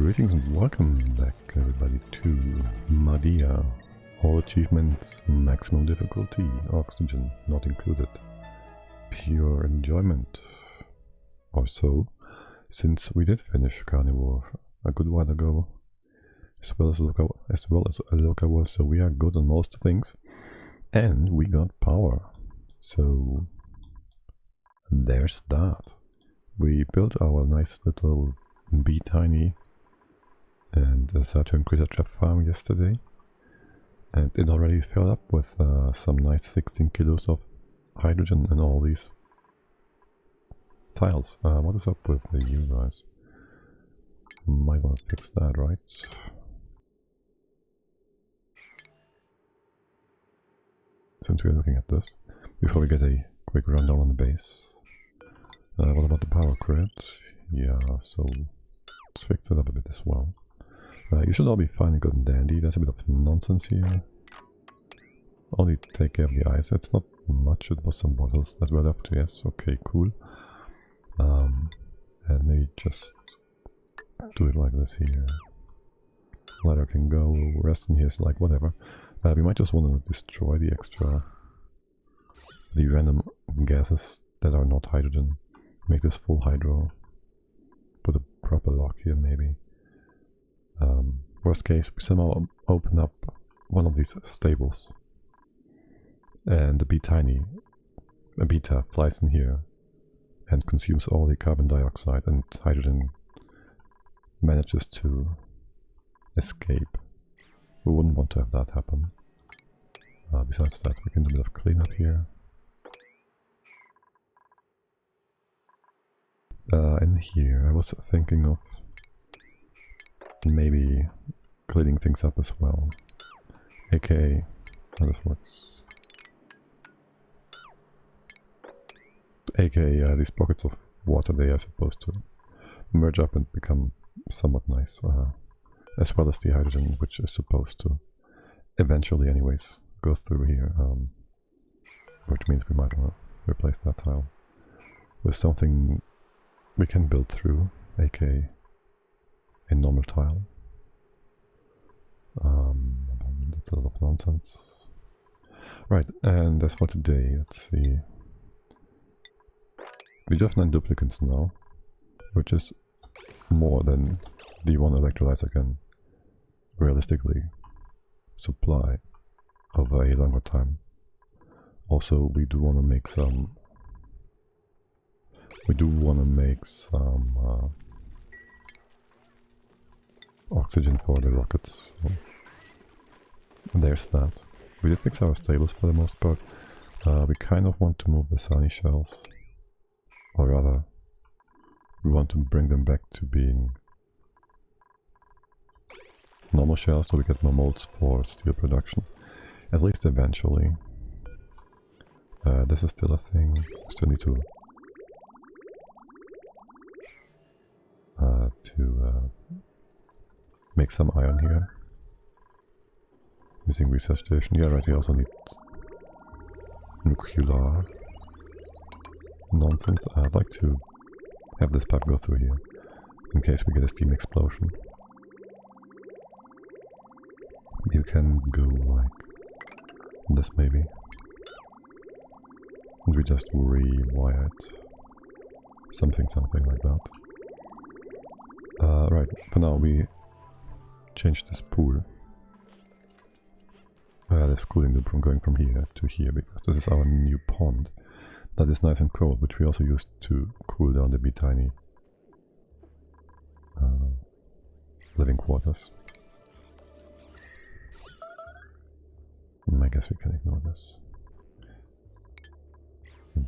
Greetings and welcome back everybody to MaDiAA. All achievements, maximum difficulty, oxygen not included. Pure enjoyment. Or so, since we did finish Carnivore a good while ago, as well as Loka was, so we are good on most things. And we got power. So there's that. We built our nice little Beetiny and a Saturn critter trap farm yesterday, and it already filled up with some nice 16 kilos of hydrogen and all these tiles. What is up with you guys? Might want to fix that, right? Since we're looking at this, before we get a quick rundown on the base. What about the power grid? Yeah, so let's fix it up a bit as well. You should all be fine and good and dandy. There's a bit of nonsense here. Only take care of the ice. It's not much, it was some bottles that were left. Yes, okay, cool. And maybe just do it like this here. Ladder can go, rest in here is like whatever. We might just want to destroy the random gases that are not hydrogen. Make this full hydro. Put a proper lock here maybe. Worst case, we somehow open up one of these stables and the Beetiny, a beta, flies in here and consumes all the carbon dioxide, and hydrogen manages to escape. We wouldn't want to have that happen. Besides that, we can do a bit of cleanup here. In here, I was thinking of maybe cleaning things up as well. AKA, how this works. AKA, these pockets of water, they are supposed to merge up and become somewhat nice. As well as the hydrogen, which is supposed to eventually anyways go through here. Which means we might want to replace that tile with something we can build through, aka a normal tile. That's a lot of nonsense. Right, and as for today, let's see. We do have 9 duplicates now, which is more than the one electrolyzer can realistically supply over a longer time. Also, we do want to make some oxygen for the rockets. So there's that. We did fix our stables for the most part. We kind of want to move the sunny shells, or rather, we want to bring them back to being normal shells so we get more molds for steel production. At least eventually. This is still a thing. Still need to make some iron here. Missing research station. Yeah, right, we also need nuclear nonsense. I'd like to have this pipe go through here, in case we get a steam explosion. You can go like this maybe. And we just rewire it. Something like that. Right, for now we change this pool. This cooling loop from going from here to here, because this is our new pond that is nice and cold, which we also used to cool down the Beetiny living quarters. I guess we can ignore this.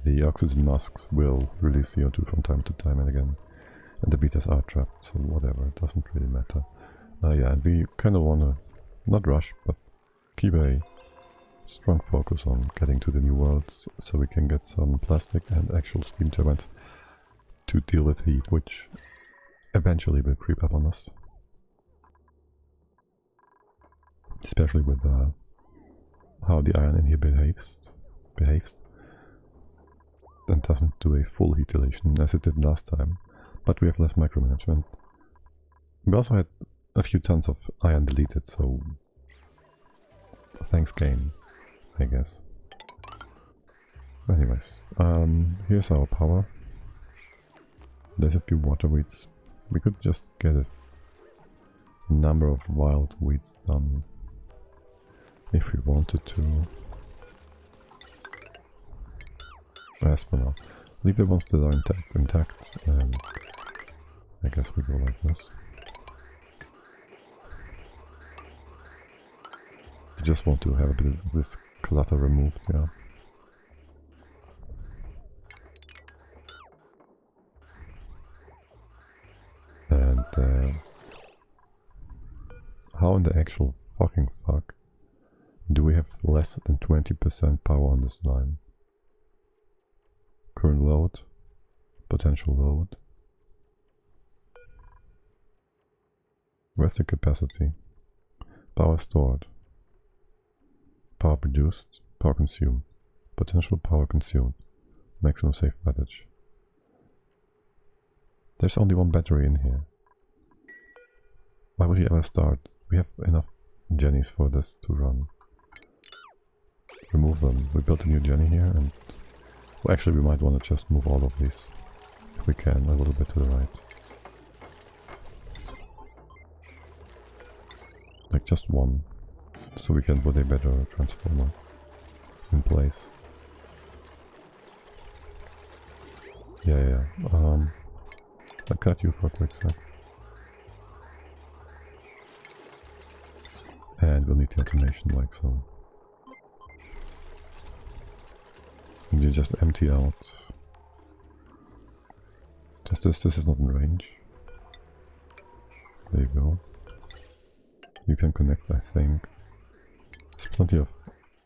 The oxygen masks will release CO2 from time to time and again, and the betas are trapped, so whatever, it doesn't really matter. Yeah, and we kind of want to not rush, but keep a strong focus on getting to the new worlds, so we can get some plastic and actual steam turbines to deal with heat, which eventually will creep up on us. Especially with how the iron in here behaves. And doesn't do a full heat dilation as it did last time, but we have less micromanagement. We also had a few tons of iron deleted, so thanks game, I guess. Anyways, here's our power. There's a few water weeds. We could just get a number of wild weeds done if we wanted to. As for now, leave the ones that are intact, and I guess we go like this. I just want to have a bit of this clutter removed, yeah. And how in the actual fucking fuck do we have less than 20% power on this line? Current load, potential load. Where's the capacity? Power stored. Power produced, power consumed. Potential power consumed. Maximum safe wattage. There's only one battery in here. Why would you ever start? We have enough jennies for this to run. Remove them. We built a new jenny here, and well, actually we might want to just move all of these, if we can, a little bit to the right. Like just one, so we can put a better transformer in place. Yeah. I'll cut you for a quick sec. And we'll need the automation like so. And you just empty out. Just this is not in range. There you go. You can connect, I think. There's plenty of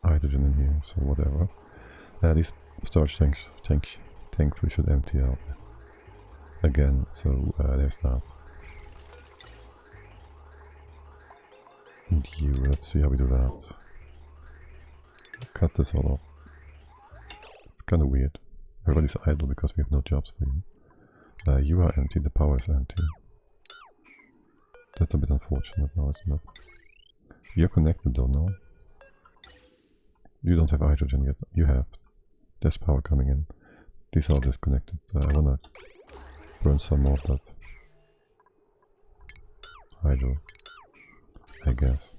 hydrogen in here, so whatever. These storage tanks we should empty out again, so there's that. And you, let's see how we do that. Cut this all off. It's kind of weird. Everybody's idle because we have no jobs for you. You are empty, the power is empty. That's a bit unfortunate now, isn't it? You're connected though, no? You don't have hydrogen yet. You have. There's power coming in. These are disconnected. I wanna burn some more of that hydro, I guess.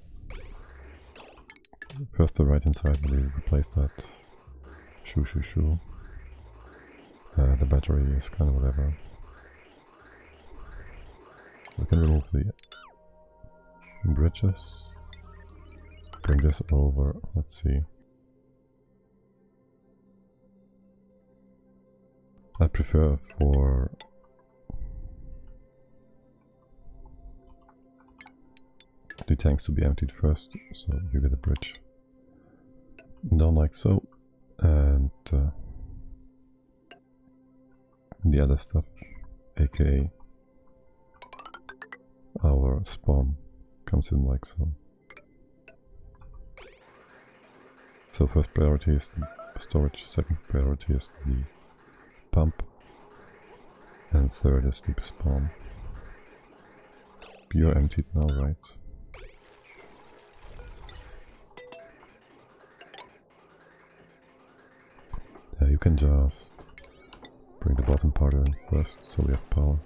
First the right hand side, we replace that. Shoo. The battery is kind of whatever. We can remove the bridges. Bring this over. Let's see. I prefer for the tanks to be emptied first, so you get a bridge down like so, and the other stuff, aka our spawn, comes in like so. So first priority is the storage, second priority is the pump, and third is the spawn. You're emptied now, right? Yeah, you can just bring the bottom part in first, so we have power.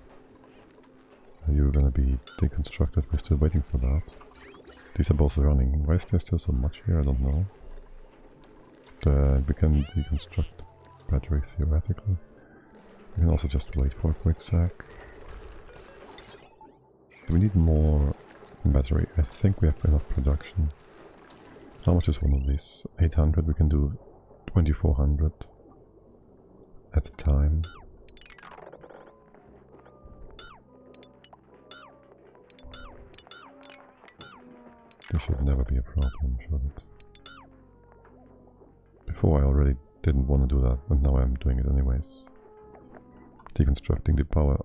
You're gonna be deconstructed, we're still waiting for that. These are both running. Why is there still so much here? I don't know. We can deconstruct the battery theoretically. We can also just wait for a quick sec. Do we need more battery? I think we have enough production. How much is one of these? 800, we can do 2400 at a time. This should never be a problem, should it? Before I already didn't want to do that, but now I'm doing it anyways. Deconstructing the power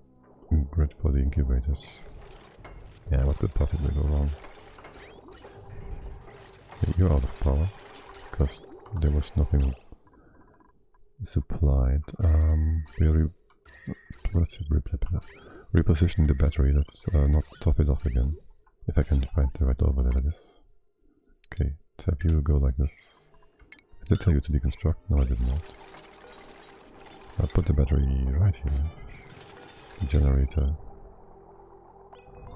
grid for the incubators. Yeah, what could possibly go wrong? Okay, you're out of power, because there was nothing supplied. Repositioning the battery, let's not top it off again. If I can find the right overlay like this. Okay, tap you, go like this. I did tell you to deconstruct, no I did not. I'll put the battery right here. The generator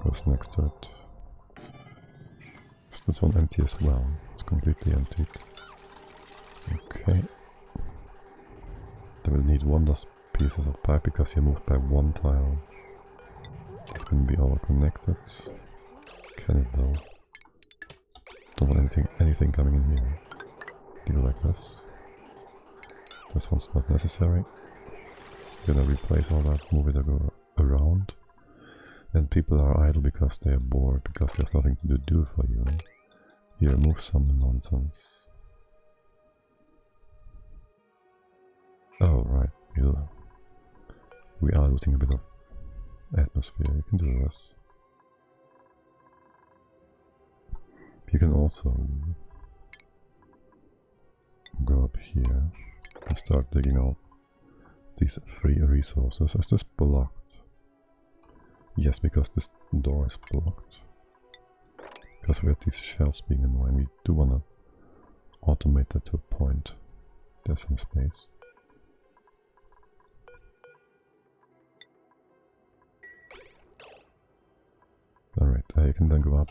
goes next to it. Is this one empty as well? It's completely emptied. Okay. Then we'll need one last pieces of pipe because you moved by one tile. It's gonna be all connected. Can it though? Don't want anything coming in here. Leave it like this. This one's not necessary. Gonna replace all that, move it around. And people are idle because they are bored, because there's nothing to do for you. Here, remove some nonsense. Oh, right. We are losing a bit of atmosphere. You can do this. You can also go up here and start digging out these free resources. Is this blocked? Yes, because this door is blocked. Because we have these shells being annoying. We do want to automate that to a point. There's some space. Alright, you can then go up.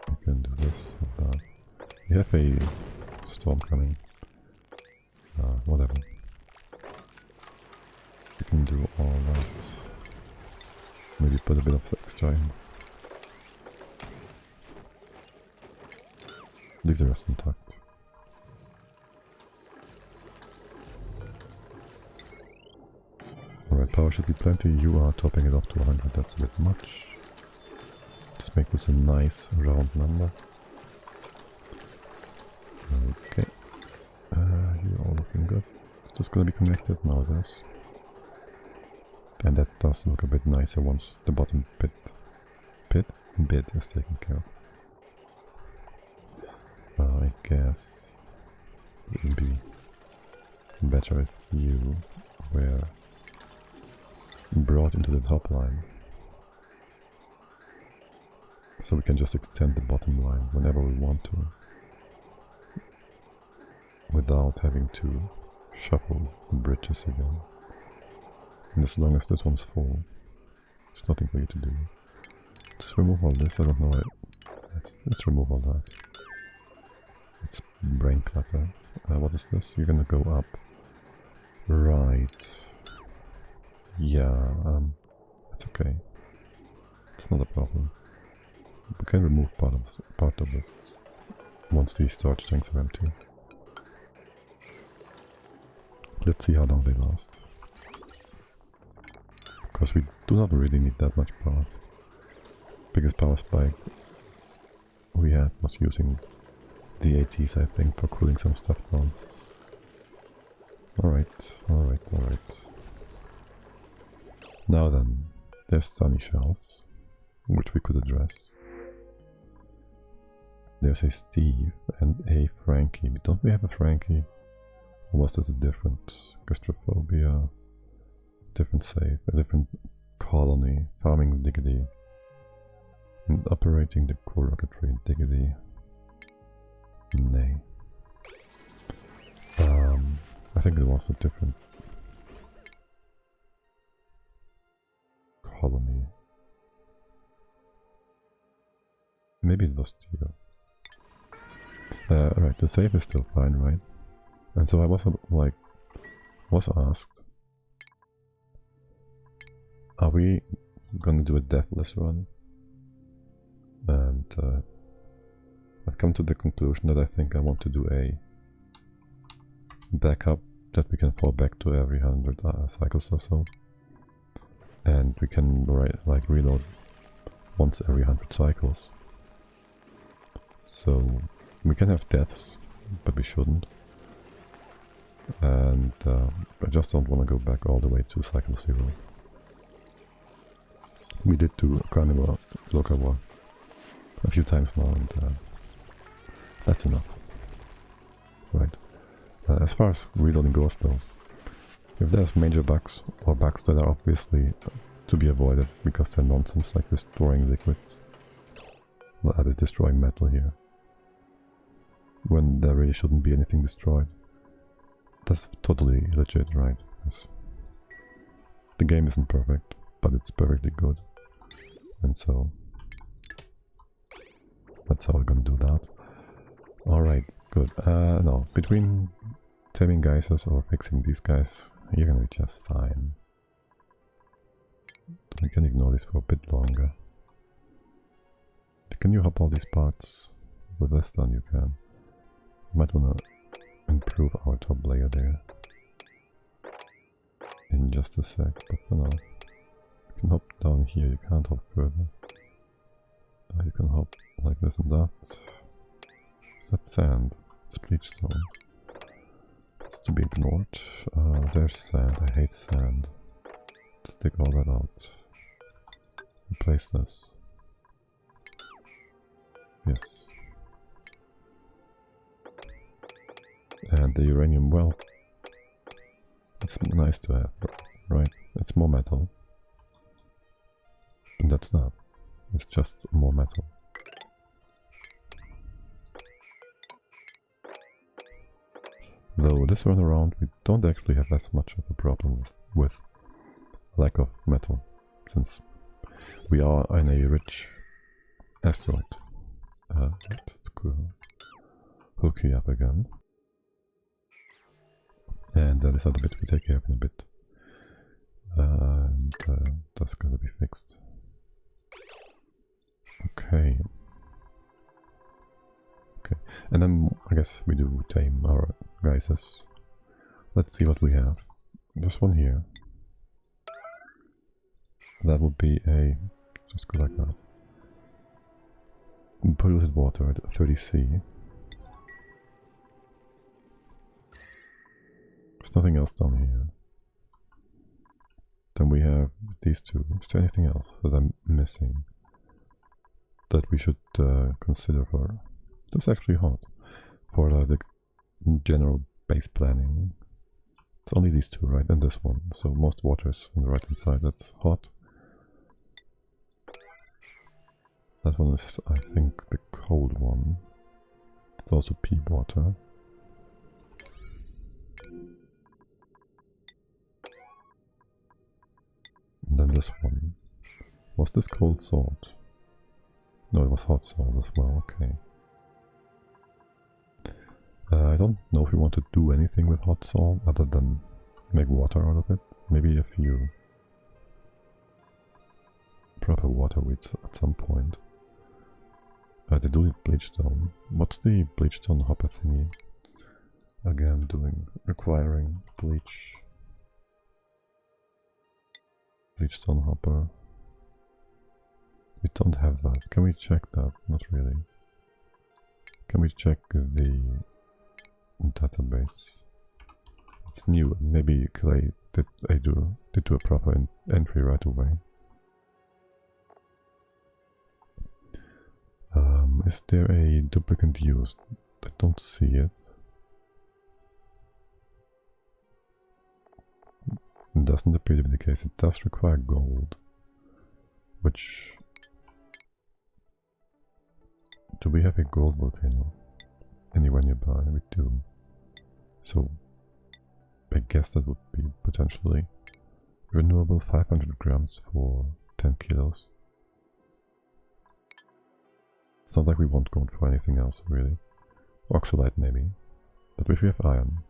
You can do this and that. We have a storm coming. Whatever. You can do all that. Maybe put a bit of extra in. Leave the rest intact. Alright, power should be plenty. You are topping it off to 100, that's a bit much. Just make this a nice round number. Okay. You're all looking good. Is this gonna be connected? Now it is. And that does look a bit nicer once the bottom bit is taken care of. I guess it would be better if you were brought into the top line. So we can just extend the bottom line whenever we want to. Without having to shuffle the bridges again. And as long as this one's full, there's nothing for you to do. Just remove all this, I don't know let's remove all that. It's brain clutter. What is this? You're gonna go up. Right. Yeah, it's okay. It's not a problem. We can remove part of this once these storage tanks are empty. Let's see how long they last. Because we do not really need that much power. Biggest power spike we had was using the ATs, I think, for cooling some stuff down. Alright. Now then, there's sunny shells, which we could address. There's a Steve and a Frankie. Don't we have a Frankie? Or was this a different gastrophobia? Different save, a different colony, farming diggity, and operating the core rocketry diggity. Nay. I think it was a different colony. Maybe it was here. Right, the save is still fine, right? And so I was asked, are we gonna do a deathless run? And I've come to the conclusion that I think I want to do a backup that we can fall back to every 100 cycles or so. And we can reload once every 100 cycles. So we can have deaths, but we shouldn't. And I just don't want to go back all the way to cycle 0. We did do Carnivore Local War a few times now, and that's enough. Right. As far as reloading goes though, if there's major bugs, or bugs that are obviously to be avoided because they're nonsense, like destroying liquids. Well, I was destroying metal here, when there really shouldn't be anything destroyed. That's totally legit, right? Yes. The game isn't perfect, but it's perfectly good. And so that's how we're gonna do that. Alright, good. No, between taming geysers or fixing these guys, you're gonna be just fine. We can ignore this for a bit longer. Can you hop all these parts? With this done you can. Might wanna improve our top layer there. In just a sec, but for now. You can hop down here, you can't hop further. You can hop like this and that. That's sand. It's bleach stone. It's to be ignored. There's sand. I hate sand. Let's take all that out. Replace this. Yes. And the uranium, well, it's nice to have, right? It's more metal. And that's not. It's just more metal. Though this run around, we don't actually have as much of a problem with lack of metal, since we are in a rich asteroid. Hook you up again. And this other bit we take care of in a bit. And that's gonna be fixed. Okay. Okay. And then I guess we do tame our geysers. Let's see what we have. This one here. That would be a... just go like that. Polluted water at 30C. There's nothing else down here. Then we have these two. Is there anything else that I'm missing that we should consider for? That's actually hot for the general base planning. It's only these two, right? And this one. So most water is on the right hand side. That's hot. That one is, I think, the cold one. It's also pea water. And then this one. Was this cold salt? No, it was hot salt as well, okay. I don't know if we want to do anything with hot salt other than make water out of it. Maybe a few proper water weeds at some point. They do need bleachstone. What's the bleachstone hopper thingy? Again, requiring bleachstone hopper. We don't have that. Can we check that? Not really. Can we check the database? It's new. Maybe Clay did do a proper entry right away. Is there a duplicate used? I don't see it. It doesn't appear to be the case. It does require gold. Which... do we have a gold volcano anywhere nearby? We do. So I guess that would be potentially renewable. 500 grams for 10 kilos. It's not like we won't go for anything else, really. Oxalite maybe. But if we have iron...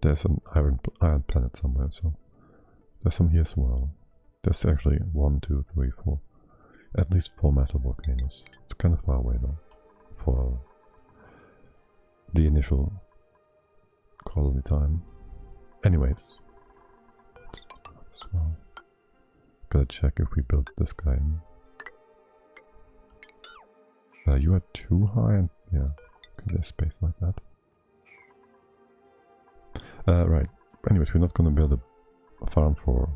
there's an iron planet somewhere, so... there's some here as well. There's actually 1, 2, 3, 4... at least 4 metal volcanoes. It's kind of far away though, for the initial colony time. Anyways, let's do that as well. Gotta check if we built this guy in. You are too high, and yeah, there's space like that. Right. Anyways, we're not gonna build a farm for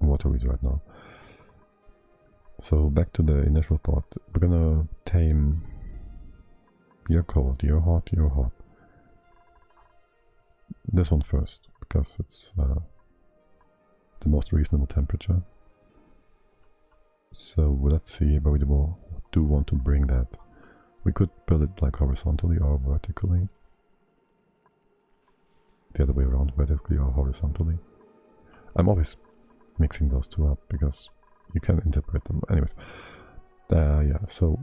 waterweeds right now. So back to the initial thought. We're gonna tame... you're cold, you're hot, you're hot. This one first. because it's the most reasonable temperature. So let's see where we do want to bring that. We could build it like horizontally or vertically. The other way around, vertically or horizontally. I'm always mixing those two up because you can interpret them. Anyways, yeah, so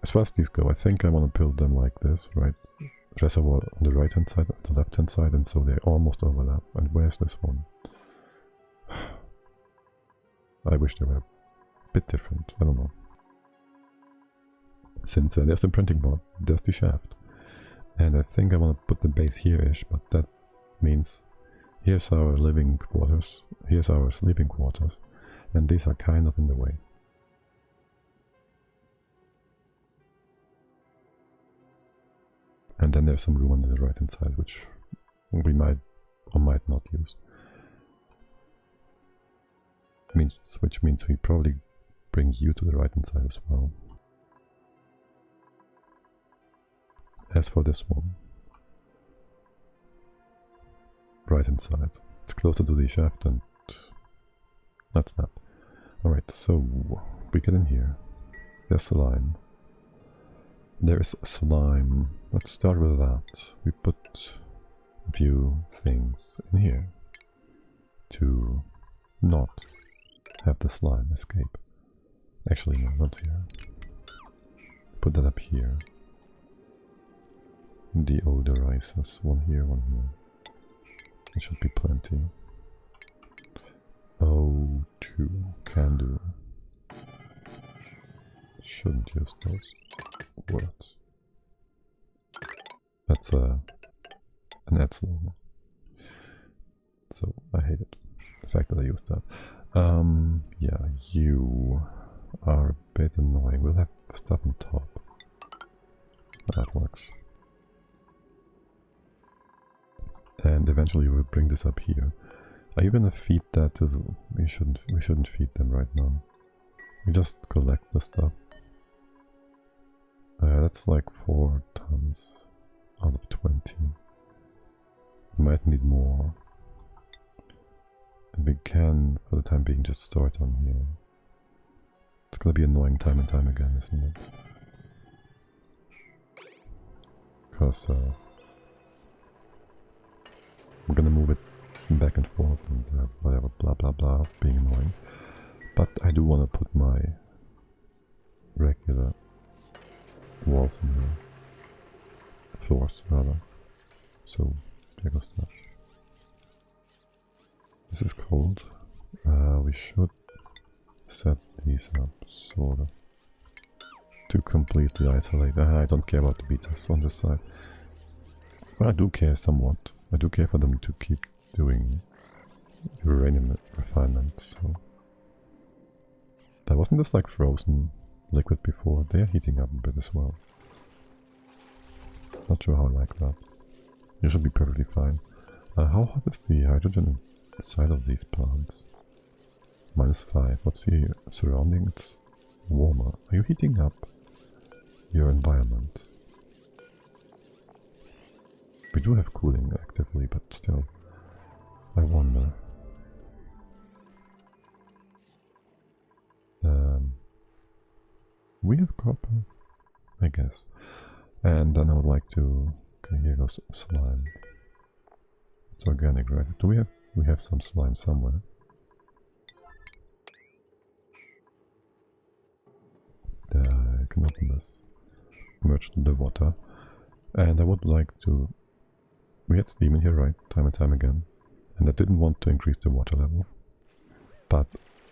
as far as these go, I think I want to build them like this, right? Reservoir on the right hand side, the left hand side, and so they almost overlap. And where's this one? I wish they were a bit different, I don't know. Since there's the printing board, there's the shaft. And I think I want to put the base here-ish, but that means here's our living quarters, here's our sleeping quarters, and these are kind of in the way. And then there's some room on the right hand side, which we might or might not use. Which means we probably bring you to the right hand side as well. As for this one, right hand side, it's closer to the shaft and that's that. Alright, so we get in here. There's slime. There is slime. Let's start with that. We put a few things in here to not have the slime escape. Actually, no, not here. Put that up here. Deodorizers. One here, one here. It should be plenty. Oh, two. Can do. Shouldn't use those words. That's an Etzl. So I hate it. The fact that I used that. Yeah, you are a bit annoying. We'll have stuff on top. That works. And eventually we'll bring this up here. Are you gonna feed that to the... We shouldn't feed them right now. We just collect the stuff. That's like 4 tons out of 20. We might need more. And we can, for the time being, just store it on here. It's gonna be annoying time and time again, isn't it? Because we're gonna move it back and forth and whatever, blah blah blah, being annoying. But I do want to put my regular walls in here. Floors, rather. So, there goes that. This is cold. We should set these up, sort of, to completely isolate. I don't care about the betas on this side. Well, I do care somewhat. I do care for them to keep doing uranium refinement, so... Wasn't this like frozen liquid before? They're heating up a bit as well. Not sure how I like that. You should be perfectly fine. How hot is the hydrogen inside of these plants? -5. What's the surrounding? It's warmer. Are you heating up your environment? We do have cooling actively, but still, I wonder. We have copper, I guess. And then I would like to... Okay, here goes slime. It's organic, right? Do we have some slime somewhere? I can open this. Merge the water. And I would like to... We had steam in here, right? Time and time again. And I didn't want to increase the water level. But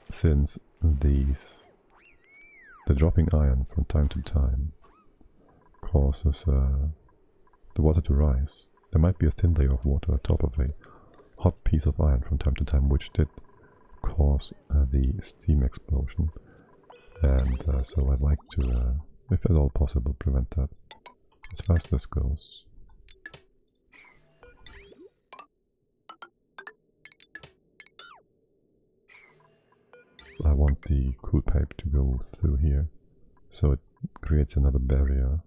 since the dropping iron from time to time causes the water to rise, there might be a thin layer of water atop of a hot piece of iron from time to time, which did cause the steam explosion. And so I'd like to, if at all possible, prevent that as far as this goes. I want the cool pipe to go through here, so it creates another barrier.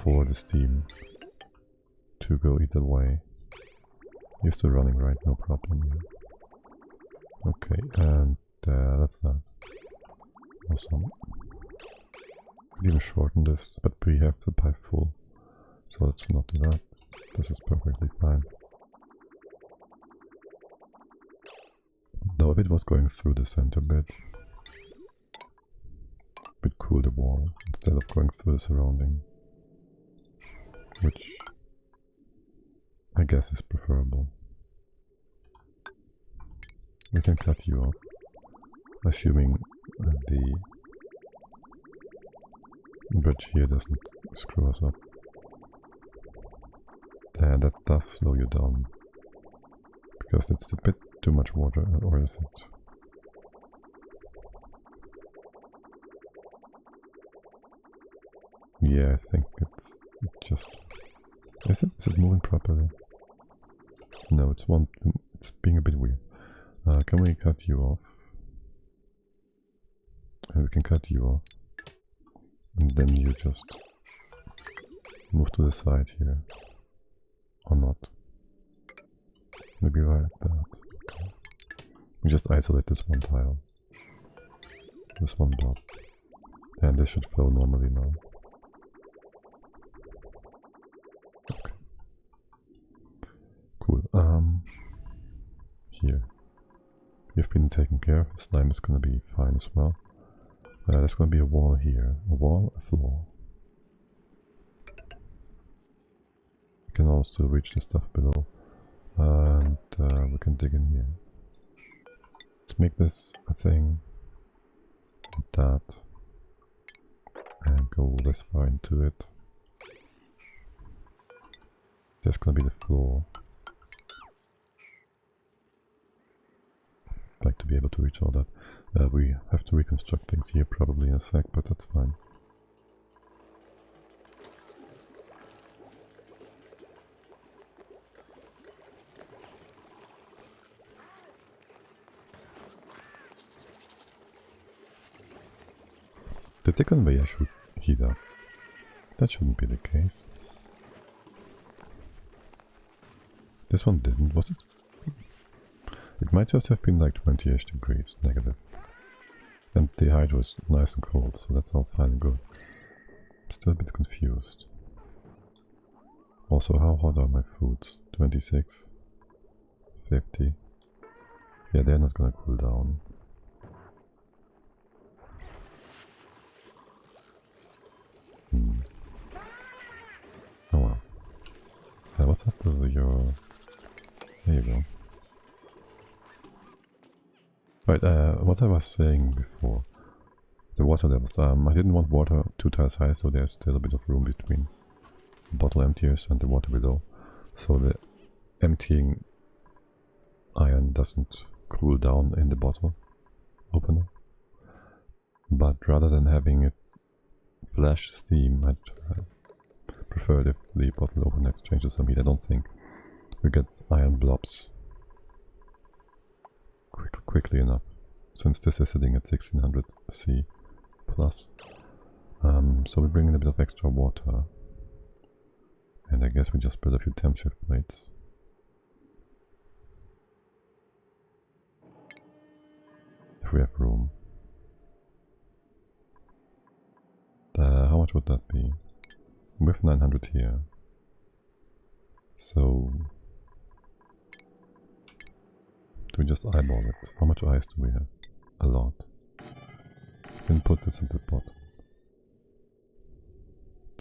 for the steam to go either way. You're still running, right? No problem. Yeah. Okay, and that's that. Awesome. Could even shorten this, but we have the pipe full, so let's not do that. This is perfectly fine. Though if it was going through the center bit, we'd cool the wall instead of going through the surrounding, which I guess is preferable. We can cut you off, assuming the bridge here doesn't screw us up. And that does slow you down, because it's a bit too much water, or is it? Yeah, I think it's just... Is it moving properly? No, it's being a bit weird. Can we cut you off? And we can cut you off. And then you just move to the side here. Or not. Maybe like that. Okay. We just isolate this one tile. This one blob. And this should flow normally now. Okay. Cool. Here. We've been taken care of. The slime is gonna be fine as well. There's gonna be a wall here. A wall, a floor. We can also reach the stuff below. And we can dig in here. Let's make this a thing. Like that. And go this far into it. There's gonna be the floor. I'd like to be able to reach all that. We have to reconstruct things here probably in a sec, but that's fine. Did the conveyor should heat up? That shouldn't be the case. This one didn't, was it? It might just have been like 20-ish degrees, negative. And the height was nice and cold, so that's all fine and good. I'm still a bit confused. Also, how hot are my foods? 26? 50? Yeah, they're not gonna cool down. Oh well. What's up with your... There you go. Right, what I was saying before. The water levels. I didn't want water 2 tiles high, so there's still a bit of room between the bottle emptiers and the water below. So the emptying iron doesn't cool down in the bottle opener. But rather than having it flash steam, I'd prefer if the bottle opener exchanges some heat. I don't think we get iron blobs quickly enough, since this is sitting at 1600 C plus. So we bring in a bit of extra water, and I guess we just build a few temp shift plates. If we have room. How much would that be? We have 900 here. So do we just eyeball it? How much ice do we have? A lot. We can put this at the bottom.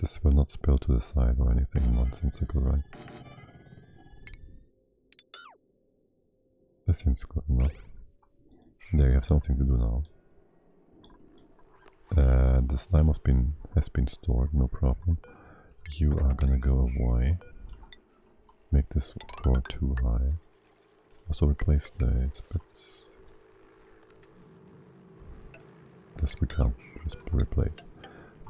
This will not spill to the side or anything nonsensical, right? This seems good enough. There, you have something to do now. The slime has been stored, no problem. You are gonna go away. Make this floor too high. Also replace this, but this we can't just replace.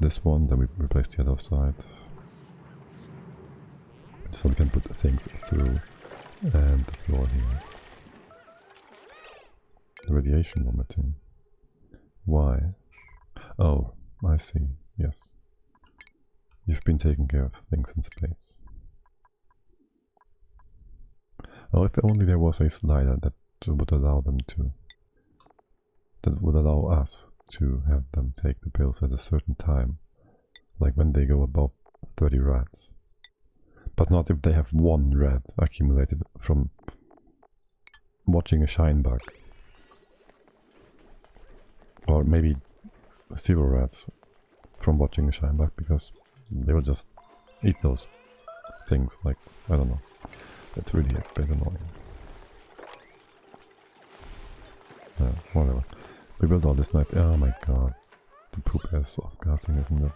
This one, then we replace the other side. So we can put things through, and the floor here. The radiation vomiting. Why? Oh, I see, yes. You've been taking care of things in space. Oh, if only there was a slider that would allow them to... that would allow us to have them take the pills at a certain time. Like when they go above 30 rats. But not if they have 1 rat accumulated from watching a shine bug. Or maybe 0 rats from watching a shine bug, because they will just eat those things, like, I don't know. It's really a bit annoying. Whatever. We built all this night. Oh my god. The poop is off-gassing, isn't it?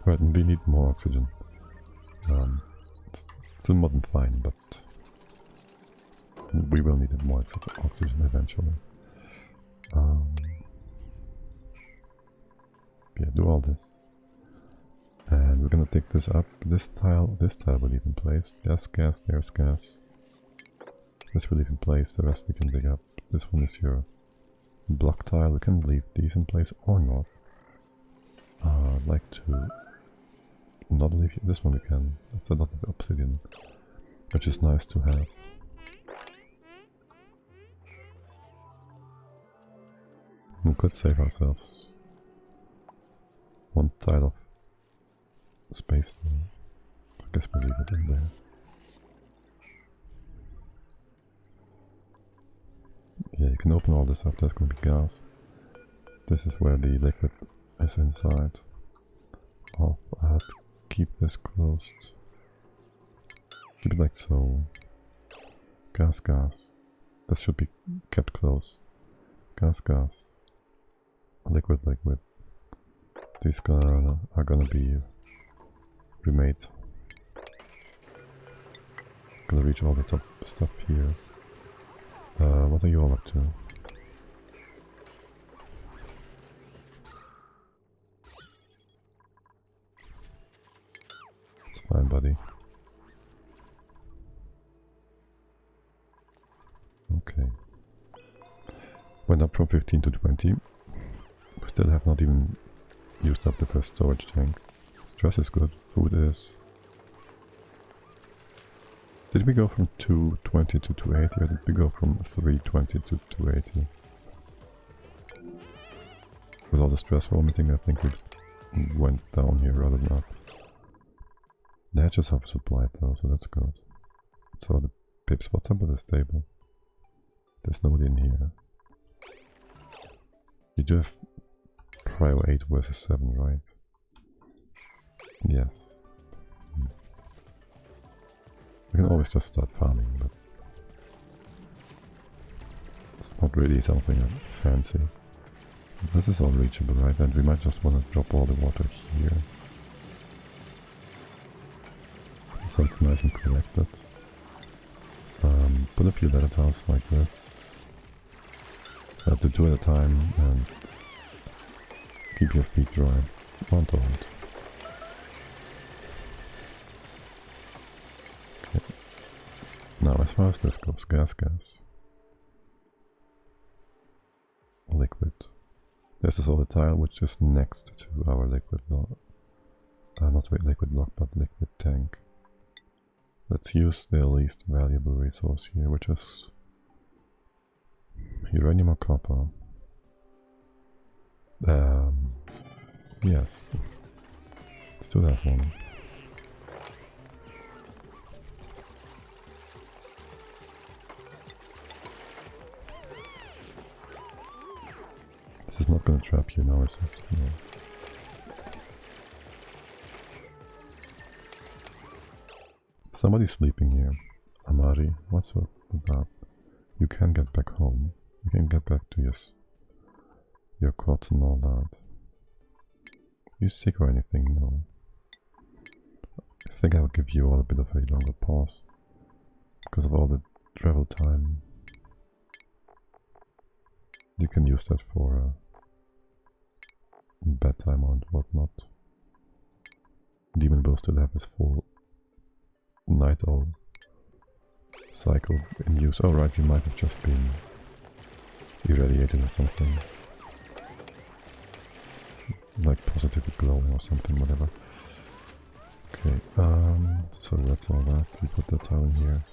Right, and we need more oxygen. Still more than fine, but we will need more oxygen eventually. Yeah, do all this. And we're gonna take this up. This tile will leave in place. There's gas, there's gas. This will leave in place, the rest we can dig up. This one is your block tile. We can leave these in place or not. I'd like to not leave this one we can. That's a lot of obsidian, which is nice to have. We could save ourselves 1 tile of space though. I guess we'll leave it in there. Yeah, you can open all this up, there's gonna be gas. This is where the liquid is inside. Oh, I have to keep this closed. Keep it like so. Gas, gas. This should be kept close. Gas, gas. Liquid, liquid. These are gonna be remade. Gonna reach all the top stuff here. What are you all up to? It's fine, buddy. Okay. Went up from 15 to 20. We still have not even used up the first storage tank. Stress is good. Food is... Did we go from 220 to 280, or did we go from 320 to 280? With all the stress vomiting, I think we went down here rather than up. The hatches have supplied though, so that's good. So the pips, what's up with the stable? There's nobody in here. You do have Prio 8 versus 7, right? Yes. We can always just start farming, but it's not really something fancy. This is all reachable, right? And we might just want to drop all the water here. So it's nice and collected. Put a few letter tiles like this. Have to 2 at a time and keep your feet dry. One to hold. Okay. Now as far as this goes, gas, gas. Liquid. This is all the tile which is next to our liquid block. Not liquid block, but liquid tank. Let's use the least valuable resource here, which is uranium or copper. Yes. Still have one. This is not gonna trap you now, is it? No. Somebody's sleeping here. Amari, what's up with that? You can get back home. You can get back to your cots and all that. You sick or anything? No. I think I'll give you all a bit of a longer pause because of all the travel time. You can use that for bedtime and whatnot. Demon will still have his full night owl cycle in use. Oh right, you might have just been irradiated or something. Like positively glowing or something, whatever. Okay, so that's all that. We put the tile in here.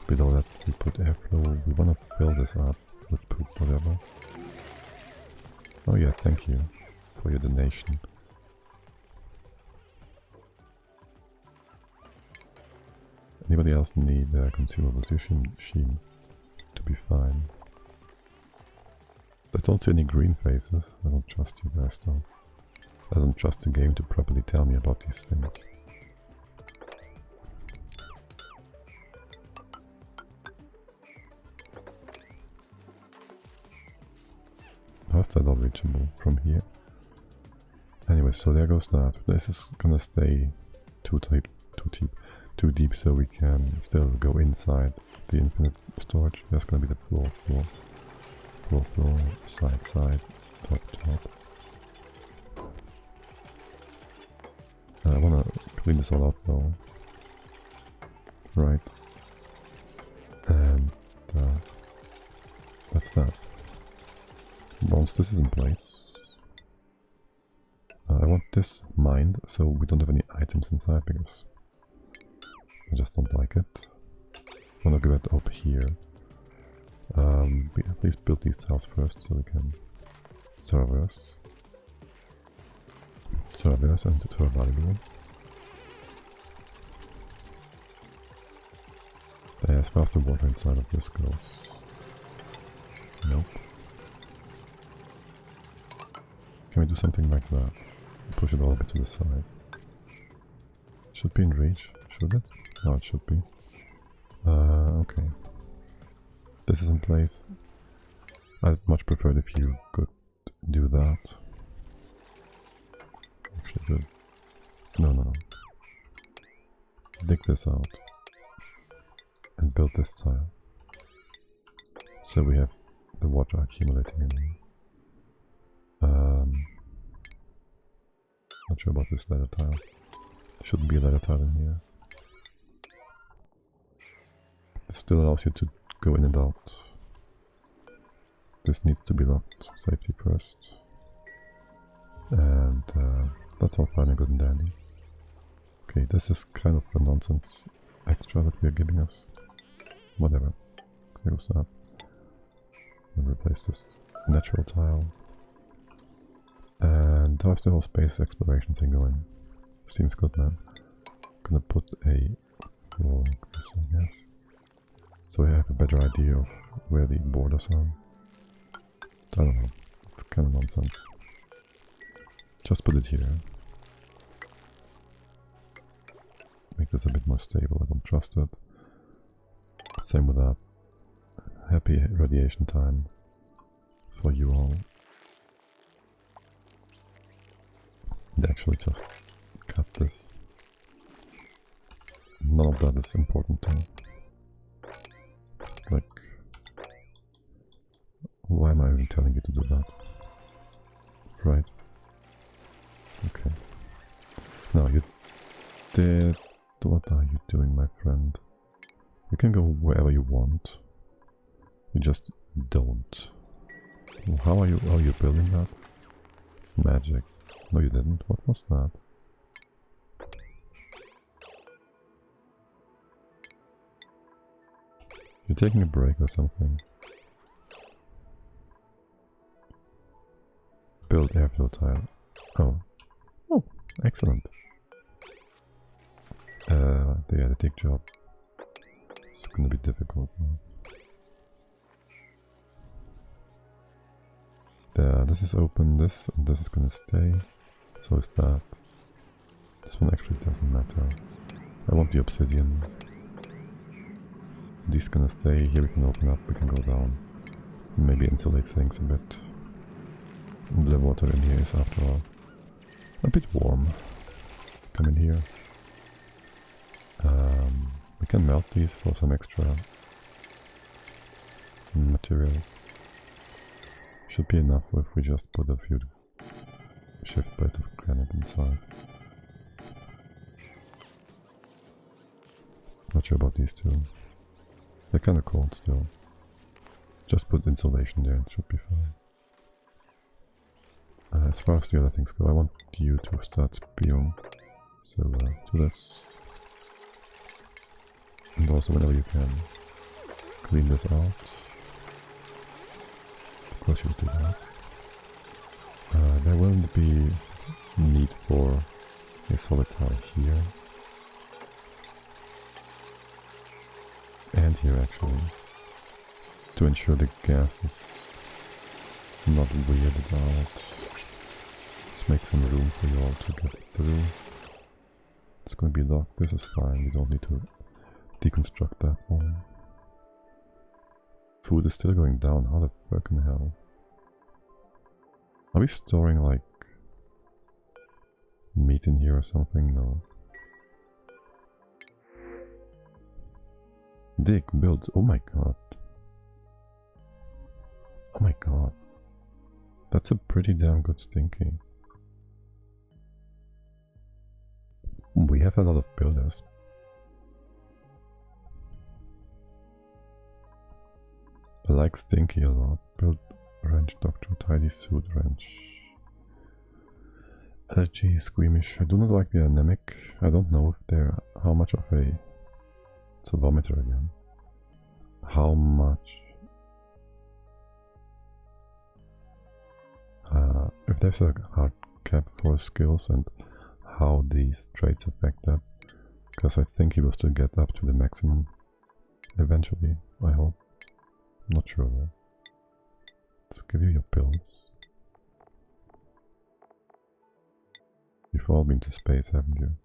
Below that we put airflow. We wanna fill this up with poop, whatever. Oh yeah, thank you for your donation. Anybody else need consumables? You seem to be fine. I don't see any green faces. I don't trust you guys though. I don't trust the game to properly tell me about these things. How's that all reachable from here? Anyway, so there goes that. This is gonna stay too deep, so we can still go inside the infinite storage. There's gonna be the floor, side, top. I wanna clean this all up though. Right. And that's that. Once this is in place, I want this mined so we don't have any items inside because I just don't like it. I want to go it up here. Please build these tiles first so we can traverse and survival. As far as the water inside of this goes. Nope. Can we do something like that? Push it all a bit to the side. Should be in reach, should it? No, it should be. Okay. This is in place. I'd much prefer it if you could do that. Actually good. No. Dig this out. And build this tile. So we have the water accumulating in here. Not sure about this ladder tile. Shouldn't be a ladder tile in here. It still allows you to go in and out. This needs to be locked. Safety first. And that's all fine and good and dandy. Okay, this is kind of a nonsense extra that we are giving us. Whatever. There goes that. And replace this natural tile. And how's the whole space exploration thing going? Seems good, man. Gonna put a wall like this, I guess. So we have a better idea of where the borders are. I don't know. It's kind of nonsense. Just put it here. Make this a bit more stable. I don't trust it. Same with that. Happy radiation time for you all. And actually just cut this. None of that is important though. Like, why am I even telling you to do that? Right. Okay. Now you did... What are you doing, my friend? You can go wherever you want. You just don't. How are you building that? Magic. No, you didn't. What was that? You're taking a break or something. Build airflow tile. Oh, excellent. The dig job. It's gonna be difficult now. There, this is open, this is gonna stay. So is that. This one actually doesn't matter. I want the obsidian. These gonna stay. Here we can open up, we can go down. Maybe insulate things a bit. The water in here is after all a bit warm. Come in here. We can melt these for some extra material. Should be enough if we just put a few shift plates of granite inside. Not sure about these two. They're kind of cold still. Just put insulation there, it should be fine. As far as the other things go, I want you to start spewing. So do this. And also whenever you can, clean this out. Of course you'll do that. There will be need for a solid tile here. And here actually. To ensure the gas is not weirded out. Let's make some room for you all to get through. It's gonna be locked, this is fine, we don't need to deconstruct that one. Food is still going down, how the fucking hell? Are we storing like meat in here or something? No. Dig, build, oh my god. Oh my god. That's a pretty damn good stinky. We have a lot of builders. I like stinky a lot. Build wrench, doctor, tidy suit, wrench. Allergy, squeamish. I do not like the anemic. I don't know if they're how much of a... It's a vomiter again. How much? If there's a hard cap for skills and how these traits affect that. Because I think he will still get up to the maximum eventually, I hope. I'm not sure though. Let's give you your pills. You've all been to space, haven't you?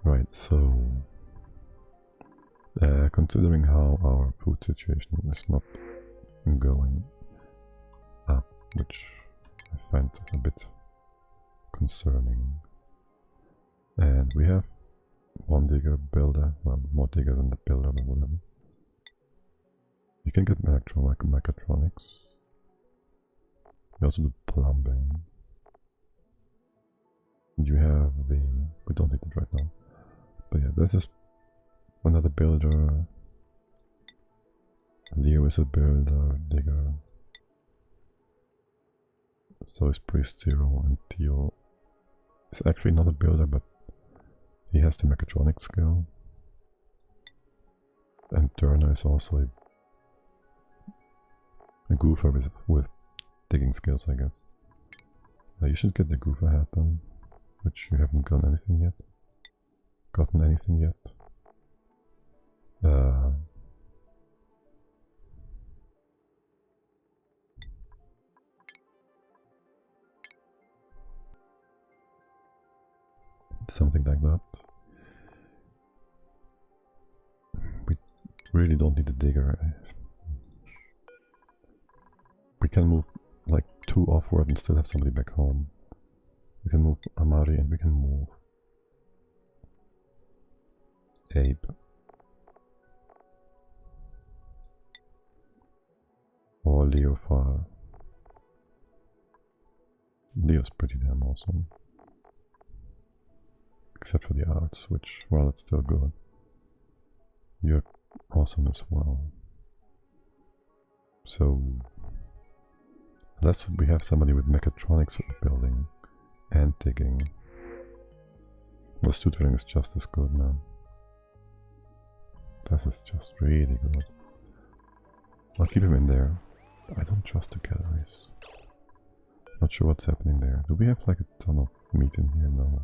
Right, so... considering how our food situation is not going up, which I find a bit concerning. And we have one digger builder, well, more digger than the builder, but whatever. You can get mechatronics. You also do plumbing. You have the... we don't need it right now. But yeah, this is another builder. Leo is a builder, digger. So is Priest Zero, and Theo is actually not a builder, but he has the mechatronic skill. And Turner is also a goofer with digging skills, I guess. You should get the goofer hat then, which you haven't gotten anything yet. Something like that. We really don't need a digger. We can move like 2 offward and still have somebody back home. We can move Amari and we can move Abe. Or Leo far. Leo's pretty damn awesome. Except for the arts, which, well, it's still good. You're awesome as well. So, unless we have somebody with mechatronics building and digging, well, tutoring is just as good, man. This is just really good. I'll keep him in there. I don't trust the calories. Not sure what's happening there. Do we have like a ton of meat in here? No.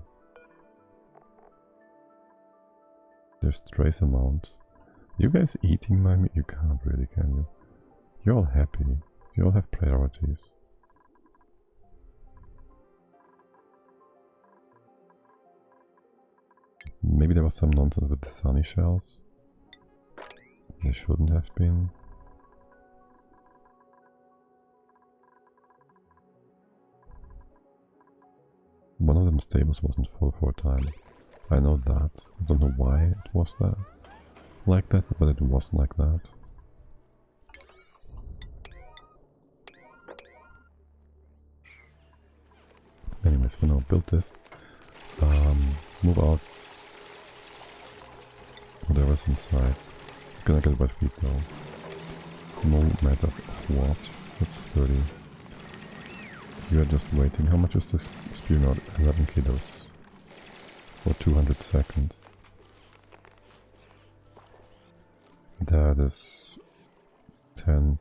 There's trace amounts. You guys eating my meat? You can't really, can you? You're all happy. You all have priorities. Maybe there was some nonsense with the sunny shells. There shouldn't have been. One of them stables wasn't full for a time. I know that. I don't know why it was that like that, but it was like that. Anyways, for now, build this. Move out whatever's inside. Gonna get wet feet though. No matter what. That's 30. You are just waiting. How much is this spewing out? 11 kilos. For 200 seconds. That is 10,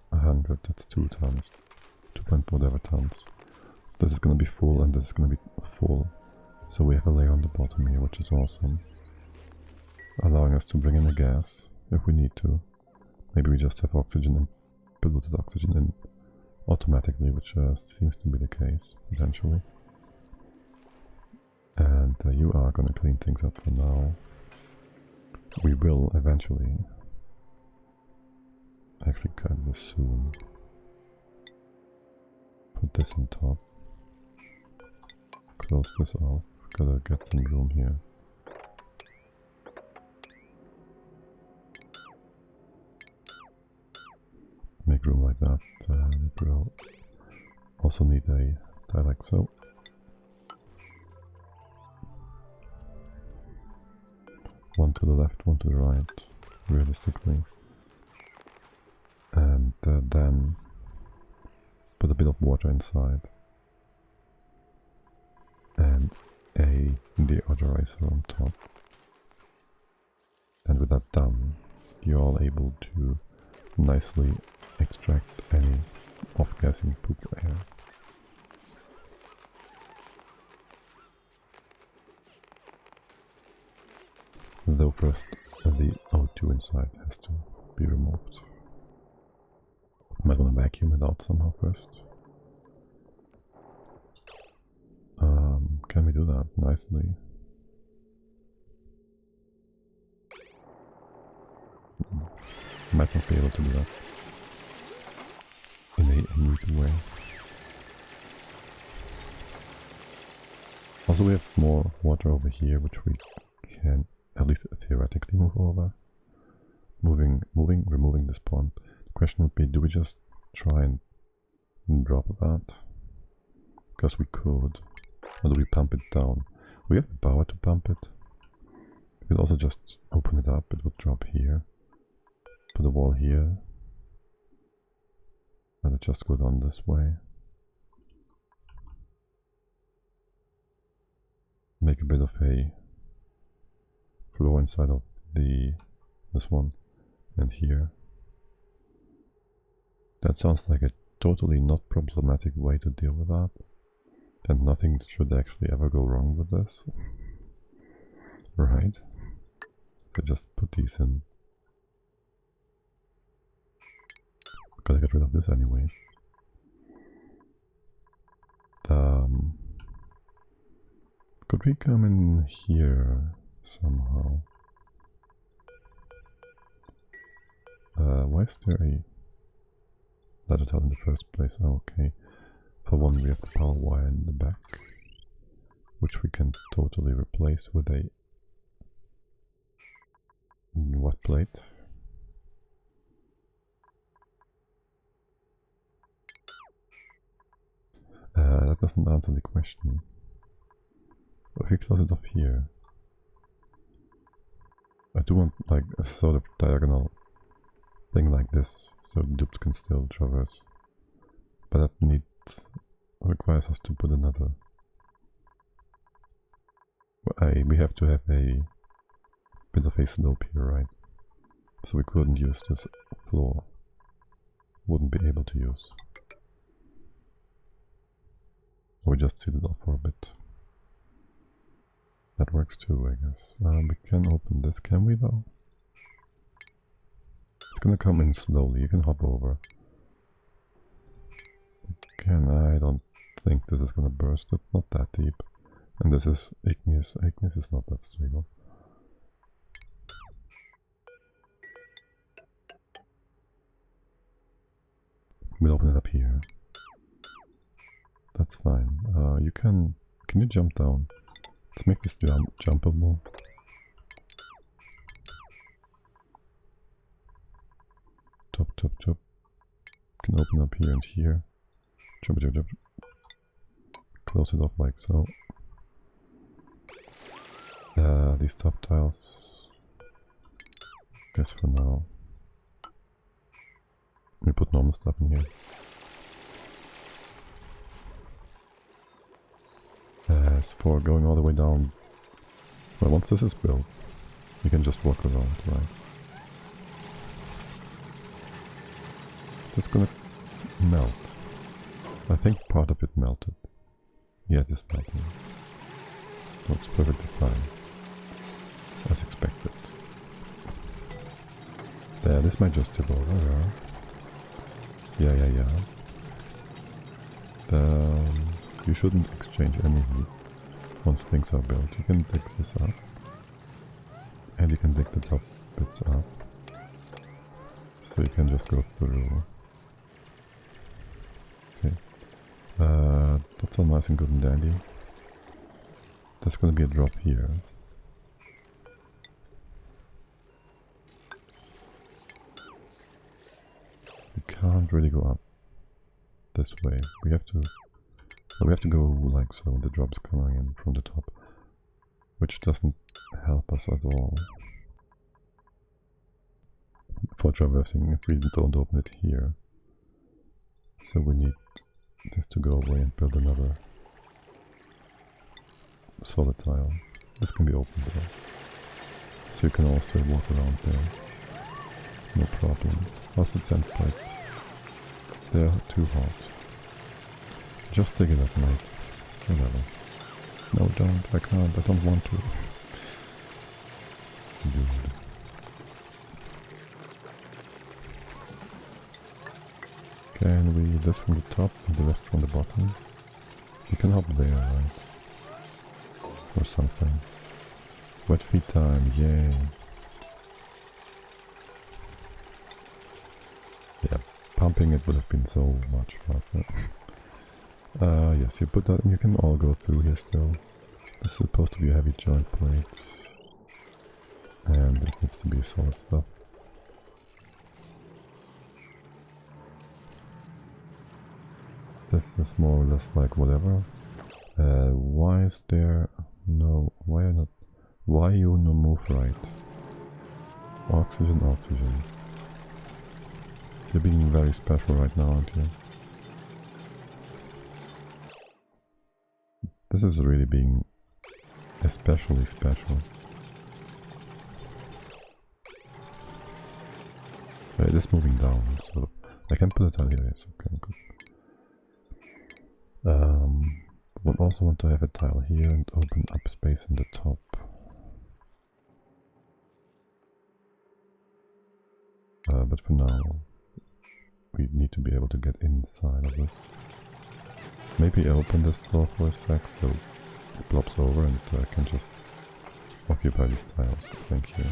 100, that's 2 tons. 2 point whatever tons. This is gonna be full and this is gonna be full. So we have a layer on the bottom here, which is awesome. Allowing us to bring in the gas if we need to. Maybe we just have oxygen and polluted oxygen in automatically, which seems to be the case, potentially. And you are gonna clean things up for now. We will eventually actually cut this soon. Put this on top. Close this off. Gotta get some room here. Make room like that. We'll also need a tie like so. One to the left, one to the right, realistically. And then put a bit of water inside. And a deodorizer on top. And with that done, you're all able to nicely extract any off-gassing poop air. Though first the O2 inside has to be removed. Am I gonna vacuum it out somehow first? Can we do that nicely? Might not be able to do that in a neat way. Also we have more water over here which we can at least theoretically move over. Removing this pond. The question would be, do we just try and drop that? Because we could. Or do we pump it down? We have the power to pump it. We could also just open it up, it would drop here. Put a wall here. And it just go down this way. Make a bit of a floor inside of this one and here. That sounds like a totally not problematic way to deal with that. And nothing should actually ever go wrong with this. Right? I just put these in. Gotta get rid of this anyways. Could we come in here somehow? Why is there a ladder tile in the first place? Oh, okay. For one, we have the power wire in the back, which we can totally replace with a what plate? That doesn't answer the question. If we close it off here, I do want like a sort of diagonal thing like this, so dupes can still traverse. But that requires us to put another. We have to have a bit of a slope here, right? So we couldn't use this floor. Wouldn't be able to use. We just sealed it off for a bit. That works too, I guess. We can open this, can we though? It's gonna come in slowly, you can hop over. I don't think this is gonna burst, it's not that deep. And this is igneous. Igneous is not that stable. We'll open it up here. That's fine. Can you jump down? Let's make this jumpable. Top. Can open up here and here. Jump. Close it off like so. These top tiles guess for now we put normal stuff in here. As for going all the way down, well, once this is built, you can just walk around, right? It's gonna melt. I think part of it melted. Yeah, it is melting. Looks perfectly fine. As expected. There, this might just tip over, yeah. You shouldn't exchange any heat once things are built. You can dig this up. And you can dig the top bits up. So you can just go through. Okay. That's all nice and good and dandy. There's gonna be a drop here. We can't really go up this way. We have to go like so when the drop's coming in from the top. Which doesn't help us at all for traversing if we don't open it here. So we need this to go away and build another solid tile. This can be opened though. So you can also walk around there. No problem. How's the tent plate? They're too hot. Just dig it at night. Whatever. No, don't. I can't. I don't want to. Dude. Can we this from the top and the rest from the bottom? You can hop there, right? Or something. Wet feet time, yay! Yeah, pumping it would have been so much faster. Yes, you put that, and you can all go through here still. This is supposed to be a heavy joint plate. And this needs to be solid stuff. This is more or less like whatever. Why is there no... Why you no move right? Oxygen, oxygen. You're being very special right now, aren't you? This is really being especially special. It is moving down, so I can put it out here, it's okay, good. Would also want to have a tile here and open up space in the top. But for now, we need to be able to get inside of this. Maybe open this door for a sec so it plops over and I can just occupy these tiles. Thank you.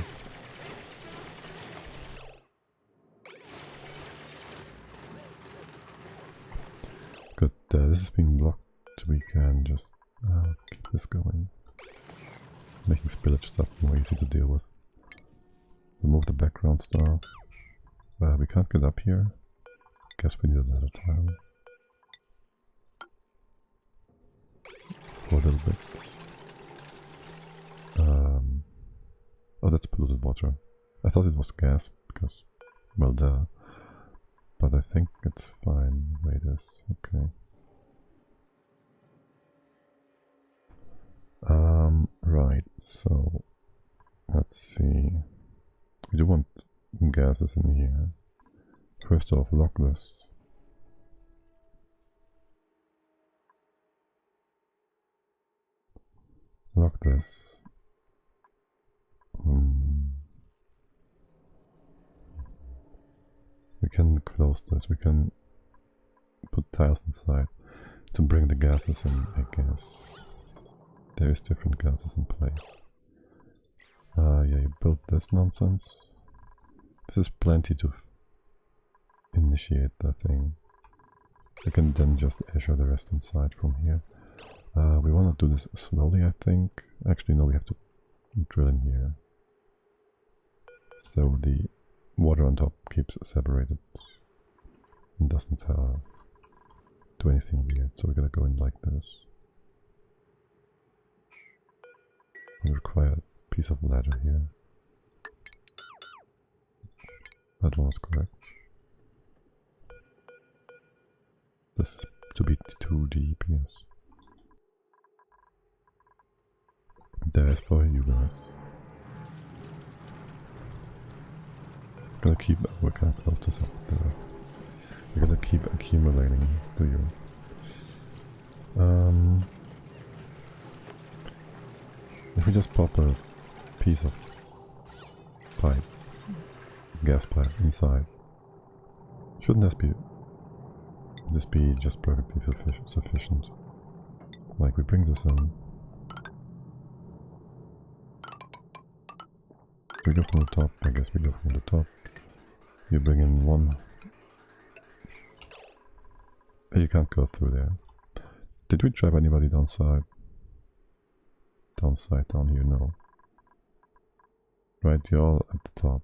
Good, this is being blocked. We can just keep this going. Making spillage stuff more easy to deal with. Remove the background stuff. We can't get up here. Guess we need another tile. For a little bit. Oh, that's polluted water. I thought it was gas because, well, duh. But I think it's fine the way it is. Okay. Right, so let's see. We do want gases in here. First off, lock this. Lock this. We can close this. We can put tiles inside to bring the gases in, I guess. There is different gases in place. Yeah, you built this nonsense. This is plenty to initiate that thing. We can then just assure the rest inside from here. We want to do this slowly, I think. Actually, no, we have to drill in here. So the water on top keeps separated and doesn't do anything weird. So we're gonna go in like this. We require a piece of ladder here. That was correct. This is to be too deep, yes. There's for you guys. Gonna keep. We're kind of close to something. We're gonna keep accumulating. Do you? If we just pop a piece of pipe, gas pipe inside, shouldn't this be just perfectly sufficient? Like we bring this in. We go from the top. I guess we go from the top. You bring in one. You can't go through there. Did we trap anybody downside? Downside, down here, no. Right, you're all at the top.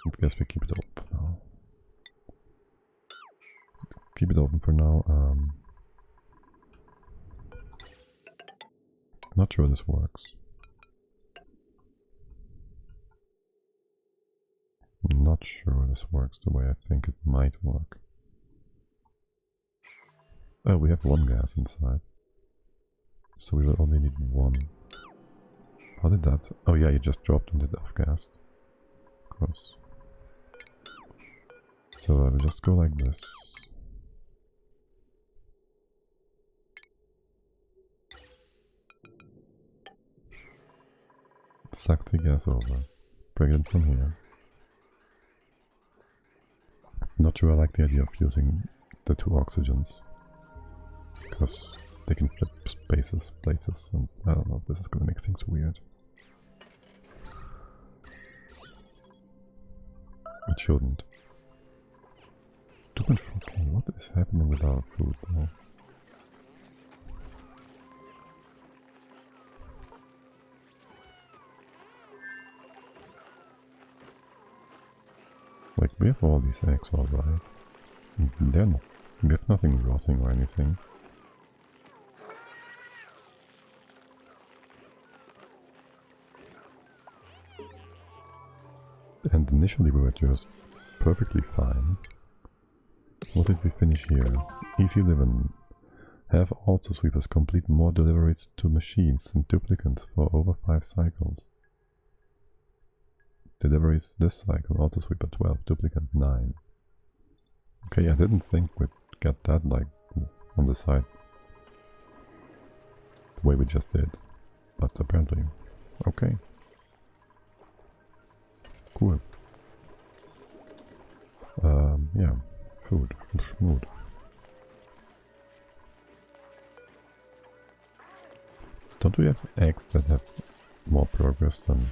I guess we keep it open for now. Keep it open for now. Not sure this works. I'm not sure this works the way I think it might work. Oh, we have one gas inside. So we will only need one. How did that? Oh yeah, you just dropped and did off-gassed. Of course. So I will just go like this. Suck the gas over. Bring it from here. Not sure I like the idea of using the two oxygens. Because they can flip places, and I don't know if this is gonna make things weird. It shouldn't. 2.4k, what is happening with our food though? Like, we have all these eggs alright. They're not, we have nothing rotting or anything. And initially we were just perfectly fine. What did we finish here? Easy living. Have auto sweepers complete more deliveries to machines and duplicants for over 5 cycles. Deliveries this cycle, auto sweeper 12, duplicant 9. Okay, I didn't think we'd get that like on the side the way we just did, but apparently, okay. Cool. Yeah, food, schmood. Don't we have eggs that have more progress than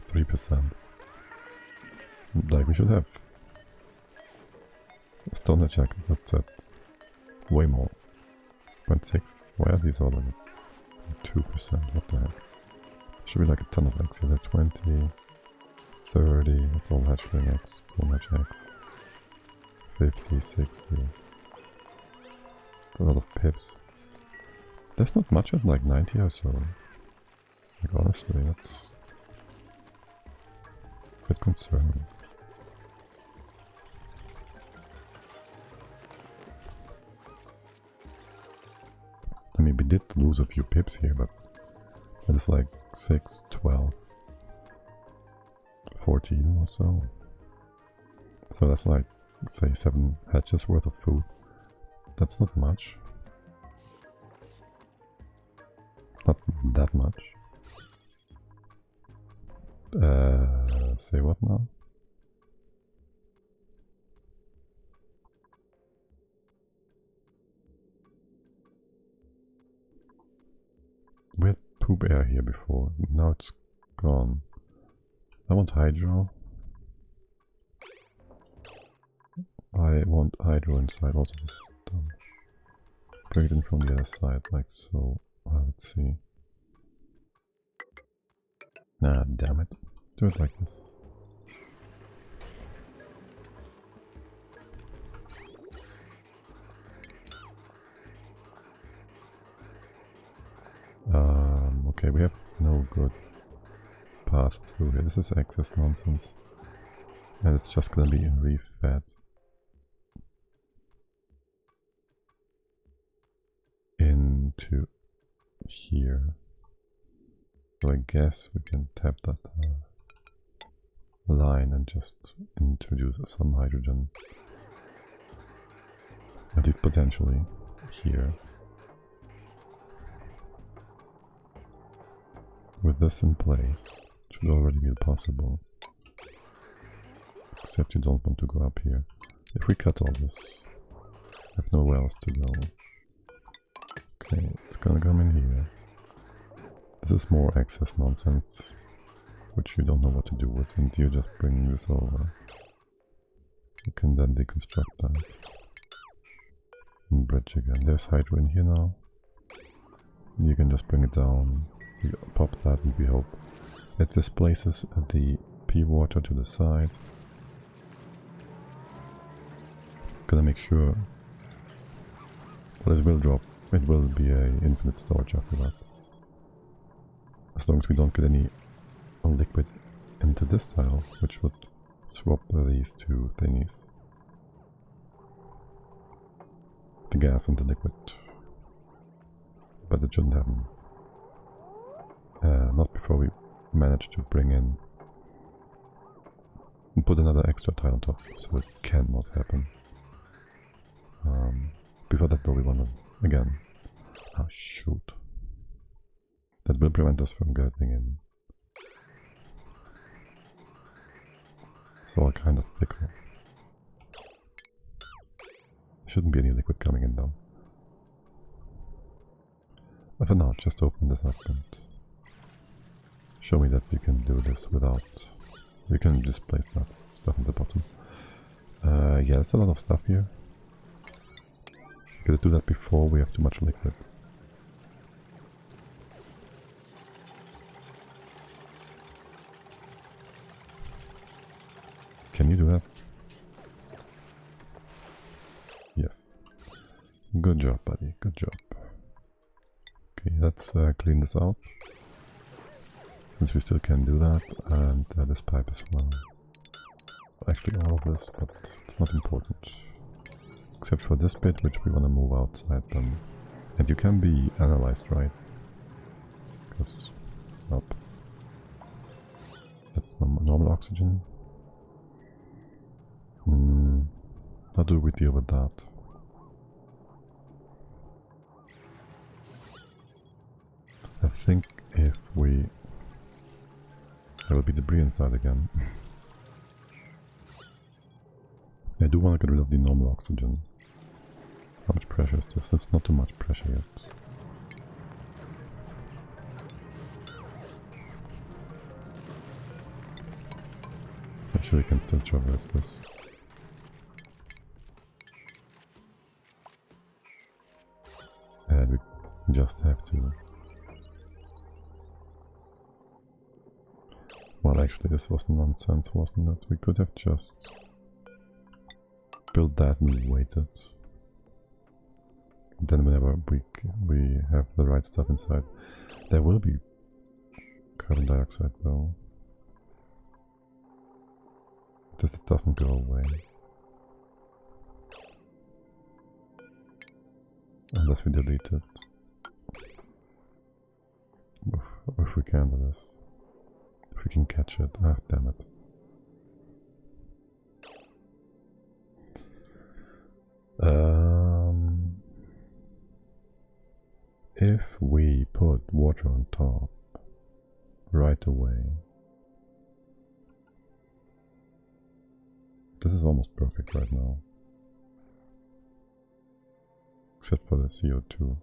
3%? Like, we should have a stoner check that's at way more. 0.6. Why are these all at 2%? What the heck? Should be like a ton of eggs here. 20, 30, that's all hatchling eggs, full hatch eggs. 50, 60. A lot of pips. There's not much at like 90 or so. Like, honestly, that's a bit concerning. I mean, we did lose a few pips here, but that is like 6, 12, 14 or so. So that's like, say, 7 hatches worth of food. That's not much. Not that much. Say what now? We had poop air here before, now it's gone. I want hydro. I want hydro inside, also this is done. Bring it in from the other side, like so. Let's see. Nah, damn it. Do it like this. Okay, we have no good path through here. This is excess nonsense. And it's just gonna be refed into here. So I guess we can tap that line and just introduce some hydrogen. At least potentially here. With this in place, it should already be possible. Except you don't want to go up here. If we cut all this, I have nowhere else to go. Okay, it's gonna come in here. This is more excess nonsense, which you don't know what to do with, and you just bring this over. You can then deconstruct that. And bridge again. There's hydro in here now. You can just bring it down. You pop that and we hope it displaces the P water to the side. Gonna make sure. Well, it will drop. It will be a infinite storage after that. As long as we don't get any liquid into this tile, which would swap these two thingies. The gas and the liquid. But it shouldn't happen. Not before we manage to bring in and put another extra tile on top, so it cannot happen. Before that though, we want to again. Oh shoot. That will prevent us from getting in. It's all kind of fickle. Shouldn't be any liquid coming in though. But for now, just open this up and show me that you can do this without... You can displace that stuff at the bottom. Yeah, that's a lot of stuff here. Gotta do that before we have too much liquid. Can you do that? Yes. Good job, buddy. Good job. Okay, let's clean this out. Since we still can do that, and this pipe as well. Actually all of this, but it's not important. Except for this bit, which we want to move outside then. And you can be analyzed, right? Because, nope. That's normal oxygen. How do we deal with that? I think if we... There will be debris inside again. I do want to get rid of the normal oxygen. How much pressure is this? It's not too much pressure yet. Make sure we can still traverse this. And we just have to... Well, actually this was nonsense, wasn't it? We could have just built that and waited. Then whenever we have the right stuff inside, there will be carbon dioxide though. This doesn't go away. Unless we delete it. If we can do this. If we can catch it. Ah, damn it. If we put water on top right away, this is almost perfect right now, except for the CO2.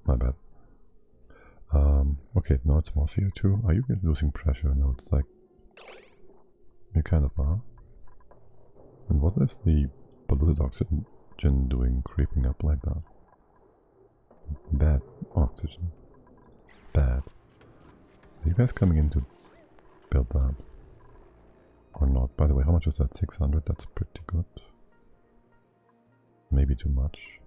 My bad. Okay, now it's more CO2. Are you losing pressure? No, it's like... You kind of are. And what is the polluted oxygen doing creeping up like that? Bad oxygen. Bad. Are you guys coming in to build that? Or not? By the way, how much was that? 600? That's pretty good. Maybe too much.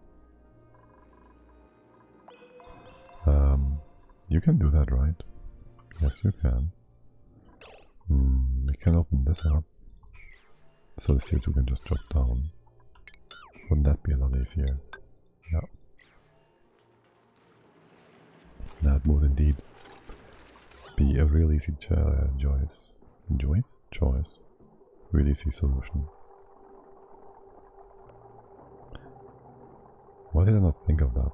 You can do that, right? Yes, you can. We can open this up. So the CO2 can just drop down. Wouldn't that be a lot easier? Yeah. That would indeed be a real easy choice. Choice? Really easy solution. Why did I not think of that?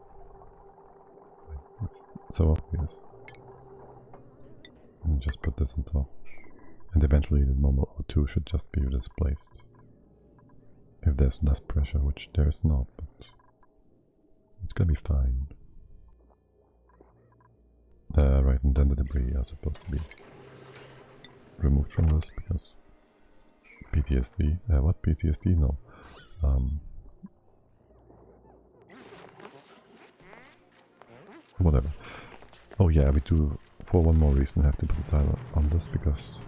It's so obvious. And just put this on top. And eventually the normal O2 should just be displaced. If there's less pressure, which there is not, but it's gonna be fine. Right, and then the debris are supposed to be removed from this because PTSD. What PTSD? No. Whatever. Oh yeah, we do, for one more reason, have to put a tile on this because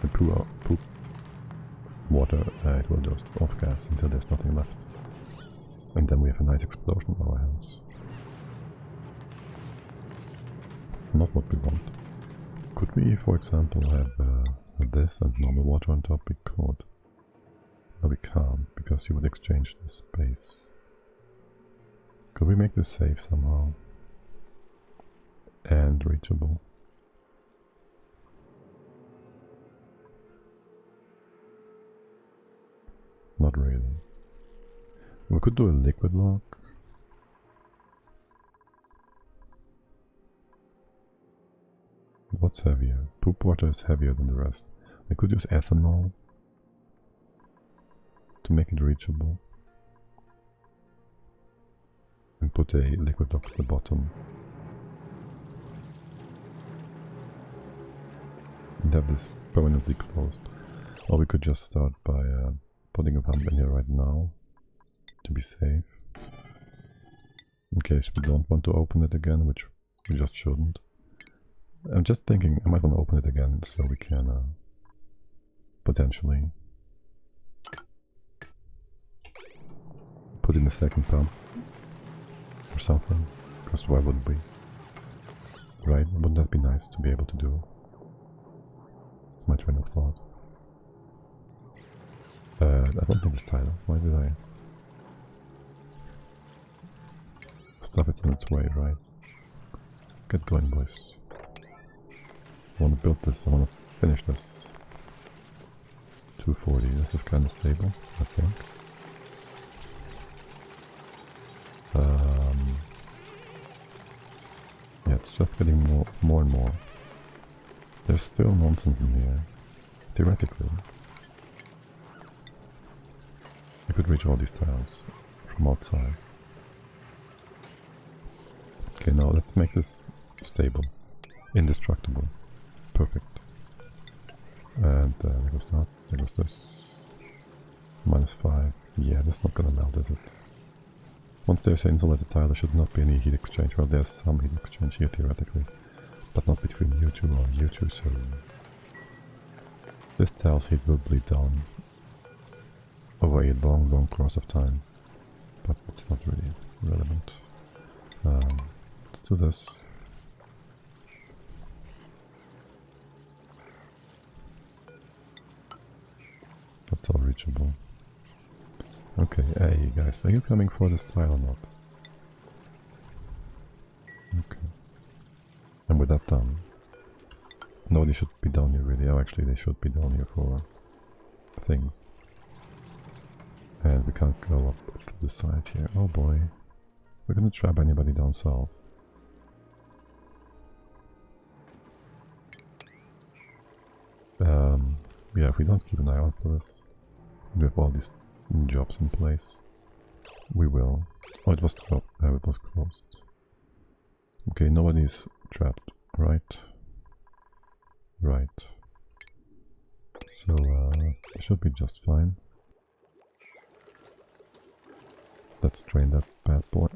the poop water, it will just off-gas until there's nothing left. And then we have a nice explosion of our house. Not what we want. Could we, for example, have this and normal water on top? We could. No, we can't, because you would exchange the space. Could we make this safe somehow? And reachable? Not really. We could do a liquid lock. What's heavier? Poop water is heavier than the rest. We could use ethanol to make it reachable. And put a liquid lock at the bottom. And have this permanently closed. Or we could just start by putting a pump in here right now to be safe. In case we don't want to open it again, which we just shouldn't. I'm just thinking I might want to open it again so we can potentially put in a second pump or something, because why wouldn't we? Right? Wouldn't that be nice to be able to do? My train of thought. I don't need this tile. Why did I? Stuff it's on its way, right? Get going, boys. I want to build this, I want to finish this. 240, this is kind of stable, I think. Yeah, it's just getting more and more. There's still nonsense in here, theoretically. I could reach all these tiles from outside. Okay, now let's make this stable, indestructible. Perfect. And there goes that, there goes this. -5. Yeah, that's not gonna melt, is it? Once there's an insulated tile, there should not be any heat exchange. Well, there's some heat exchange here theoretically, but not between you two or you two, so this tile's heat will bleed down over a long course of time, but it's not really relevant. Let's do this. That's all reachable. Okay, hey guys, are you coming for this tile or not? Okay. And with that done, nobody should be down here really. Oh, actually they should be down here for things. And we can't go up to the side here. Oh boy. We're gonna trap anybody down south. Yeah, if we don't keep an eye out for this, we have all these jobs in place. We will. Oh, it was dropped. It was closed. Okay, nobody's trapped, right? Right. So, it should be just fine. Let's drain that bad boy.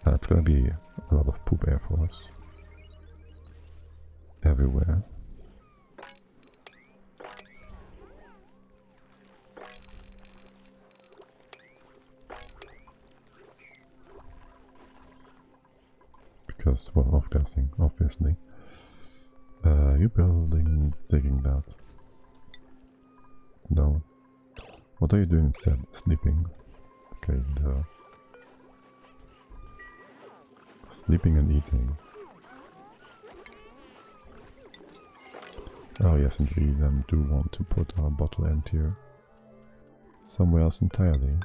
It's gonna be a lot of poop air for us. Everywhere. Because, well, off-gassing, obviously. You building, digging that. No. What are you doing instead? Sleeping. Okay, sleeping and eating. Oh yes, and we then do want to put our bottle end here somewhere else entirely.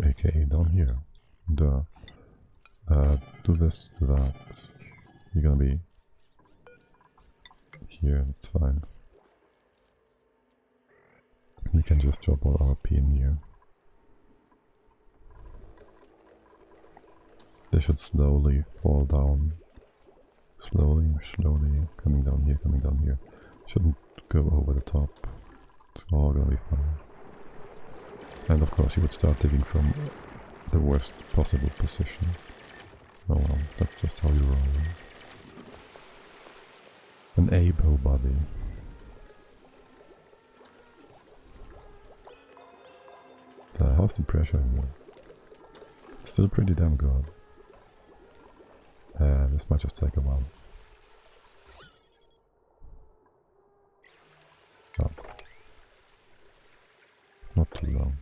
AKA down here. Duh. Do this, do that. You're gonna be here, it's fine. We can just drop all our P in here. They should slowly fall down. Slowly, coming down here. Shouldn't go over the top. It's all gonna be fine. And of course you would start digging from the worst possible position. Oh well, that's just how you roll. An able body. How's the pressure in here? It's still pretty damn good. This might just take a while. Oh. Not too long.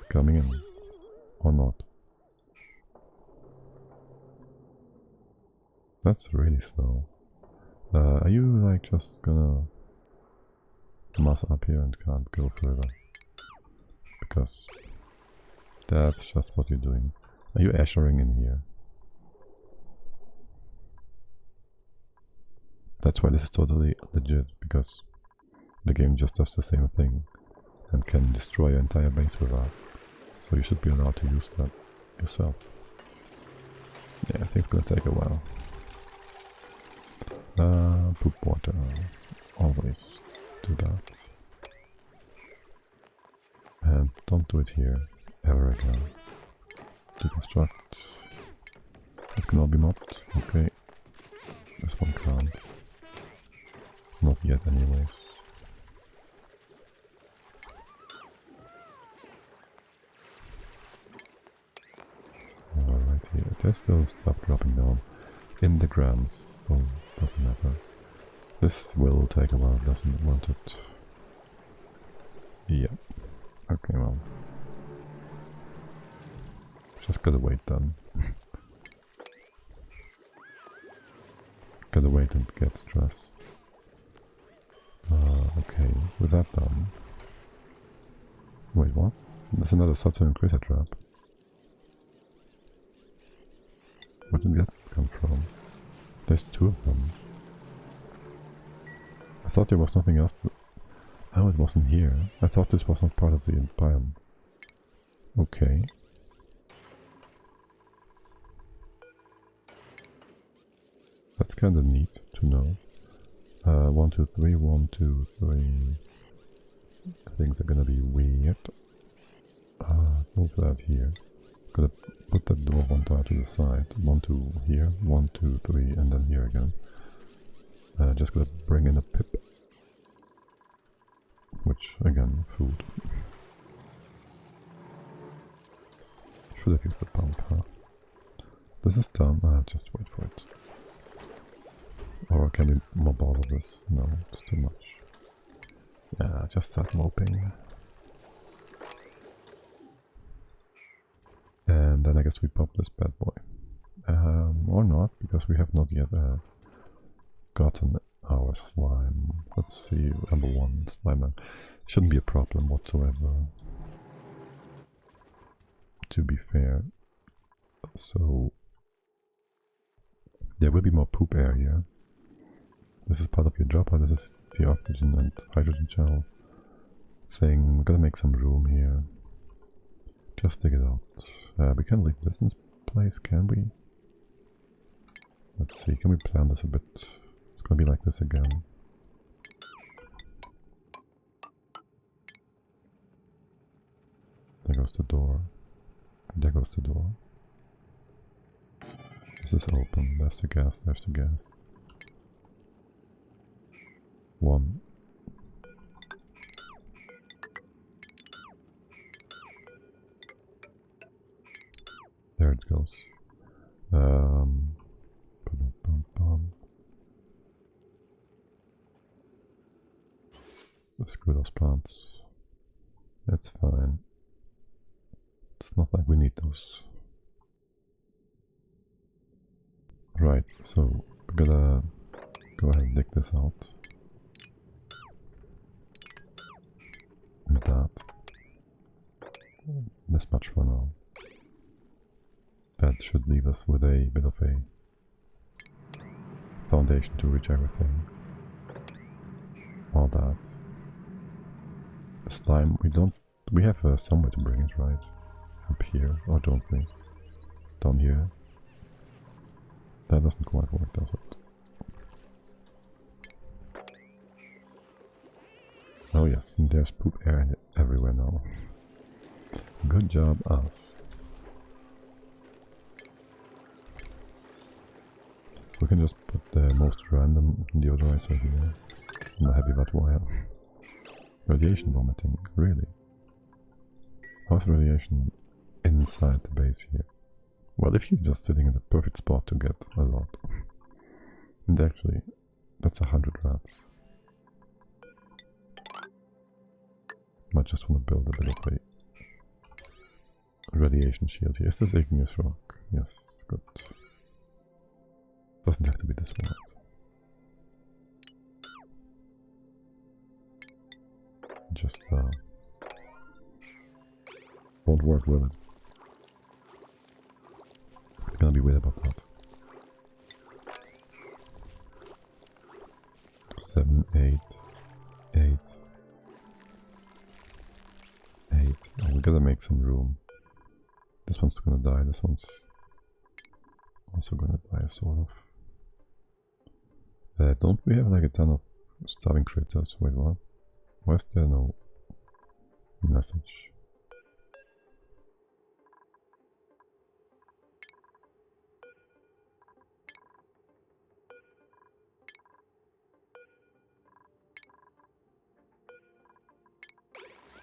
Coming in. Or not. That's really slow. Are you like just gonna mass up here and can't go further? Because that's just what you're doing. Are you ashering in here? That's why this is totally legit, because the game just does the same thing and can destroy your entire base with that. So you should be allowed to use that yourself. Yeah, I think it's gonna take a while. Poop water. Always do that. And don't do it here ever again. Deconstruct. This can all be mopped. Okay. This one can't. Not yet anyways. Alright, here. There's still stuff dropping down in the grams, so doesn't matter. This will take a while, doesn't want it. Yeah. Okay, well. Just gotta wait then. Gotta wait and get stress. Okay, with that done. Wait, what? There's another Saturn critter trap. Where did that come from? There's two of them. I thought there was nothing else. Oh, it wasn't here. I thought this was not part of the biome. Okay. That's kinda neat to know. 1, 2, 3, 1, 2, 3. Things are gonna be weird. Move that here. Gonna put that door one time to the side. 1, 2 here, 1, 2, 3, and then here again. Just gonna bring in a pip. Which, again, food. Should have used the pump, huh? This is done. Just wait for it. Or can we mob all of this? No, it's too much. Yeah, just start moping. And then I guess we pop this bad boy. Or not, because we have not yet gotten our slime. Let's see, number 1, slime. Shouldn't be a problem whatsoever. To be fair. So there will be more poop air here. This is part of your job, or this is the oxygen and hydrogen gel thing. We're gonna make some room here. Just dig it out. We can leave this in place, can we? Let's see, can we plan this a bit? It's Gonna be like this again. There goes the door. There goes the door. This is open. There's the gas. There's the gas. 1. There it goes. Screw those plants. That's fine. It's not like we need those. Right, so we're gonna go ahead and dig this out. And that. This much for now. That should leave us with a bit of a foundation to reach everything. All that. Slime, we have somewhere to bring it, right? Up here, or don't we? Down here. That doesn't quite work, does it? Oh yes, and there's poop air everywhere now. Good job, us. We can just put the most random deodorizer here. And a heavy wet wire. Radiation vomiting, really? How's radiation inside the base here? Well, if you're just sitting in the perfect spot to get a lot. And actually, that's 100 rats. Might just want to build a bit of a radiation shield here. Is this igneous rock? Yes, good. Doesn't have to be this one. Just won't work, will it? I'm gonna be weird about that. 7, 8, 8, 8. Oh, we gotta make some room. This one's gonna die, this one's also gonna die, sort of. Don't we have like a ton of starving critters? Wait, what? Why is there no message?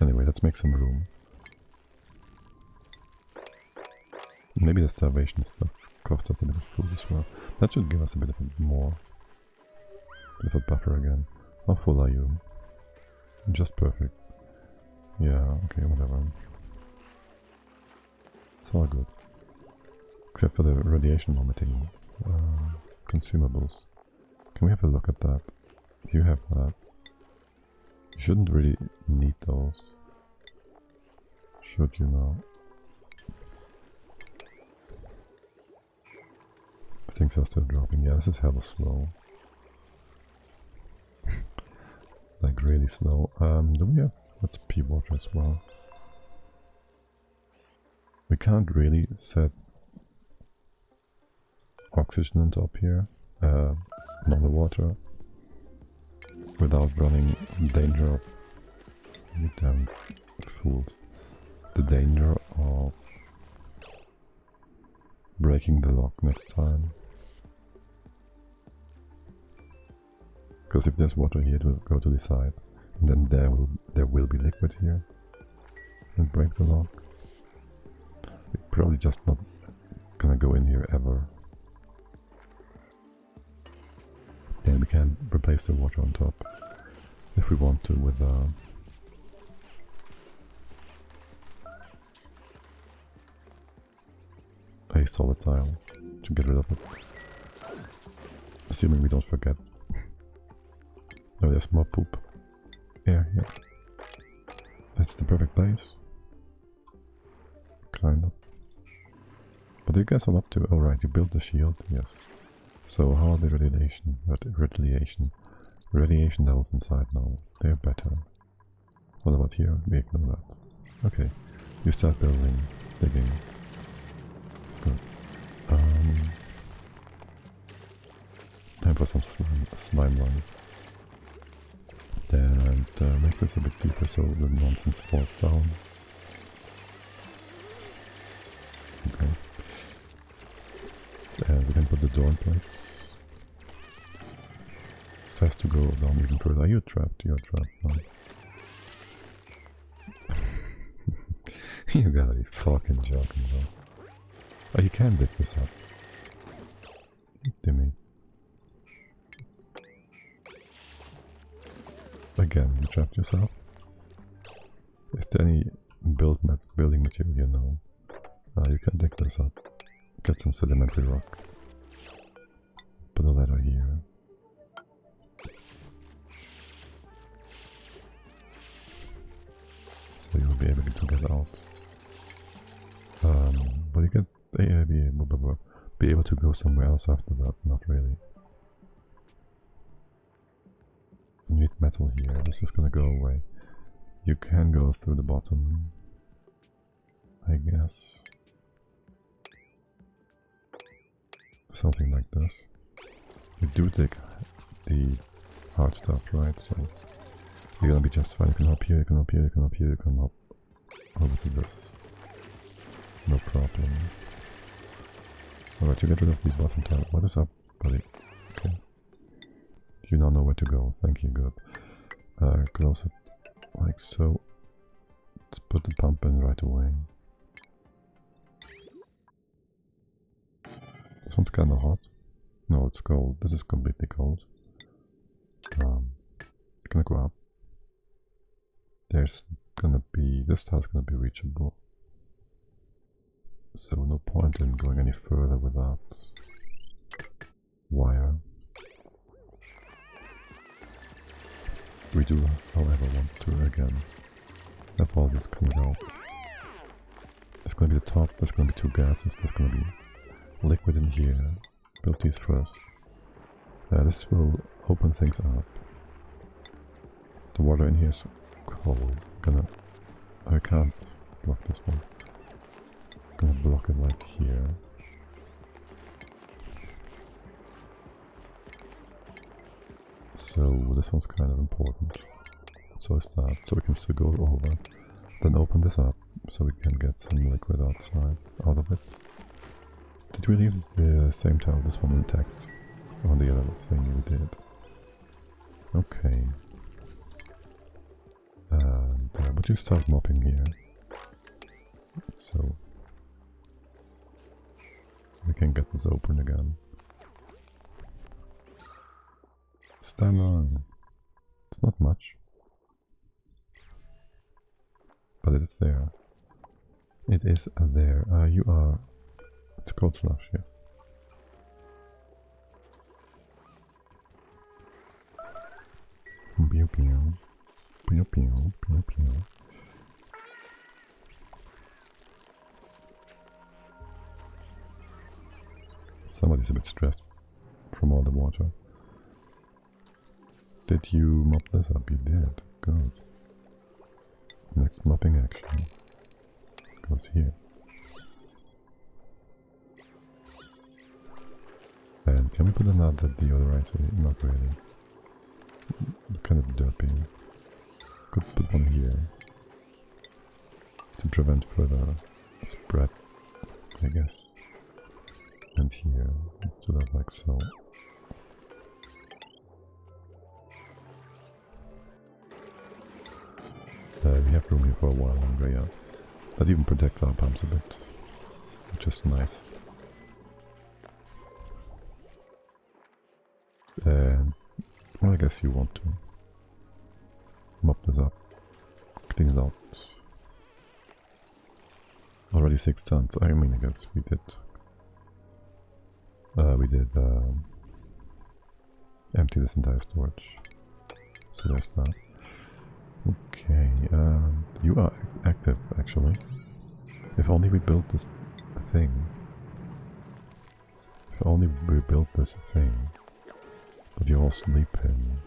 Anyway, let's make some room. Maybe the starvation stuff costs us a bit of food as well. That should give us a bit of a bit of a buffer again. How full are you? Just perfect. Yeah, okay, whatever. It's all good. Except for the radiation vomiting consumables. Can we have a look at that? You have that. You shouldn't really need those. Should you now? Things are still dropping. Yeah, this is hella slow. Like really slow. Do we have... Let's pee water as well. We can't really set oxygen on top here. Normal water. Without running danger of... You damn fools. The danger of breaking the lock next time. Because if there's water here, it will go to the side, and then there will be liquid here, and break the lock. We're probably just not gonna go in here ever. Then we can replace the water on top, if we want to, with a solid tile to get rid of it. Assuming we don't forget. Oh, there's more poop. Yeah. That's the perfect place. Kind of. What are you guys all up to? Oh right, you built the shield, yes. So how are the radiation levels inside now? They're better. What about here? We ignore that. Okay, you start building, digging. Good. Time for some slime run. And make this a bit deeper so the nonsense falls down. Okay. And we can put the door in place. It has to go down even further. Are you trapped? You're trapped now. You gotta be fucking joking though. Oh, you can lift this up. Dimmy. Again, you trapped yourself. Is there any building material here? No. You can dig this up. Get some sedimentary rock. Put a ladder here. So you'll be able to get out. But you can be able to go somewhere else after that. Not really. You need metal here. This is gonna go away. You can go through the bottom, I guess. Something like this. You do take the hard stuff, right? So you're gonna be just fine. You can hop here, you can hop here, you can hop here, you can hop over to this. No problem. Alright, you get rid of the bottom tile. What is up, buddy? Okay. You now know where to go. Thank you, good. Close it like so. Let's put the pump in right away. This one's kinda hot. No, it's cold. This is completely cold. Gonna go up. There's gonna be... this tile's gonna be reachable. So no point in going any further without wire. We do, however, want to again have all this cleaned out. There's gonna be the top, there's gonna be two gases, there's gonna be liquid in here. Build these first. This will open things up. The water in here is cold. I can't block this one. Gonna block it like here. So this one's kind of important. So is that. So we can still go over. Then open this up so we can get some liquid outside out of it. Did we leave the same tile, this one intact on the other thing we did? Okay. And would you start mopping here? So we can get this open again. Stand on. It's not much, but it is there. It is there. You are. It's called slush, yes. Pew pew. Pew pew. Pew pew. Somebody's a bit stressed from all the water. Did you mop this up? You did. Good. Next mopping action goes here. And can we put another deodorizer? Not really. Kind of dirty. Could put one here to prevent further spread, I guess. And here, do that like so. We have room here for a while longer, yeah. That even protects our pumps a bit, which is nice. And well, I guess you want to mop this up, clean it out. Already 6 tons. I mean, I guess we did empty this entire storage. So there's that. Okay, you are active actually. If only we built this thing. If only we built this thing. But you're all sleeping.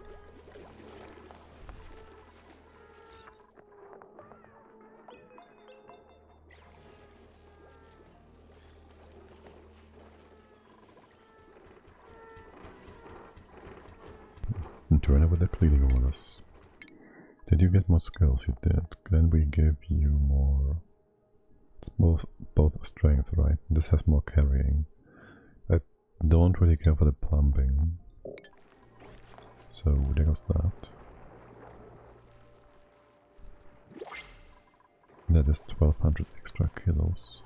journey with the cleaning orders. Did you get more skills? You did. Then we give you more... It's both strength, right? This has more carrying. I don't really care for the plumbing. So there goes that. That is 1200 extra kilos.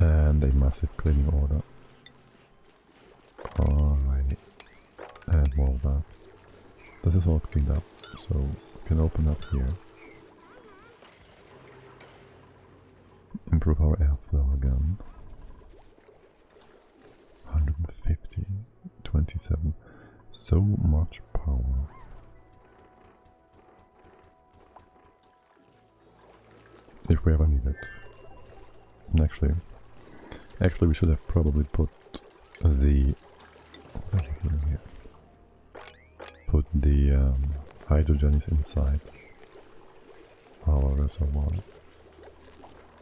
And a massive cleaning order. Alrighty. And more of that. This is all cleaned up, so we can open up here. Improve our airflow again. 150, 27. So much power. If we ever need it. And actually we should have probably put the... What is it doing here? Put the hydrogen is inside our reservoir.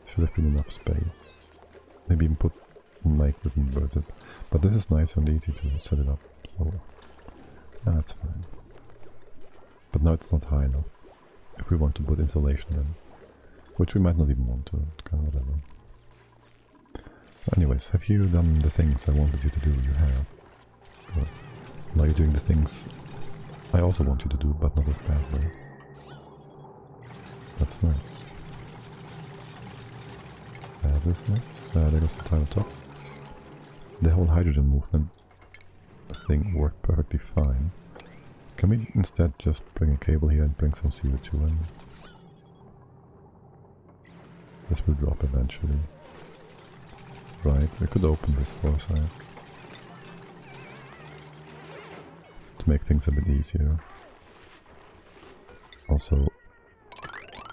Should have been enough space. Maybe even make this inverted. But this is nice and easy to set it up, so that's fine. But now it's not high enough. If we want to put insulation in, which we might not even want to, kind of whatever. Anyways, have you done the things I wanted you to do? You have. Good. Now you're doing the things I also want you to do, but not as badly. That's nice. This is nice. There goes the tile top. The whole hydrogen movement thing worked perfectly fine. Can we instead just bring a cable here and bring some CO2 in? This will drop eventually. Right, we could open this for a sec. To make things a bit easier. Also,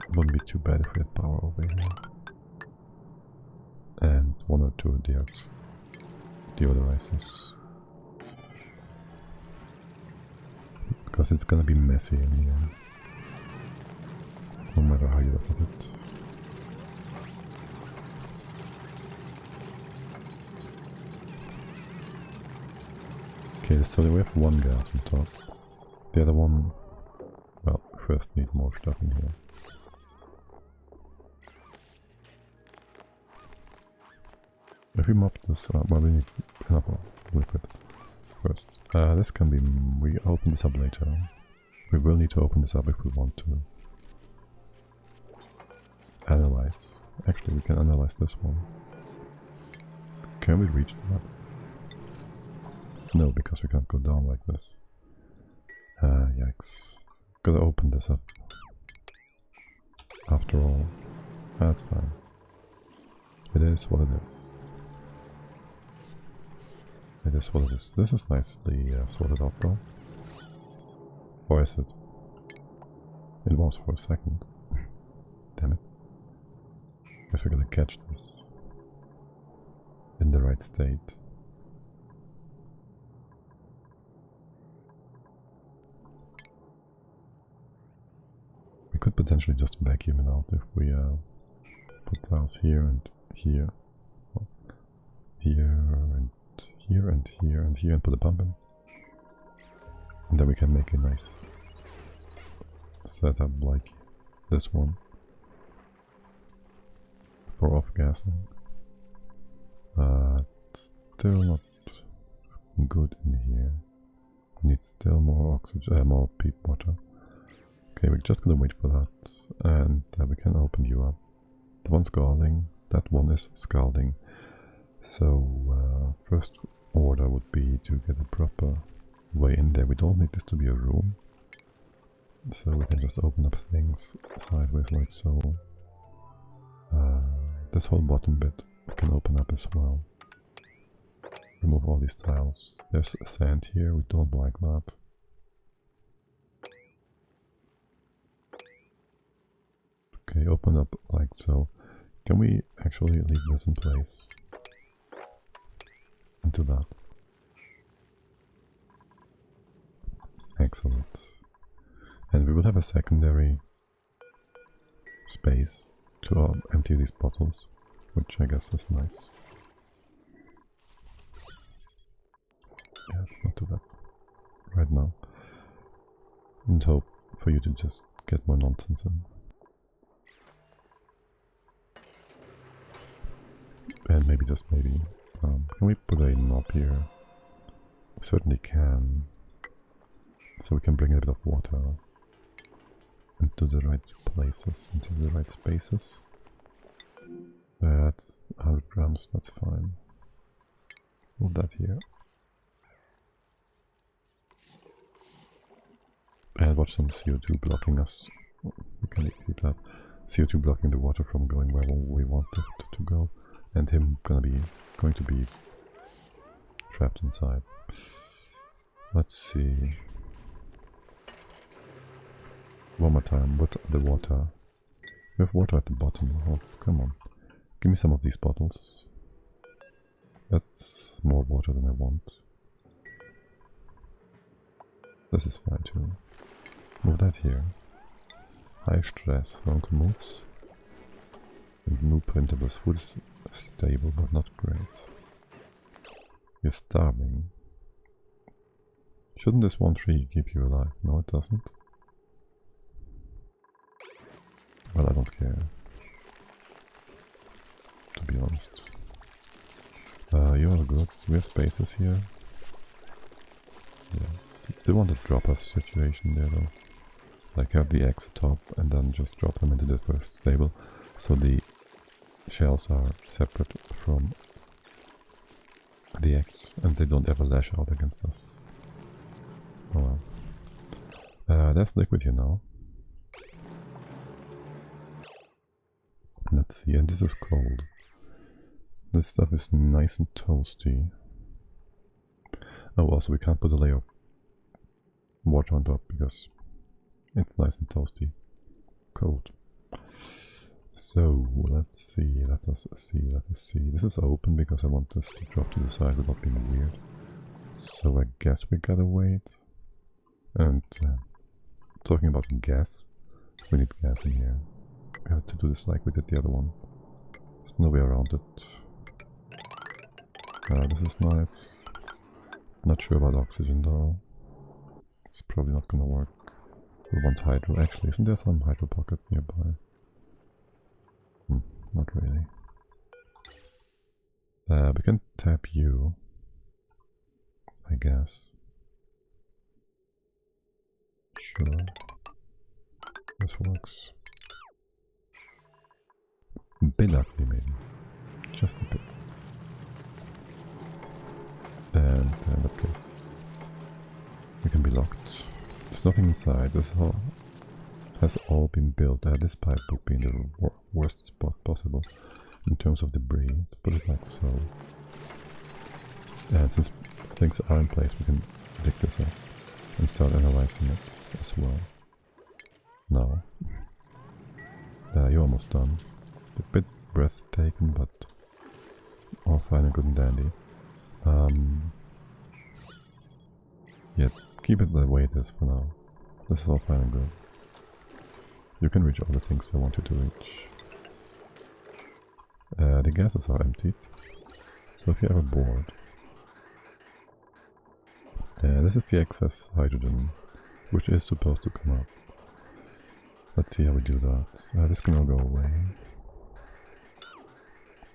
wouldn't be too bad if we had power over here. And one or two deodorizers. Because it's gonna be messy in here. No matter how you look at it. Okay, so we have one gas on top. The other one... Well, first need more stuff in here. If we mop this up, well we need enough liquid first. This can be... we open this up later. We will need to open this up if we want to analyze. Actually, we can analyze this one. Can we reach that? No, because we can't go down like this. Yikes. Gotta open this up. After all. That's fine. It is what it is. It is what it is. This is nicely sorted out though. Or is it? It was for a second. Damn it. Guess we're gonna catch this in the right state. We could potentially just vacuum it out if we put tiles here and here. Well, here and here and here and here and put a pump in. And then we can make a nice setup like this one for off-gassing. Still not good in here. Need still more oxygen, more peat water. Okay, we're just gonna wait for that, and we can open you up. The one's scalding, that one is scalding. So, first order would be to get a proper way in there. We don't need this to be a room, so we can just open up things sideways like so. This whole bottom bit we can open up as well. Remove all these tiles. There's sand here, we don't like that. Okay, open up like so. Can we actually leave this in place? Into that. Excellent. And we will have a secondary space to empty these bottles, which I guess is nice. Yeah, it's not too bad. right now. And hope for you to just get more nonsense in. And maybe, just maybe, can we put a knob here? We certainly can. So we can bring a bit of water into the right places, into the right spaces. That's 100 grams, that's fine. Move that here. And watch some CO2 blocking us. We can keep that. CO2 blocking the water from going where we want it to go. And him going to be trapped inside. Let's see. One more time with the water. We have water at the bottom. Oh, come on. Give me some of these bottles. That's more water than I want. This is fine too. Move that here. High stress, long commutes. And new printables. Food is stable but not great. You're starving. Shouldn't this one tree keep you alive? No, it doesn't. Well, I don't care. To be honest. You're all good. We have spaces here. Yeah. They want to drop us situation there though. Like have the eggs atop and then just drop them into the first stable. So the shells are separate from the eggs and they don't ever lash out against us. Oh well. There's liquid here now. Let's see, and this is cold. This stuff is nice and toasty. Oh, also we can't put a layer of water on top because it's nice and toasty. Cold. So, let's see, let us see. This is open because I want this to drop to the side without being weird. So I guess we gotta wait. And talking about gas, we need gas in here. We have to do this like we did the other one. There's no way around it. This is nice. Not sure about oxygen though. It's probably not gonna work. We want hydro. Actually, isn't there some hydro pocket nearby? Not really. We can tap you, I guess. Sure. This works. Bit ugly maybe. Just a bit. And in that case, we can be locked. There's nothing inside. This has all been built. This pipe would be in the worst spot possible in terms of debris. Let's put it like so. And since things are in place, we can dig this up and start analyzing it as well. Now, you're almost done. A bit breathtaking, but all fine and good and dandy. Yeah, keep it the way it is for now. This is all fine and good. You can reach all the things I want you to reach. The gases are emptied, so if you're ever bored... this is the excess hydrogen, which is supposed to come up. Let's see how we do that. This can all go away.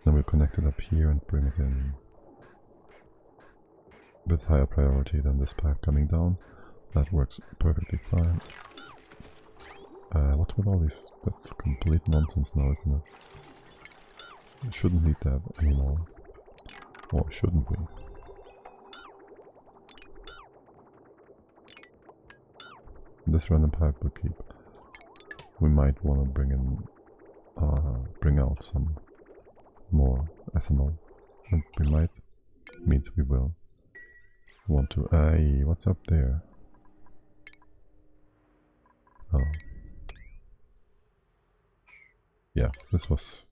Then we'll connect it up here and bring it in with higher priority than this pipe coming down. That works perfectly fine. What with all these? That's complete nonsense now, isn't it? We shouldn't need that anymore. Or shouldn't we? This random pipe will keep. We might want to bring out some more ethanol. And we might, means we will want to. Aye, what's up there? Oh. Yeah, this was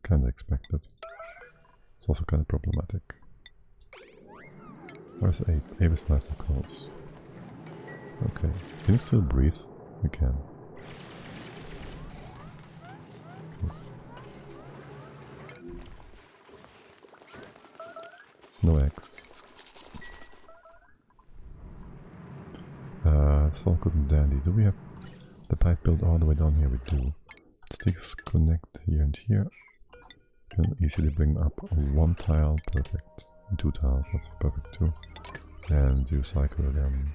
kinda expected. It's also kinda problematic. Where's Abe? Abe is nice and close. Okay, can you still breathe? We can. Okay. No eggs. That's all good and dandy. Do we have the pipe built all the way down here? We do. Sticks connect here and here. You can easily bring up one tile, perfect. And 2 tiles, that's perfect too. And you cycle again.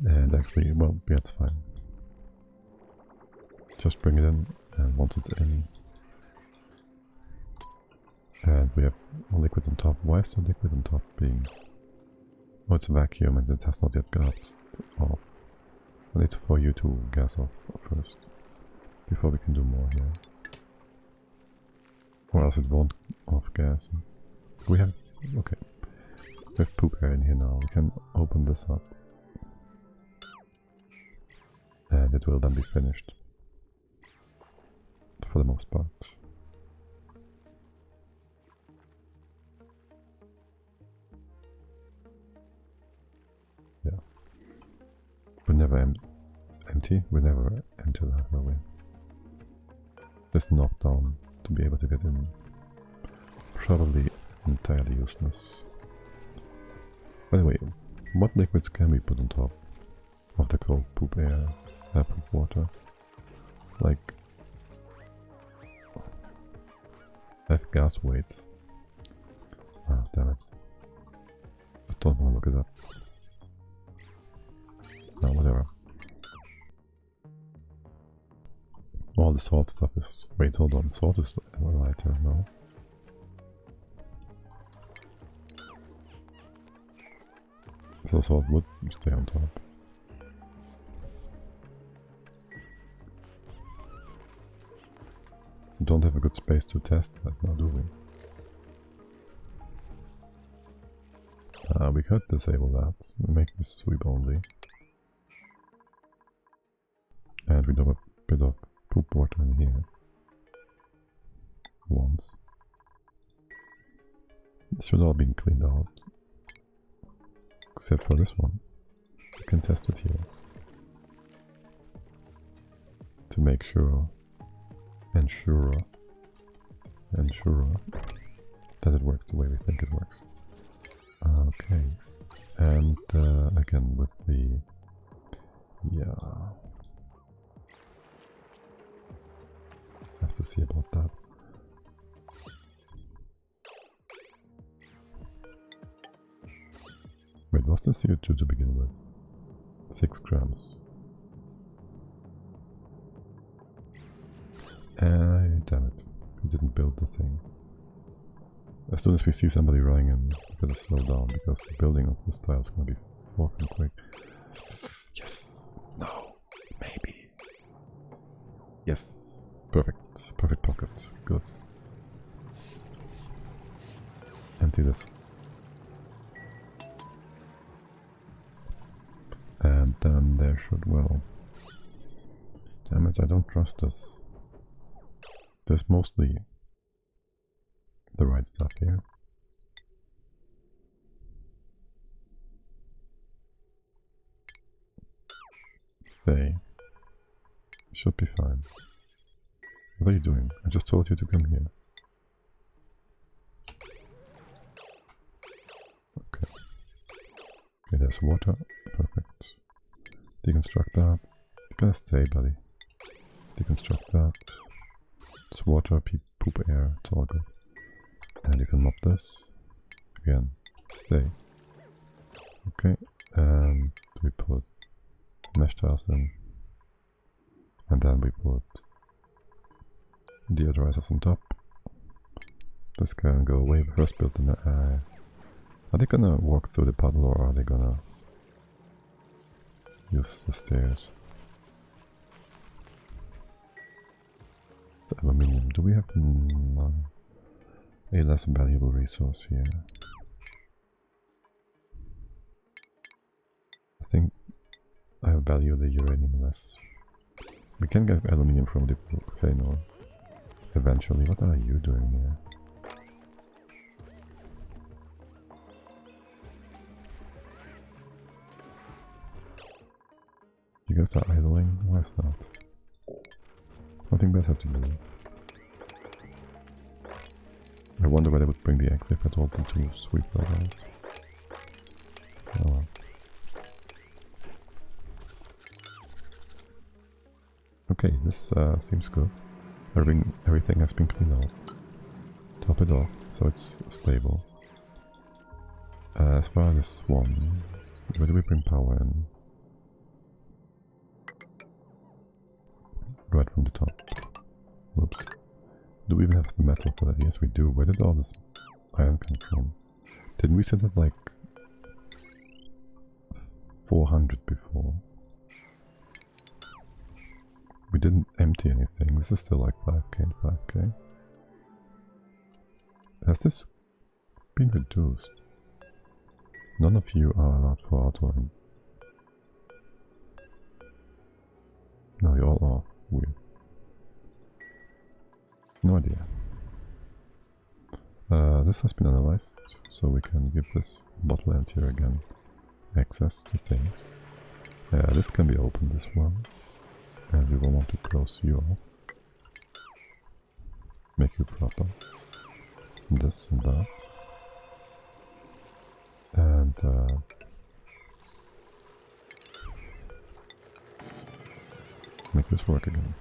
And actually, well, yeah, it's fine. Just bring it in, and once it's in, and we have liquid on top. Why is the liquid on top being... Oh, it's a vacuum and it has not yet gassed off. I need for you to gas off first, before we can do more here. Or else it won't off gas. We have... okay. We have poop air in here now. We can open this up. And it will then be finished. For the most part. Yeah. We're never empty. We never enter that, will we? This knockdown to be able to get in. Probably entirely useless. By the way, what liquids can we put on top of the cold poop air, poop water? Like, F gas weights. Ah, damn it. I don't want to look it up. No, whatever. All the salt stuff is... wait, hold on. Salt is lighter, no? So salt would stay on top. We don't have a good space to test that now, do we? We could disable that. Make this sweep only. And we do a bit of poop water in here. Once. This should all be cleaned out. Except for this one. We can test it here. To make sure. Ensure that it works the way we think it works. Okay. And again with the... yeah... have to see about that. Wait, what's the CO2 to begin with? 6 grams. Damn it. We didn't build the thing. As soon as we see somebody running in, we gotta slow down because the building of this tile is gonna be fucking quick. Yes! No! Maybe! Yes! Perfect. Perfect pocket. Good. Empty this. And then there should, well... damn it, I don't trust this. There's mostly the right stuff here. Stay. Should be fine. What are you doing? I just told you to come here. Okay. Okay, there's water. Perfect. Deconstruct that. You're gonna stay, buddy. Deconstruct that. It's water, poop air, it's all good. And you can mop this. Again, stay. Okay, and we put mesh tiles in. And then we put deodorizers on top. This can go away. We first built an... are they gonna walk through the puddle or are they gonna use the stairs? The aluminium. Do we have a less valuable resource here? I think I value the uranium less. We can get aluminium from the volcano eventually. What are you doing here? You guys are idling? Why is not? Nothing better to do. I wonder whether I would bring the axe if I told them to sweep that out. Oh well. Okay, this seems good. Everything has been cleaned out. Top it off so it's stable. As far as this one, where do we bring power in? Right from the top. Whoops. Do we even have the metal for that? Yes, we do. Where did all this iron come from? Didn't we set it like 400 before? We didn't empty anything. This is still like 5k and 5k. Has this been reduced? None of you are allowed for auto and... No, you all are. Weird. No idea. This has been analyzed, so we can give this bottle emptier again access to things. This can be opened as well. And we will want to close you off. Make you proper. This and that. And make this work again.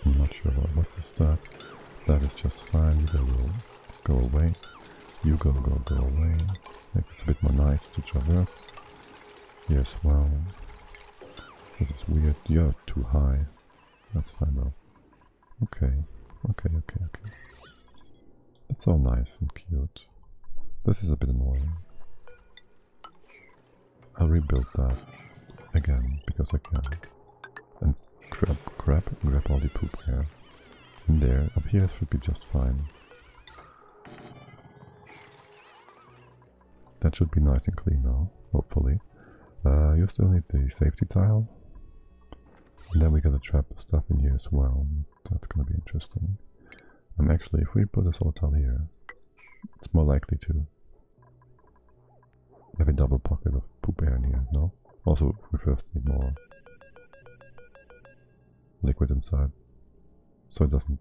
I'm not sure what is that. That is just fine. You will go away. You go away. Make this a bit more nice to traverse. Here as well. This is weird. You're too high. That's fine though. Okay. It's all nice and cute. This is a bit annoying. I'll rebuild that again because I can. And grab all the poop here. In there. Up here it should be just fine. That should be nice and clean now, hopefully. You still need the safety tile. And then we gotta trap the stuff in here as well. That's gonna be interesting. Actually, if we put a solar tile here, it's more likely to have a double pocket of poop air in here, no? Also, we first need more liquid inside, so it doesn't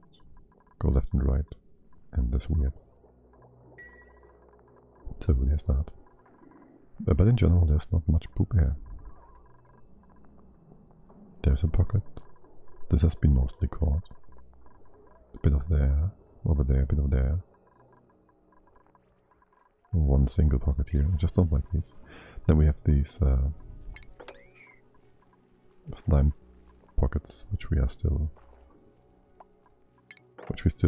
go left and right, and that's weird. So there's that. But in general, there's not much poop air. There's a pocket. This has been mostly caught. A bit of there, over there, a bit of there. One single pocket here. I just don't like these. Then we have these slime pockets, which we still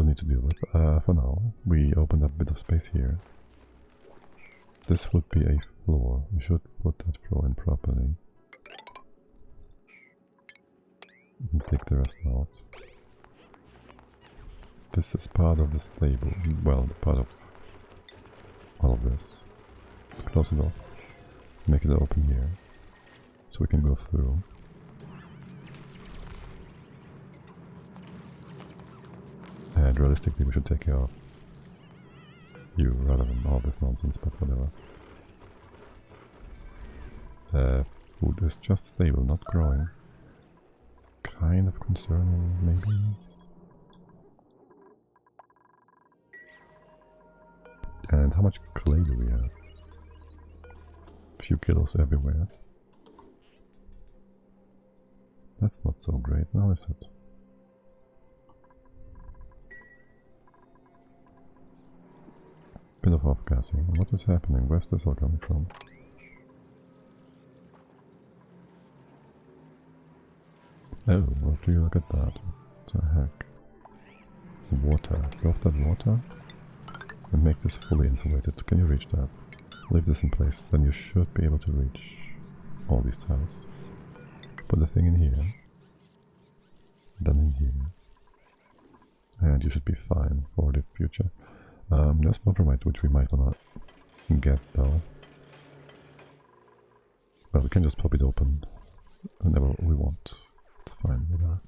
need to deal with. For now, we opened up a bit of space here. This would be a floor. We should put that floor in properly. And take the rest out. This is part of the stable. Well, part of all of this. Close it off. Make it open here. So we can go through. And realistically we should take care of you rather than all this nonsense, but whatever. Food is just stable, not growing. Kind of concerning, maybe? And how much clay do we have? A few kilos everywhere. That's not so great now, is it? Bit of off-gassing. What is happening? Where's this all coming from? Oh, what do you look at that? What the heck? Water. Go off that water and make this fully insulated. Can you reach that? Leave this in place, then you should be able to reach all these tiles. Put the thing in here, then in here, and you should be fine for the future. There's more from it, which we might wanna get though. Well, we can just pop it open whenever we want. It's fine with that.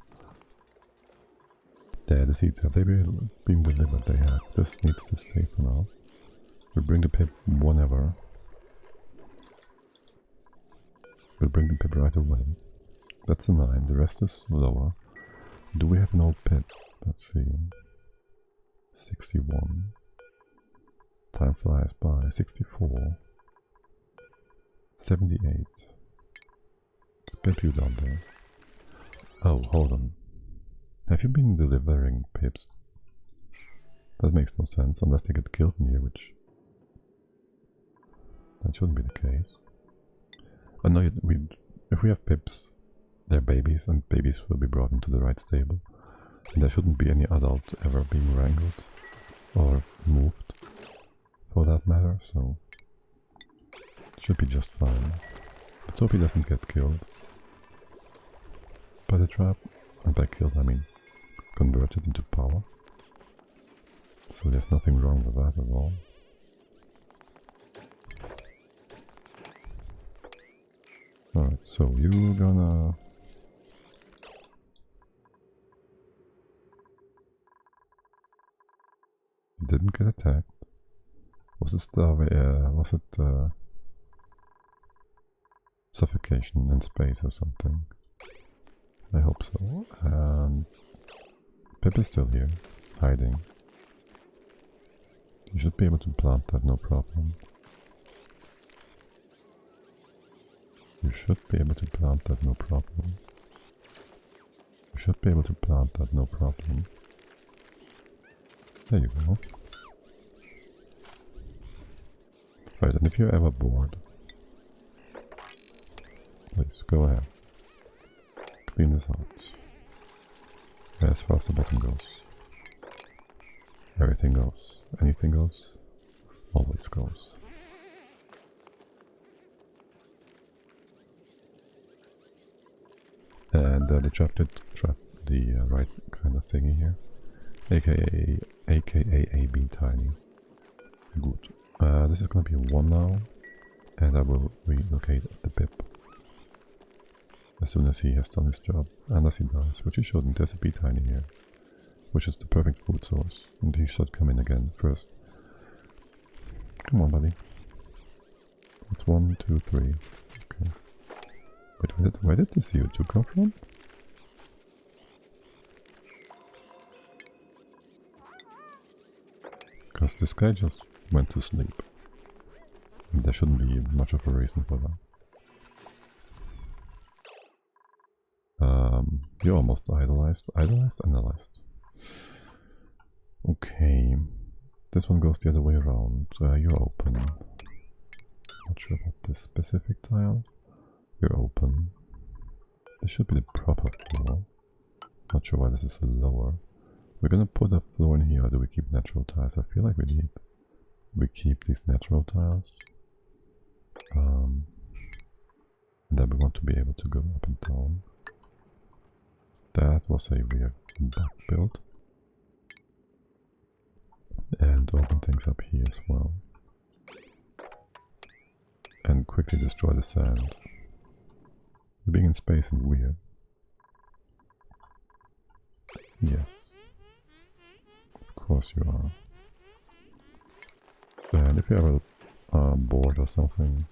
There, the seeds have they been delivered? They have. This needs to stay for now. We'll bring the pip whenever. We'll bring the pip right away. That's a 9, the rest is lower. Do we have an old pip? Let's see. 61. time flies by. 64. 78. Let's get you down there. Oh, hold on. Have you been delivering pips? That makes no sense unless they get killed in here, which... that shouldn't be the case. But no, if we have pips, they're babies, and babies will be brought into the right stable. And there shouldn't be any adult ever being wrangled or moved, for that matter, so it should be just fine. Let's hope he doesn't get killed by the trap, and by killed I mean converted into power. So there's nothing wrong with that at all. Alright, so you're gonna... didn't get attacked. Was it suffocation in space or something? I hope so. And Pip is still here, hiding. You should be able to plant that, no problem. You should be able to plant that, no problem. You should be able to plant that, no problem. There you go. Right, and if you're ever bored, please go ahead. Clean this out. As far as the bottom goes. Everything goes. Anything goes. Always goes. And the trap did trap the right kind of thingy here. AKA a Beetiny. Good. This is gonna be a 1 now. And I will relocate the Pip. As soon as he has done his job. Unless he does, which he shouldn't. There's a Beetiny here. Which is the perfect food source. And he should come in again first. Come on, buddy. It's 1, 2, 3. Okay. Wait, where did the CO2 come from? Because this guy just went to sleep. And there shouldn't be much of a reason for that. You're almost idolized. Idolized? Analyzed. Okay. This one goes the other way around. You're open. Not sure about this specific tile. You're open. This should be the proper floor. Not sure why this is lower. We're gonna put a floor in here, or do we keep natural tiles? I feel like we keep these natural tiles. And then we want to be able to go up and down. That was a weird bug build. And open things up here as well. And quickly destroy the sand. Being in space and weird. Yes. Of course you are. And if you're ever bored or something,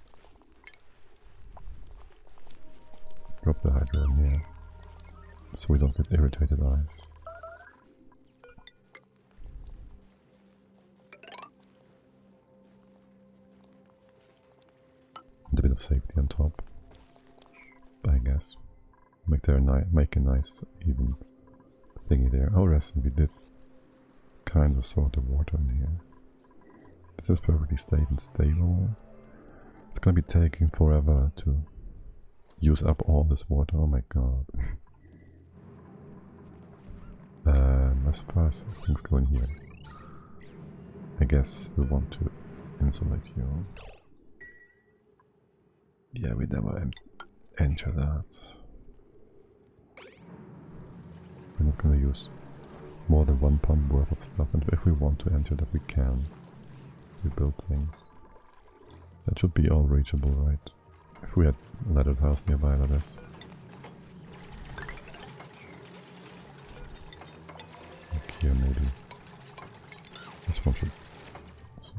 drop the hydro in here. So we don't get irritated eyes. And a bit of safety on top, I guess. Make a nice even thingy there. Oh, rest, we did kind of sort of water in here. This is perfectly safe and stable. It's gonna be taking forever to use up all this water. Oh my god. As far as things go in here, I guess we want to insulate you. Yeah, we never enter that. We're not gonna use more than 1 pump worth of stuff, and if we want to enter that, we can. We build things. That should be all reachable, right? If we had ladder tiles nearby, that is. Like here, maybe. This one should... So.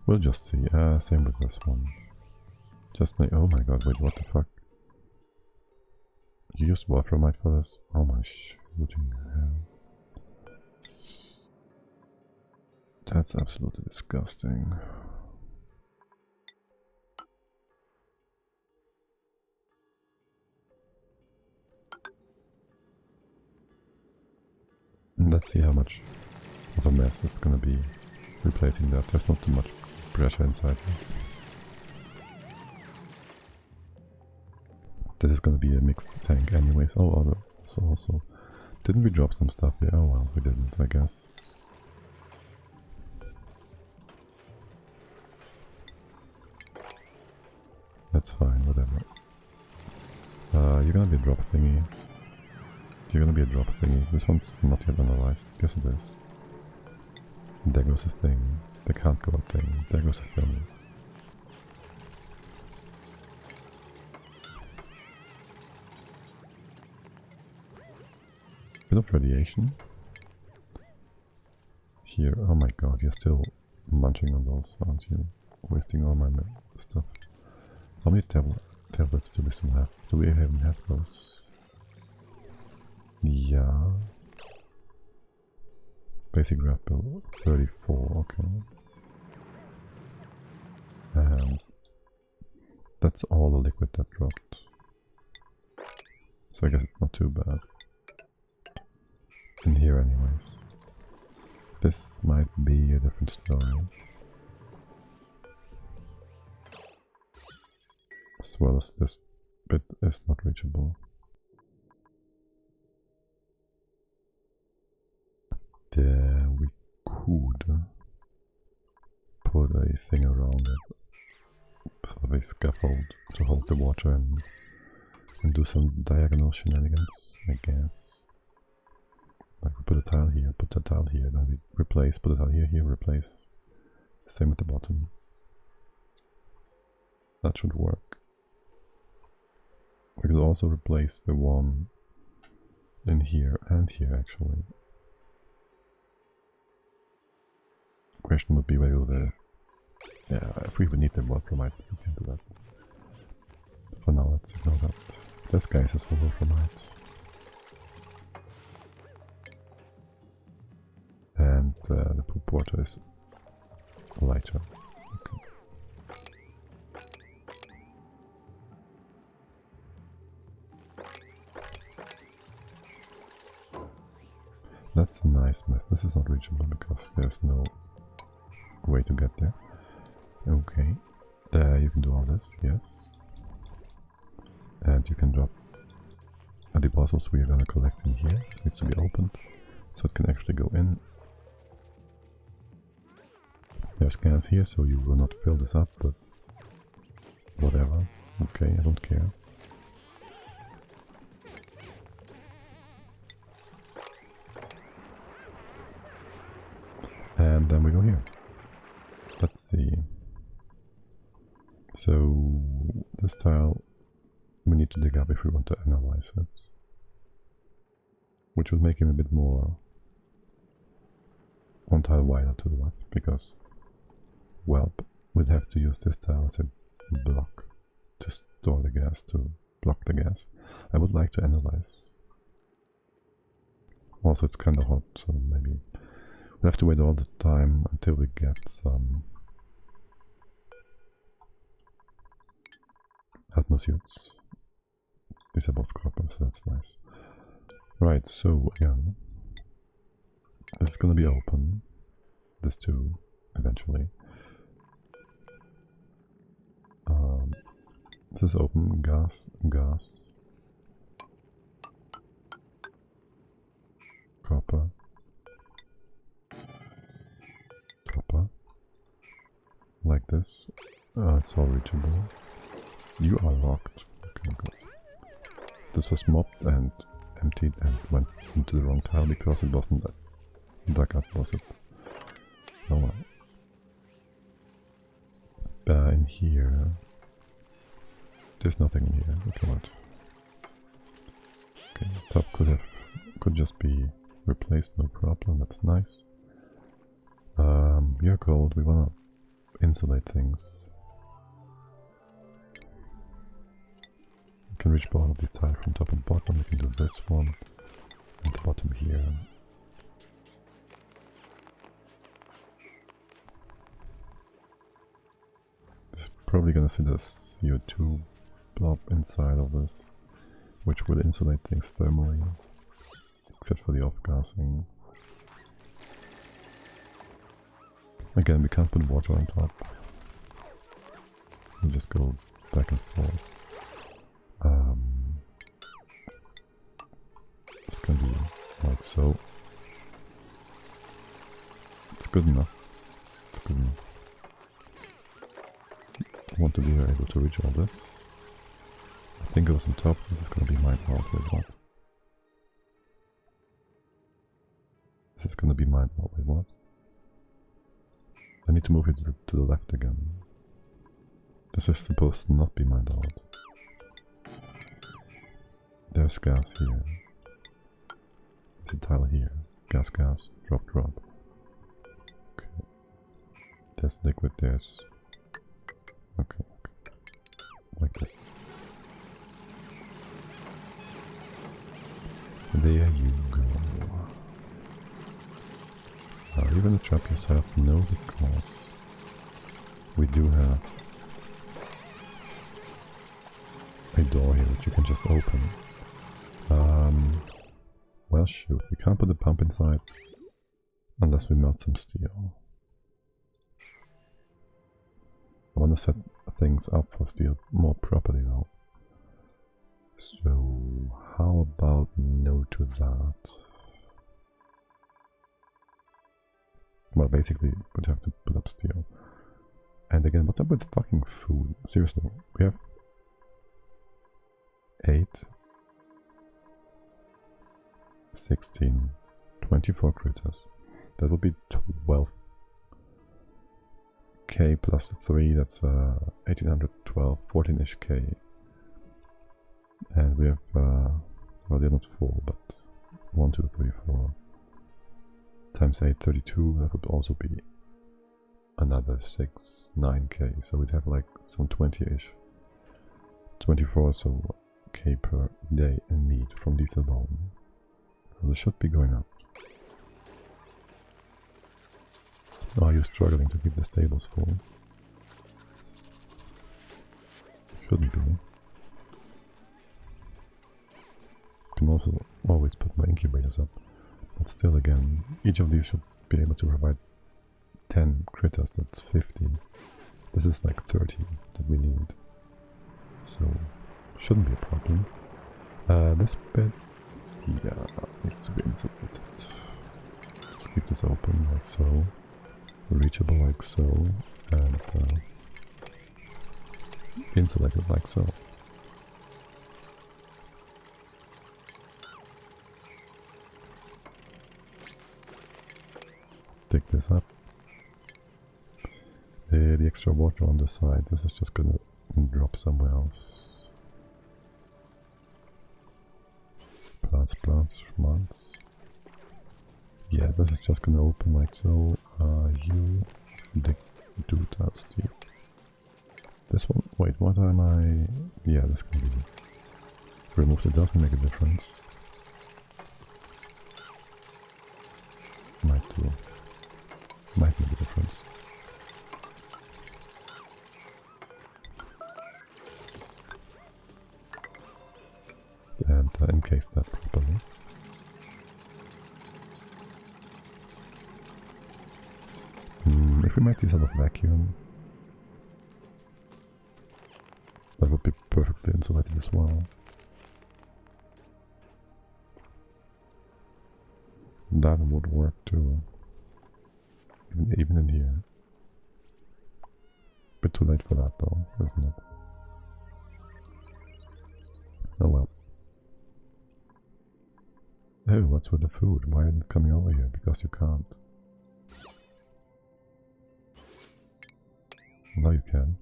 We'll just see. Same with this one. Just make... Oh my god, wait, what the fuck? You used Wolframite for this? Oh my shooting hell. That's absolutely disgusting. Let's see how much of a mess it's gonna be replacing that. There's not too much pressure inside here. This is gonna be a mixed tank anyways. Oh, also, didn't we drop some stuff here? Oh well, we didn't, I guess. That's fine, whatever. You're gonna be a drop thingy. You're gonna be a drop thingy. This one's not yet analyzed. Guess it is. There goes a thing. There can't go a thing. There goes a thing. Bit of radiation. Here, oh my god, you're still munching on those, aren't you? Wasting all my stuff. How many tablets do we still have? Do we even have those? Yeah. Basic grapple 34, okay. And that's all the liquid that dropped. So I guess it's not too bad. In here anyways. This might be a different story. As well as this bit is not reachable. There we could put a thing around it. Sort of a scaffold to hold the water and do some diagonal shenanigans, I guess. Like we put a tile here, put a tile here, then we replace, put a tile here, replace. Same at the bottom. That should work. We could also replace the one in here and here actually. Question would be whether the... Yeah, if we would need the wolframite, we can do that. For now, let's ignore that. This Geyser is for wolframite. And the poop water is lighter. Okay. That's a nice mess. This is not reachable because there's no way to get there. Okay. There you can do all this, yes. And you can drop a deposits we are gonna collect in here. It needs to be opened so it can actually go in. There's gas here, so you will not fill this up, but whatever. Okay, I don't care. And then we go here. Let's see. So this tile we need to dig up if we want to analyze it. Which would make him a bit more one tile wider to the left, because, well, we'd have to use this tile as a block to store the gas, to block the gas. I would like to analyze. Also, it's kind of hot, so maybe we'll have to wait all the time until we get some atmosuits. These are both copper, so that's nice. Right, so again, this is gonna be open. This too, eventually. This is open. Gas, copper, like this. It's all reachable. You are locked. Okay, good. This was mopped and emptied and went into the wrong tile because it wasn't dug up, was it? Oh well. In here, there's nothing in here. Okay, what? Okay, top could just be replaced, no problem. That's nice. You're cold. We wanna insulate things. We can reach all of these tiles from top and bottom. We can do this one and the bottom here. probably gonna see this CO2 blob inside of this, which will insulate things thermally, except for the off-gassing. Again, we can't put water on top. We just go back and forth. This can be like so. It's good enough. It's good enough. I want to be able to reach all this. I think it was on top. This is going to be my fault. Wait, what? This is going to be my fault. Wait, what? I need to move it to the left again. This is supposed to not be mined out. There's gas here. There's a tile here. Gas, gas. Drop, drop. Okay. There's liquid, there's... Okay, okay. Like this. There you go. Are you gonna trap yourself? No, because we do have a door here which you can just open. Well, shoot, we can't put the pump inside unless we melt some steel. I want to set things up for steel more properly though. So, how about no to that? Well, basically, we'd have to put up steel. And again, what's up with fucking food? Seriously, we have 8, 16, 24 critters. That would be 12k plus 3, that's 1812, 14-ish k. And we have, well, they're not full, but 1, 2, 3, 4 times 8, 32, that would also be another 6, 9k, so we'd have like some 20-ish, 24 so k per day in meat from these alone. So this should be going up. Are you struggling to keep the stables full? Shouldn't be. Can also always put my incubators up, but still again, each of these should be able to provide 10 critters, that's 50. This is like 30 that we need, so shouldn't be a problem. This bit, yeah, needs to be insulated. Just keep this open like so, reachable like so, and insulated like so. Take this up. The extra water on the side, this is just gonna drop somewhere else. Plants, plants, schmaltz. Yeah, this is just gonna open like so. You do that, Steve. This one, wait, what am I? Yeah, this can be removed. It doesn't make a difference. Might do. Might make a difference. And encase that properly. If we make these out of vacuum, that would be perfectly insulated as well. That would work too. Even in here. Bit too late for that though, isn't it? Oh well. Oh, what's with the food? Why isn't it coming over here? Because you can't. Now you can.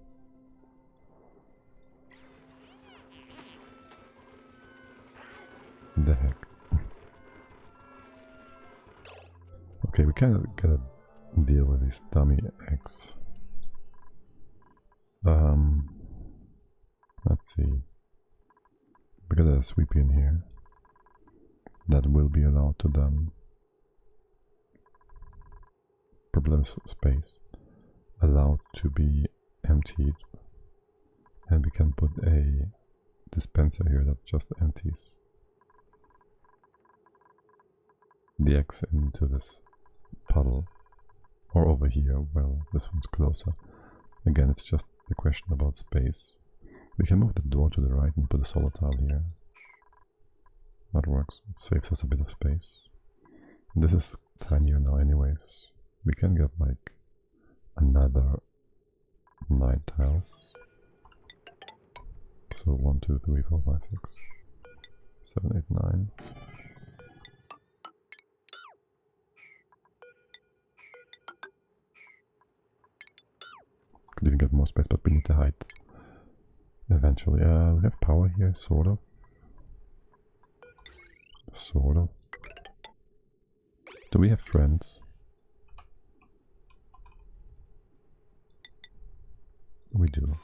The heck. Okay, we kind of gotta deal with these dummy eggs. Let's see. We got a sweep in here. That will be allowed to then problem space allowed to be emptied And we can put a dispenser here that just empties the X into this puddle. Or over here, well, this one's closer. Again, it's just a question about space. We can move the door to the right and put a solar tile here. That works. It saves us a bit of space. This is tinier now anyways. We can get like another 9 tiles. So 1, 2, 3, 4, 5, 6, 7, 8, 9. Could even get more space, but we need the height eventually. We have power here, sort of. Sort of. Do we have friends? We do.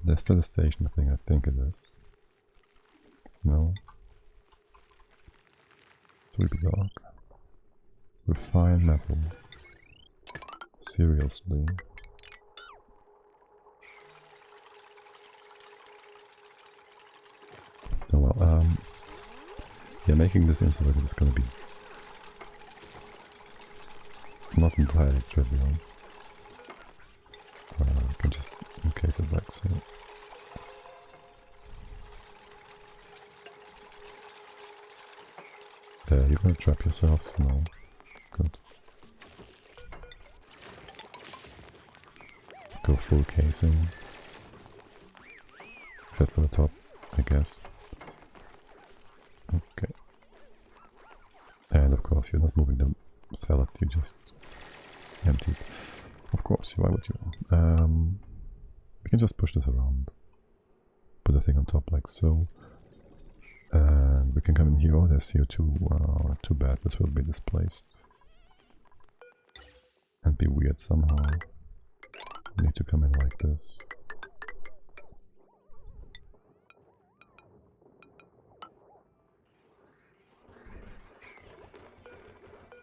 There's still a station thing, I think it is. No. Sleepy dog. Refined metal. Seriously. Oh well, yeah, making this insulated is gonna be not entirely trivial. I can just encase it like so. You're gonna trap yourselves? No. Good. Go full casing. Except for the top, I guess. Okay. And of course you're not moving the salad, you just empty it. Of course, why would you? We can just push this around. Put the thing on top like so. And we can come in here. Oh, there's CO2. Too bad, this will be displaced. And be weird somehow. We need to come in like this.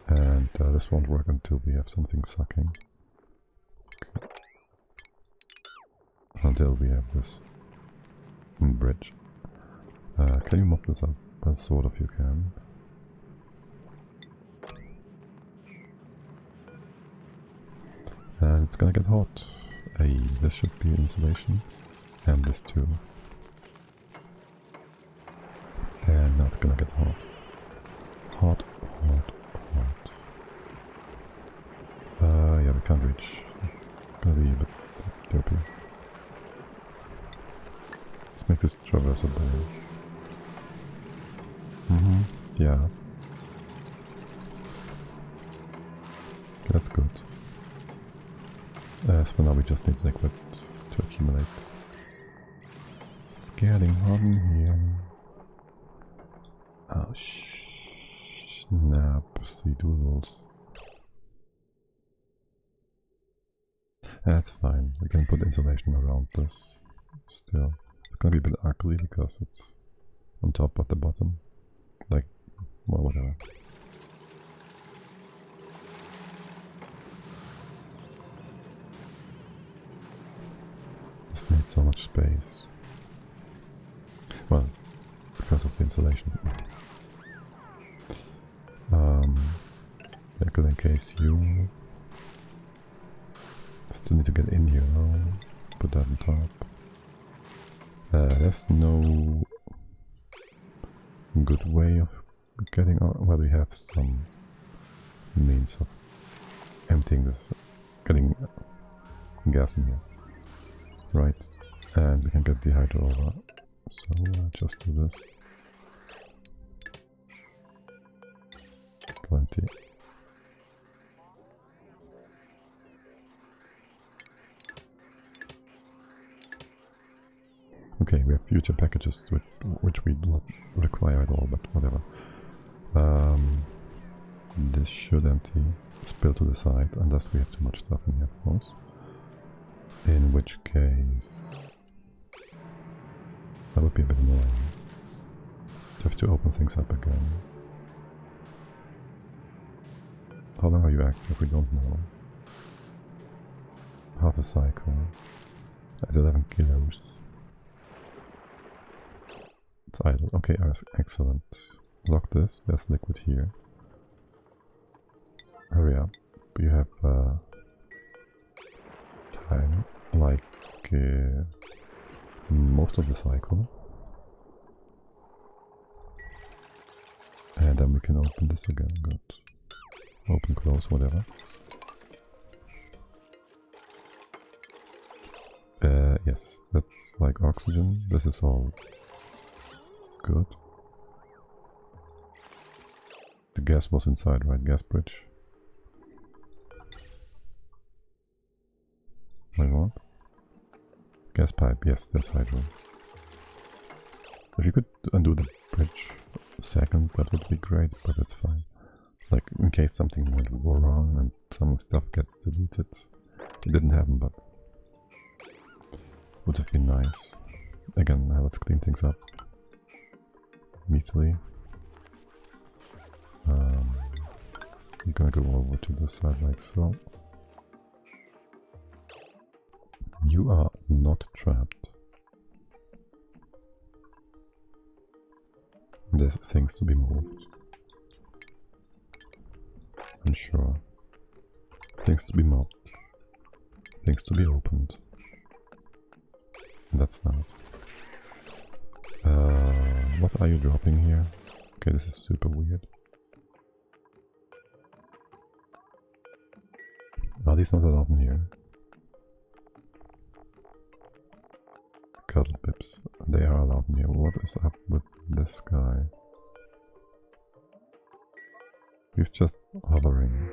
And this won't work until we have something sucking. Okay. Until we have this bridge. Can you mop this up? Well, sort of you can. And it's gonna get hot. This should be insulation. And this too. And now it's gonna get hot. Hot, hot, hot. Yeah, we can't reach. Gonna be a bit derpy. Let's make this traversable. Yeah. That's good. As for now, we just need liquid to accumulate. It's getting hot in here. Oh, snap. 3 doodles. That's fine. We can put insulation around this. Still. It's gonna be a bit ugly because it's on top at the bottom. Like, well, whatever. This needs so much space. Well, because of the insulation. I could encase you. Still need to get in here now. Put that on top. There's no good way of getting out. Well, we have some means of emptying this, getting gas in here. Right, and we can get the hydro over. So just do this. Plenty. Okay, we have future packages which we do not require at all, but whatever. This should empty, spill to the side, unless we have too much stuff in here, of course. In which case, that would be a bit annoying. To have to open things up again. How long are you active? We don't know. Half a cycle. That's 11 kilos. It's idle. Okay, excellent. Lock this. There's liquid here. Hurry up. You have time, like most of the cycle. And then we can open this again. Good. Open, close, whatever. Yes, that's like oxygen. This is all good. The gas was inside, right? Gas bridge. Wait, what? Gas pipe, yes, there's hydro. If you could undo the bridge a second, that would be great, but it's fine. Like, in case something went wrong and some stuff gets deleted. It didn't happen, but would have been nice. Again, let's clean things up neatly. We're gonna go over to the side like so. You are not trapped. There's things to be moved. I'm sure. Things to be mobbed. Things to be opened. That's nice. What are you dropping here? Okay, this is super weird. Are these not allowed in here? Cuddle pips. They are allowed in here. What is up with this guy? He's just hovering.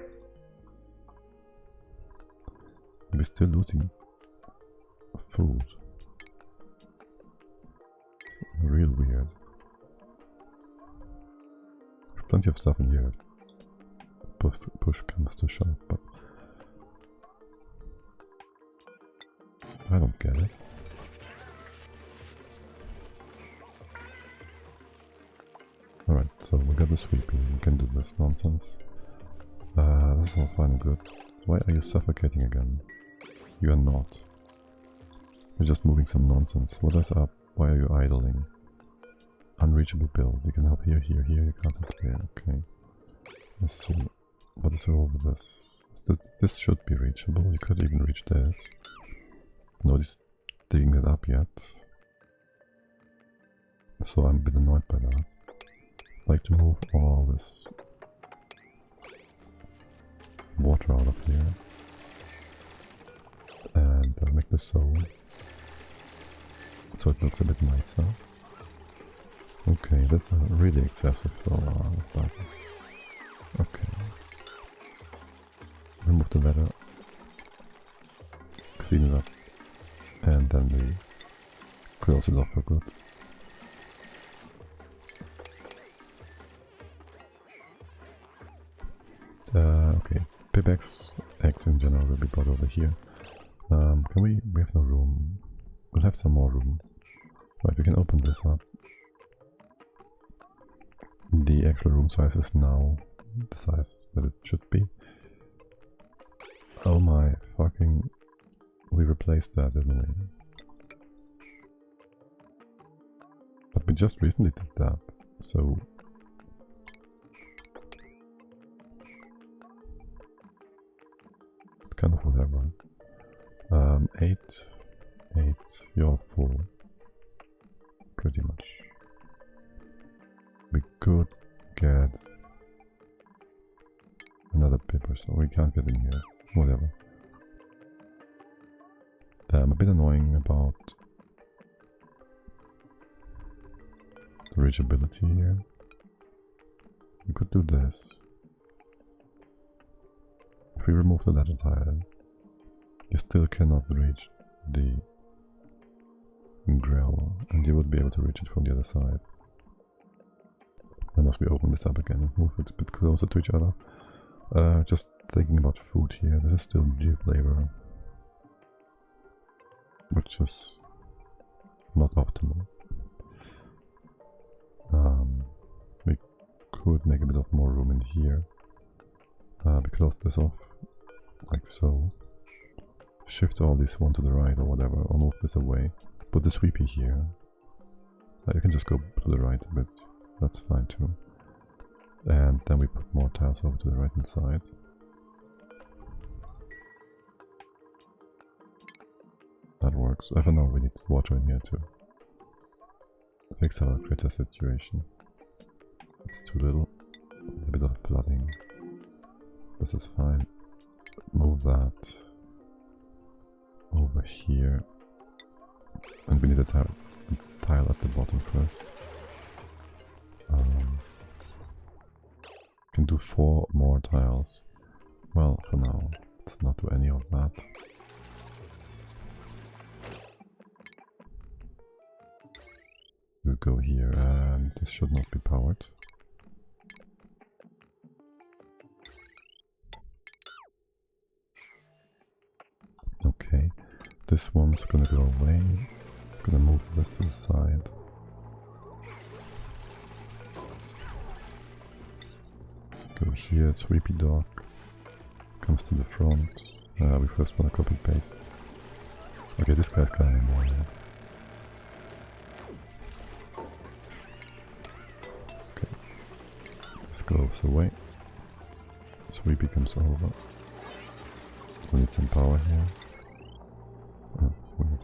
We're still looting food. Real weird. There's plenty of stuff in here. Push comes to shove, but I don't get it. Alright, so we got the sweeping, we can do this nonsense. This is all fine and good. Why are you suffocating again? You are not. You're just moving some nonsense. What is up? Why are you idling? Unreachable build. You can hop here, here, here, you can't hop here. Okay. Let's see. What is wrong with this? This should be reachable. You could even reach this. Nobody's digging it up yet. So I'm a bit annoyed by that. I'd like to move all this water out of here. And make this so it looks a bit nicer. Okay, that's really excessive for darkness. Okay. Remove the ladder. Clean it up. And then we close it off for good. Okay, pickaxe, eggs in general will be brought over here. We have no room. We'll have some more room. Right, we can open this up. The actual room size is now the size that it should be. Oh my fucking... We replaced that, didn't we? But we just recently did that, so... kind of whatever. 8, you're full. Pretty much. We could get another paper, so we can't get in here. Whatever. A bit annoying about the reachability here. We could do this. If we remove the ladder tile, you still cannot reach the gravel, and you would be able to reach it from the other side. Unless we open this up again and move it a bit closer to each other. Just thinking about food here, this is still G flavor, which is not optimal. We could make a bit of more room in here. We close this off like so. shift all this one to the right or whatever, or move this away. Put the sweepy here. You can just go to the right a bit, that's fine too. And then we put more tiles over to the right hand side. That works. I don't know, we need water in here to fix our critter situation. It's too little. A bit of flooding. This is fine. Move that over here. And we need a tile at the bottom first. Can do 4 more tiles. Well, for now, let's not do any of that. We'll go here, and this should not be powered. Okay, this one's gonna go away. I'm gonna move this to the side. Go here, sweepy dog comes to the front. We first wanna copy paste. Okay, this guy's kinda annoying. Okay, this goes away. Sweepy comes over. We need some power here. Oh, weird.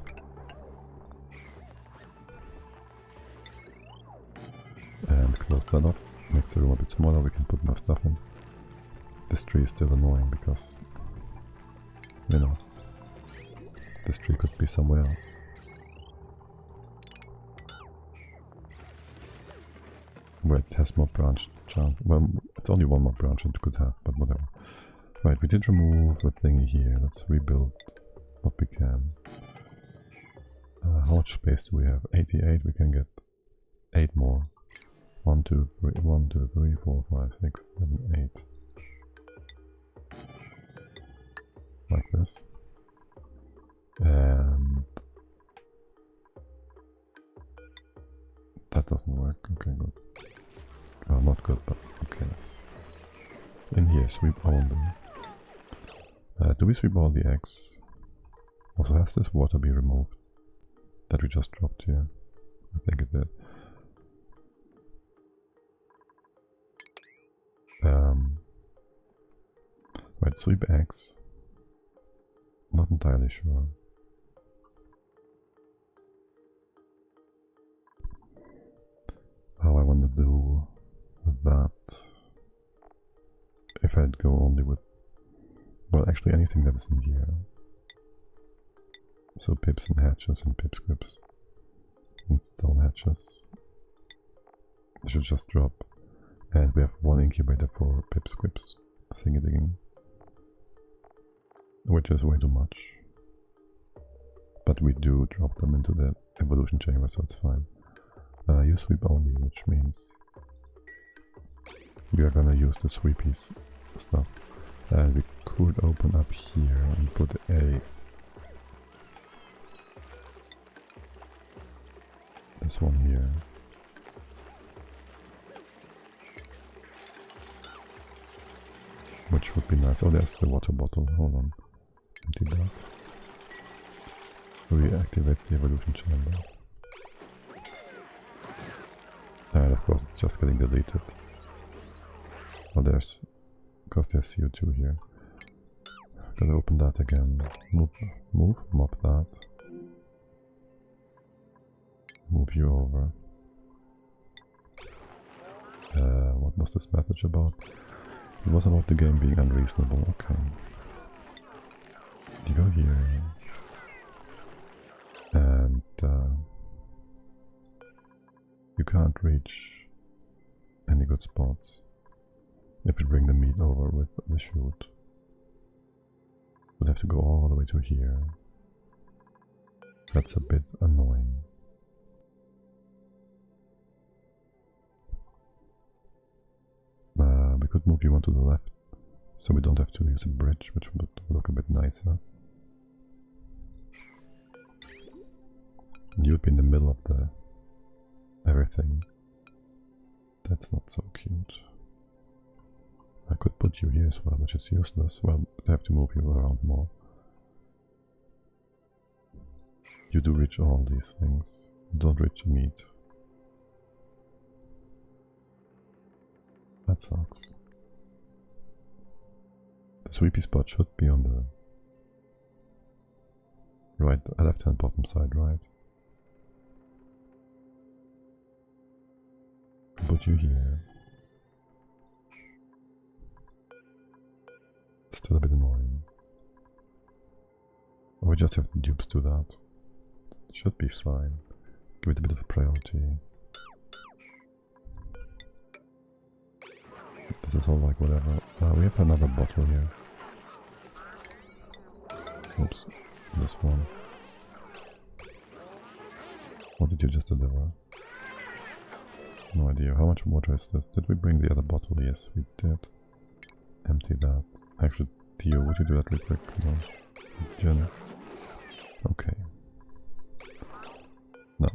And close that up. Makes the room a bit smaller, we can put more stuff in. This tree is still annoying because, you know, this tree could be somewhere else. Where it has more branch chance. Well, it's only one more branch it could have, but whatever. Right, we did remove the thingy here. Let's rebuild what we can. How much space do we have? 88, we can get 8 more. 1, 2, 3, 1, 2, 3, 4, 5, 6, 7, 8. Like this. And that doesn't work. Okay, good. Well, not good, but okay. In here, sweep only. Do we sweep all the eggs? Also, has this water be removed? That we just dropped here? I think it did. Right, sweep eggs. Not entirely sure. How I want to do with that. If I'd go only with, well, actually anything that is in here. So pips and hatches and pip scripts and stone hatches. They should just drop. And we have 1 incubator for pip scripts thingy digging, which is way too much. But we do drop them into the evolution chamber, so it's fine. You sweep only, which means you are gonna use the sweepies stuff. And we could open up here and put this one here. Which would be nice. Oh, there's the water bottle. Hold on. Empty that. Reactivate the evolution chamber. And of course it's just getting deleted. Oh, because there's CO2 here. Gotta open that again. Mop that. Move you over. What was this message about? It was about the game being unreasonable. Okay. You go here. And you can't reach any good spots if you bring the meat over with the chute. We'll have to go all the way to here. That's a bit annoying. We could move you on to the left, so we don't have to use a bridge, which would look a bit nicer. You'd be in the middle of the everything. That's not so cute. I could put you here as well, which is useless. Well, I have to move you around more. You do reach all these things. Don't reach meat. That sucks. The sweepy spot should be on the right, left hand bottom side, right? Put you here. Still a bit annoying. We just have the dupes do that. Should be fine. Give it a bit of a priority. This is all like whatever. We have another bottle here. Oops. This one. What did you just deliver? No idea. How much water is this? Did we bring the other bottle? Yes, we did. Empty that. Actually, Theo, would you do that real quick? No. Jen. Okay. Now,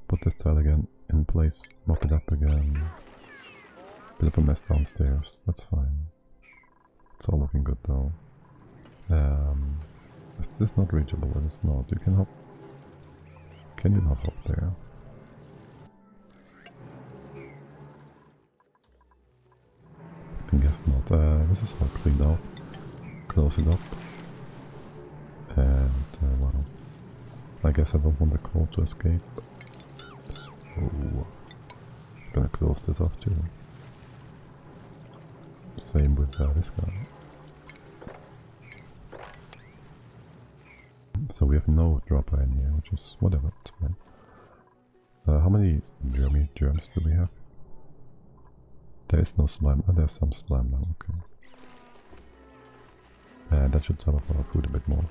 put this tile again in place. Mop it up again. Bit of a mess downstairs. That's fine. It's all looking good though. Is this not reachable? It is not. You can hop. Can you not hop there? I guess not. This is all cleaned out. Close it up. And, well, I guess I don't want the coal to escape. So, gonna close this off too. Same with this guy. So we have no dropper in here, which is whatever, it's fine. How many germs do we have? There is no slime. Oh, there's some slime now, okay. That should sum up our food a bit more.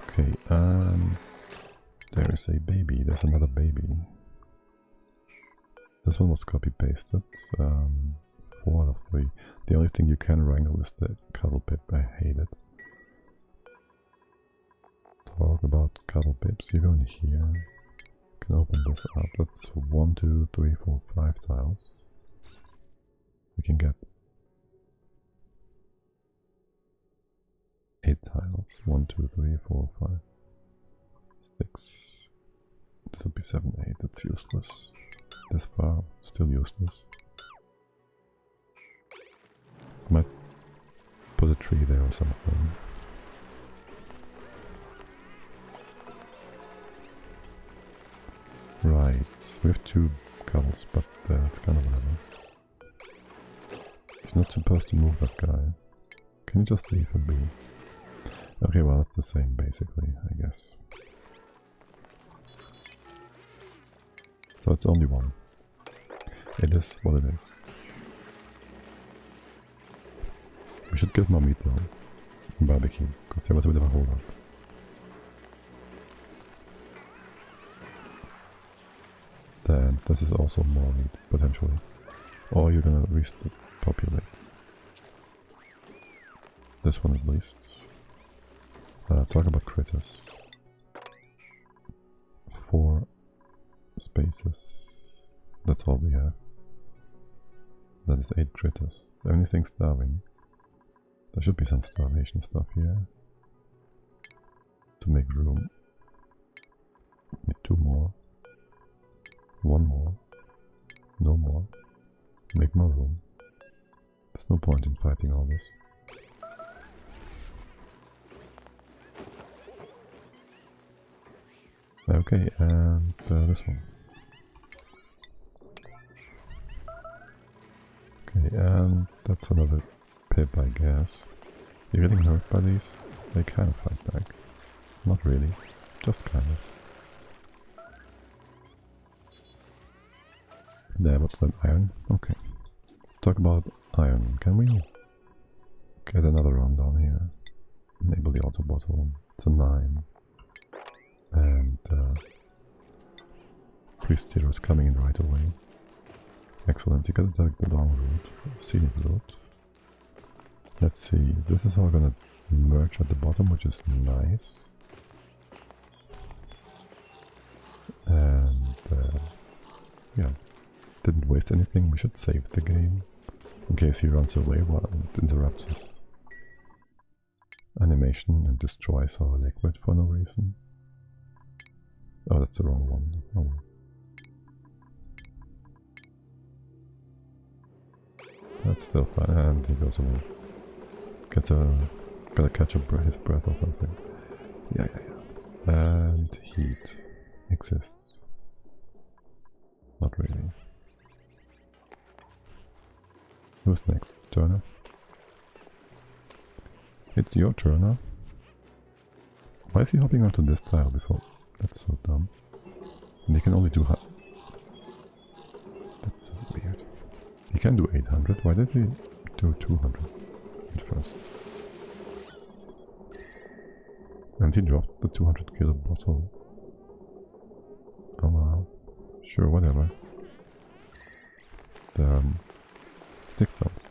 Okay, there is a baby. There's another baby. This one was copy-pasted. 4 out of 3. The only thing you can wrangle is the cuddle pip. I hate it. Talk about cuddle pips. You go in here. You can open this up. That's 1, 2, 3, 4, 5 tiles. We can get 8 tiles. 1, 2, 3, 4, 5, 6. This would be 7, 8. That's useless. This far, still useless. Might put a tree there or something. Right, we have 2 cuddles, but it's kind of whatever. He's not supposed to move that guy. Can you just leave him be? Okay, well, it's the same basically, I guess. So it's only 1. It is what it is. We should get more meat though. Barbecue, because there was a bit of a hold up. Then this is also more meat, potentially. Or you're gonna repopulate. This one at least. Talk about critters. 4 spaces. That's all we have. That is 8 critters. Anything starving. There should be some starvation stuff here. To make room. Need 2 more. 1 more. No more. Make more room. There's no point in fighting all this. Okay, and this one. Okay, and that's another pip, I guess. You're getting hurt by these? They kind of fight back. Not really, just kind of. There, what's that? Iron? Okay. Talk about iron. Can we get another run down here? Enable the auto bottle. It's a 9. And priest hero is coming in right away. Excellent, you gotta take the long route, scenic route. Let's see, this is all gonna merge at the bottom, which is nice. And yeah, didn't waste anything. We should save the game in case he runs away while it interrupts his animation and destroys our liquid for no reason. Oh, that's the wrong one. Oh. That's still fine, and he goes away. Gotta catch his breath or something. Yeah. And heat exists. Not really. Who's next? Turner? It's your turn, huh? Why is he hopping onto this tile before? That's so dumb. And he can only do That's so weird. He can do 800. Why did he do 200 at first? And he dropped the 200 kilo bottle. Oh wow. Sure, whatever. The 6 tons.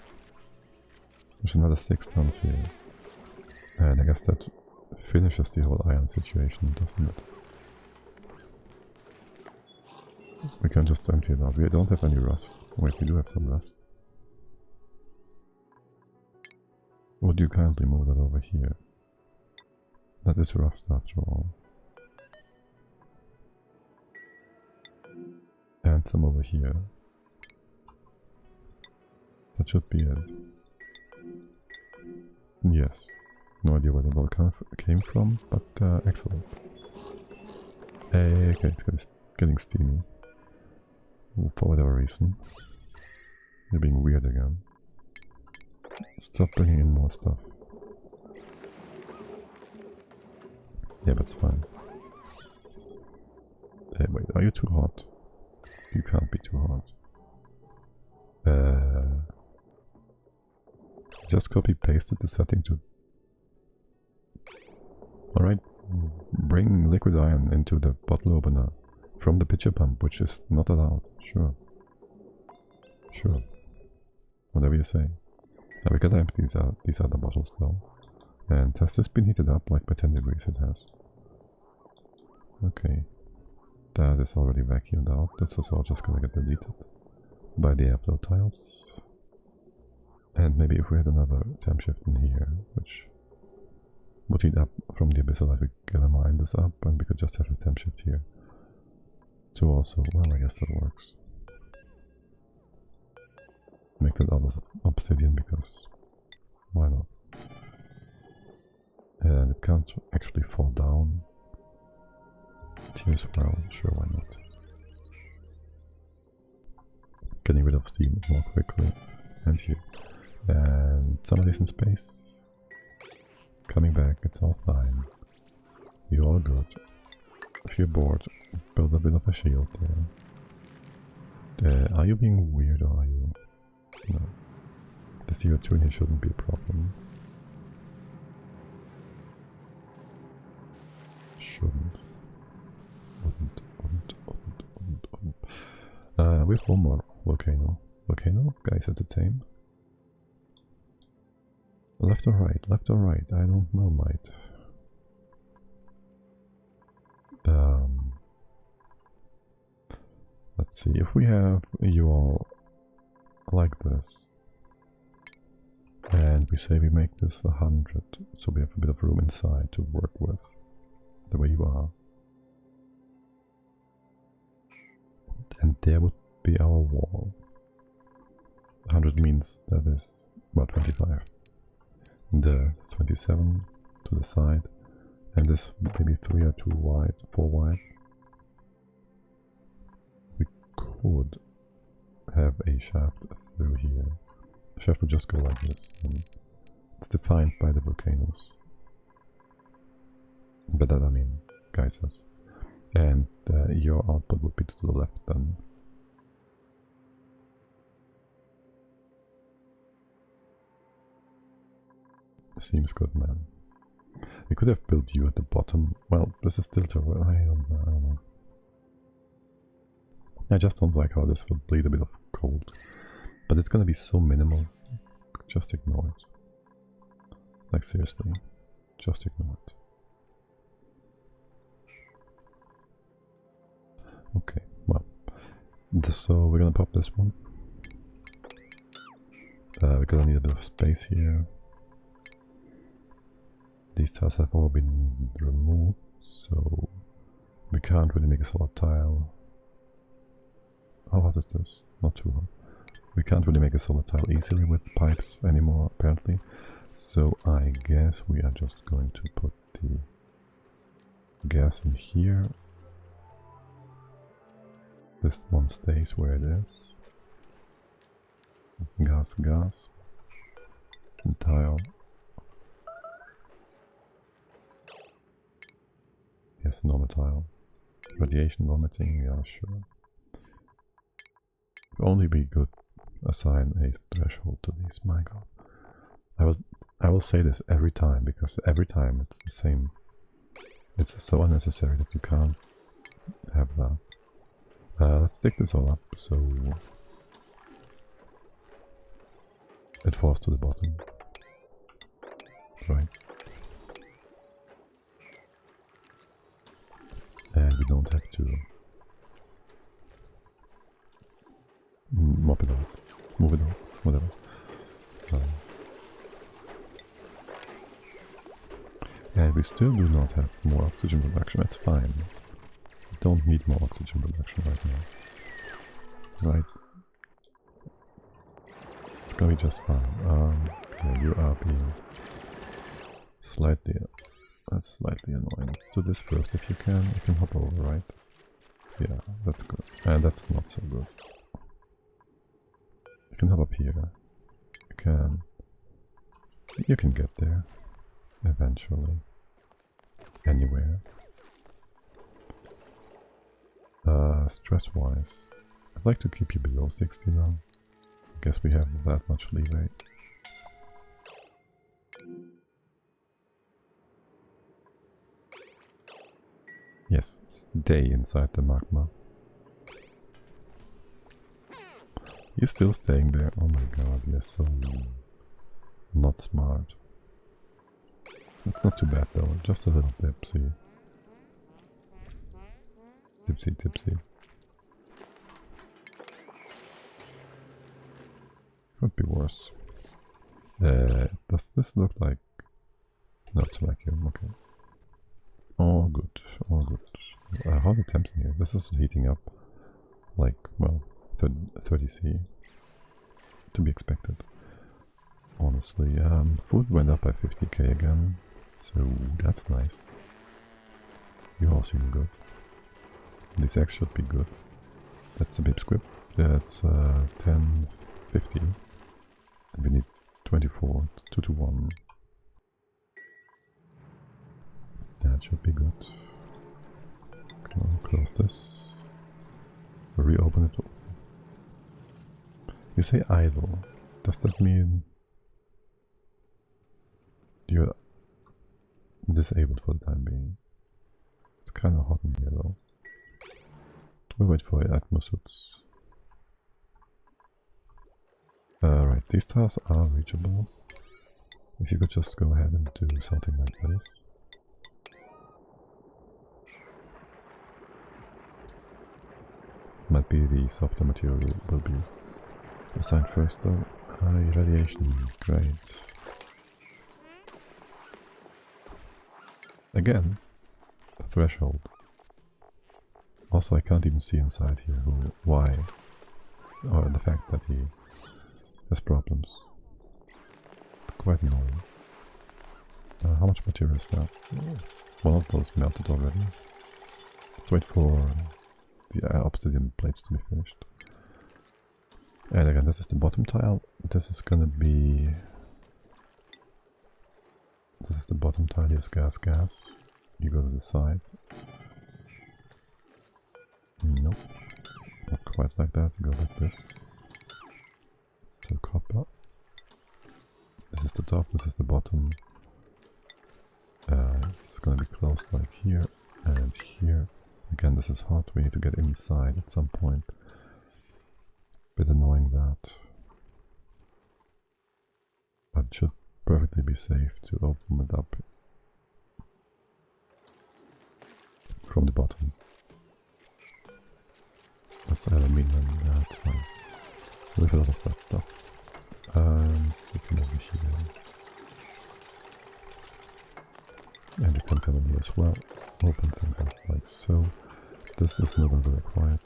There's another 6 tons here. And I guess that finishes the whole iron situation, doesn't it? We can just empty it out. We don't have any rust. Wait, we do have some rust. Would you kindly move that over here? That is rust after all. And some over here. That should be it. Yes. No idea where the ball came from, but excellent. Hey, okay, it's getting steamy. For whatever reason. You're being weird again. Stop bringing in more stuff. Yeah, that's fine. Hey, wait, are you too hot? You can't be too hot. Just copy-pasted the setting to... Alright, bring liquid iron into the bottle opener from the pitcher pump, which is not allowed. Sure. Sure. Whatever you say. Now we gotta empty these other bottles though. And has this been heated up? Like by 10 degrees it has. Okay. That is already vacuumed out. This is all just gonna get deleted by the airflow tiles. And maybe if we had another temp shift in here, which would heat up from the abyssal, we gotta mine this up and we could just have a temp shift here. To also, well, I guess that works. Make that out of obsidian because why not? And it can't actually fall down. Here as well, sure, why not? Getting rid of steam more quickly. And here. And somebody's in space. Coming back, it's all fine. You're all good. If you're bored, build a bit of a shield there. Are you being weird or are you... No. The CO2 in here shouldn't be a problem. Shouldn't. Wouldn't. We have one more volcano. Volcano? Geyser to tame. Left or right? Left or right? I don't know, mate. Let's see, if we have you all like this, and we say we make this 100, so we have a bit of room inside to work with, the way you are. And there would be our wall. 100 means that is, well, 25. The 27 to the side, and this maybe 3 or 2 wide, 4 wide. We could have a shaft through here. The shaft would just go like this. And it's defined by the volcanoes. But that I mean geysers. And your output would be to the left then. Seems good, man. We could have built you at the bottom. Well, this is still too... I don't know. I just don't like how this will bleed a bit of cold. But it's gonna be so minimal. Just ignore it. Like seriously. Just ignore it. Okay, well. So we're gonna pop this one. We're gonna need a bit of space here. These tiles have all been removed, so We can't really make a solid tile. Oh, what is this? Not too hot. We can't really make a solid tile easily with pipes anymore, apparently. So I guess we are just going to put the gas in here. This one stays where it is. Gas, gas. And tile. Yes, normal tile. Radiation vomiting, yeah, sure. Only we could assign a threshold to these, my god. I will say this every time, because every time it's the same. It's so unnecessary that you can't have that. Let's take this all up, so it falls to the bottom. Right. And we don't have to mop it out, move it out, whatever. And we still do not have more oxygen production, that's fine. We don't need more oxygen production right now. Right. It's gonna be just fine. Yeah, you are being slightly... That's slightly annoying. Let's do this first if you can. You can hop over, right? Yeah, that's good. And that's not so good. You can hop up here. You can get there. Eventually. Anywhere. Stress-wise, I'd like to keep you below 60 now. I guess we have that much leeway. Yes, stay inside the magma. You're still staying there. Oh my god, you're so not smart. It's not too bad though, just a little tipsy. Tipsy, tipsy. Could be worse. Does this look like... No, it's like him, okay. All good, all good. How are the temps in here? This is heating up. Like, well, 30C. To be expected. Honestly, food went up by 50k again. So that's nice. You all seem good. This X should be good. That's a bit script. That's 1050. And we need 24, 2 to 1. That should be good. Come on, close this. Reopen it. You say idle. Does that mean you're disabled for the time being? It's kind of hot in here though. We wait for your atmosuits. Right, these tiles are reachable. If you could just go ahead and do something like this. Might be the softer material will be assigned first though. Radiation, great. Again, a threshold. Also, I can't even see inside here why, or the fact that he has problems. Quite annoying. How much material is that? One of those melted already. Let's wait for the obsidian plates to be finished. And again, this is the bottom tile. This is gonna be... This is the bottom tile, here's gas, gas. You go to the side. Nope. Not quite like that, you go like this. Still copper. This is the top, this is the bottom. It's gonna be closed like here and here. Again, this is hot, we need to get inside at some point. Bit annoying that. But it should perfectly be safe to open it up from the bottom. That's aluminium, that's fine. We have a lot of that stuff. We can over here. And you can come in here as well. open things up like so. This is no longer required.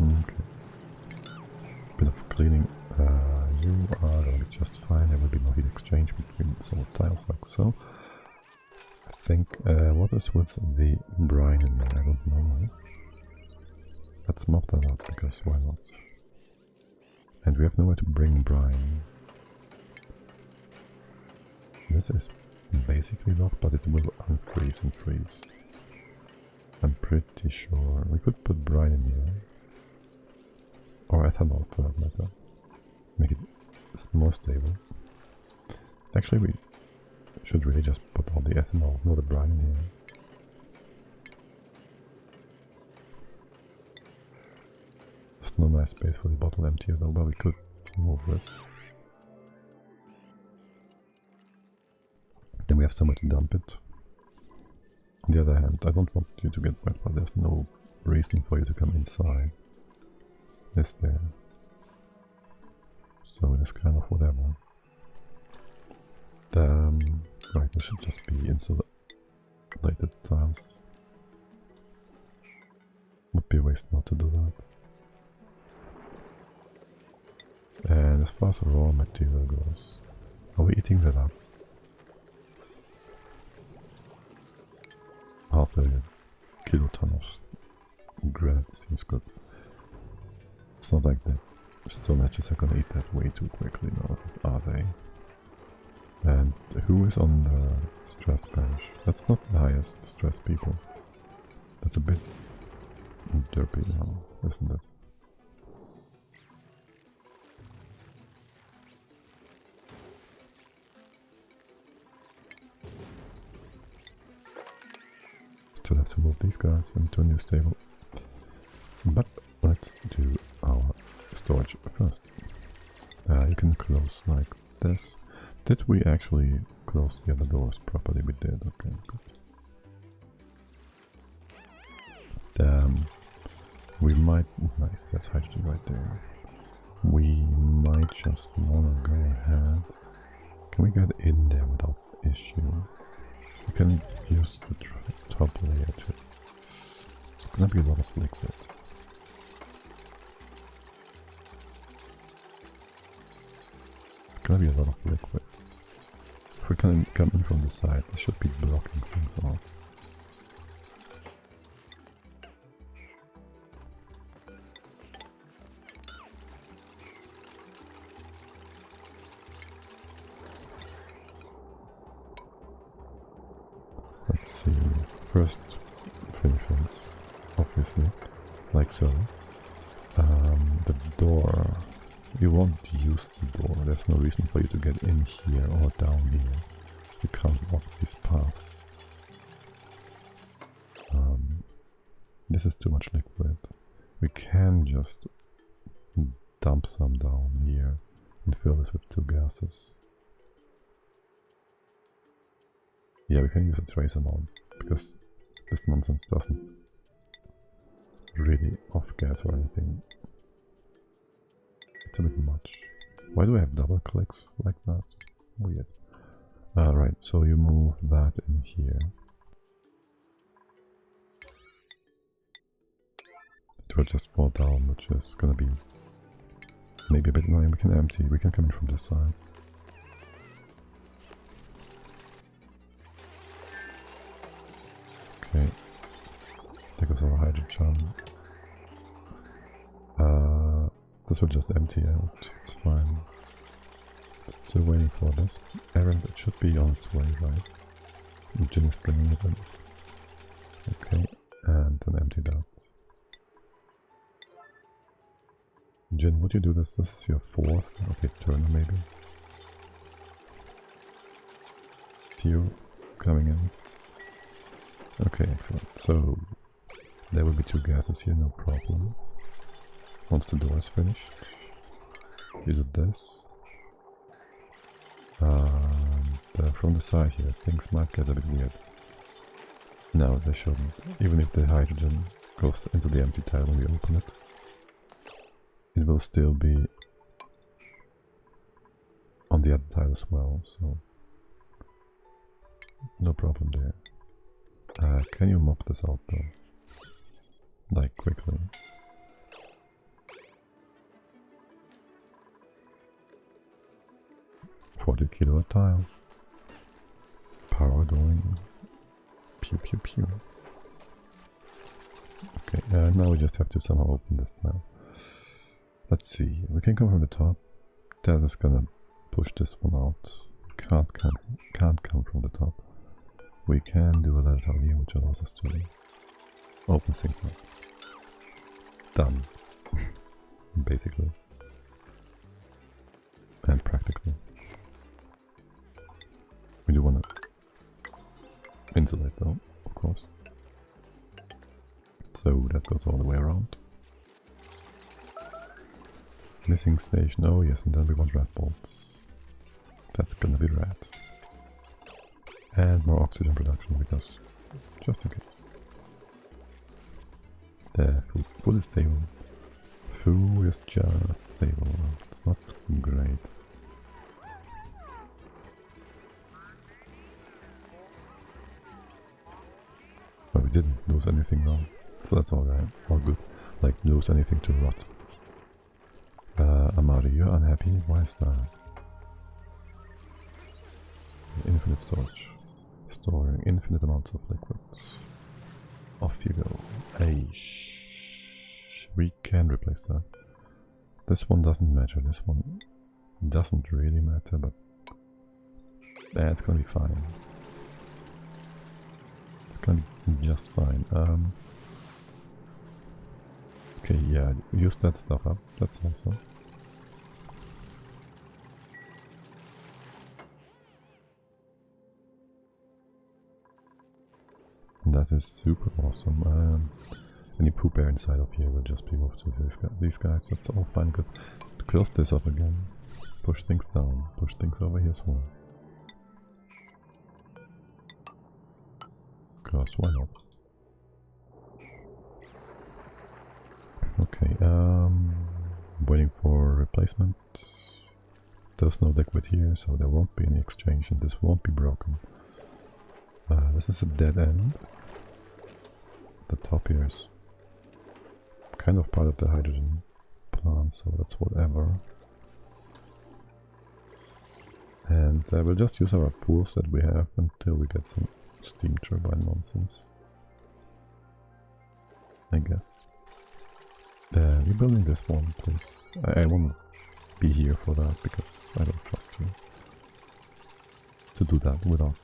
Okay. Bit of cleaning. You are going to be just fine. There will be no heat exchange between solid tiles like so. I think, what is with the brine in there? I don't know. Let's mop that up, because why not? And we have nowhere to bring brine. This is basically locked, but it will unfreeze and freeze. I'm pretty sure we could put brine in here. Or ethanol for that matter. Make it more stable. Actually, we should really just put all the ethanol, not the brine in here. There's no nice space for the bottle emptier though, but we could move this. Then we have somewhere to dump it. On the other hand, I don't want you to get wet, but there's no reason for you to come inside. Is there? So it's kind of whatever. Right, there should just be insulated tiles. Would be a waste not to do that. And as far as raw material goes, are we eating that up? Half a kiloton of granite seems good. It's not like that stone edges are gonna eat that way too quickly now, are they? And who is on the stress bench? That's not the highest stress people. That's a bit derpy now, isn't it? Still have to move these guys into a new stable. But let's do our storage first. You can close like this. Did we actually close the other doors properly? We did, okay, good. We might... Nice, there's hydrogen right there. We might just wanna go ahead. Can we get in there without issue? We can use the top layer to... It's gonna be a lot of liquid. It's gonna be a lot of liquid. If we can come in from the side, this should be blocking things off. Let's see. First, finish this, obviously, like so. The door. You won't use the door, there's no reason for you to get in here or down here. You can't walk these paths. This is too much liquid. We can just dump some down here and fill this with two gases. Yeah, we can use a trace amount, because this nonsense doesn't really off-gas or anything. It's a bit much. Why do I have double clicks like that? Weird. Right, so you move that in here. It will just fall down, which is gonna be maybe a bit annoying. We can empty, we can come in from this side. Okay. There goes our hydrogen. This will just empty out, it's fine. Still waiting for this errand, it should be on its way, right? Jin is bringing it in. Okay, and then empty that. Jin, would you do this? This is your fourth, okay, turn maybe. Few coming in. Okay, excellent. So, there will be two gases here, no problem. Once the door is finished, you do this. And from the side here, things might get a bit weird. No, they shouldn't. Even if the hydrogen goes into the empty tile when we open it, it will still be on the other tile as well, so no problem there. Can you mop this out though? Like quickly. $40 kilowatt tile. Power going. Pew pew pew. Okay, now we just have to somehow open this tile. Let's see, we can come from the top. That is gonna push this one out. Can't come from the top. We can do a lateral here, which allows us to open things up. Done. Basically. And practically. We do want to insulate though, of course. So that goes all the way around. Missing station, oh yes, and then we want rat bolts. That's gonna be rat. And more oxygen production because, just in case. The food is stable. Food is just stable. It's not great. But we didn't lose anything now, so that's alright, all good. Like, lose anything to rot. Amari, you're unhappy? Why is that? Infinite storage. Storing infinite amounts of liquids. Off you go. We can replace that. This one doesn't matter, this one doesn't really matter, but it's gonna be fine. It's gonna be just fine. Okay, yeah, use that stuff up, that's also. That is super awesome. Any poop air inside of here will just be moved to these guys. That's all fine. Good. To close this up again. Push things down. Push things over here as well. Because why not? Okay. Waiting for replacement. There's no liquid here, so there won't be any exchange, and this won't be broken. This is a dead end. The top here is kind of part of the hydrogen plant, so that's whatever. And we'll just use our pools that we have until we get some steam turbine nonsense, I guess. You're building this one, please. I want to be here for that because I don't trust you to do that without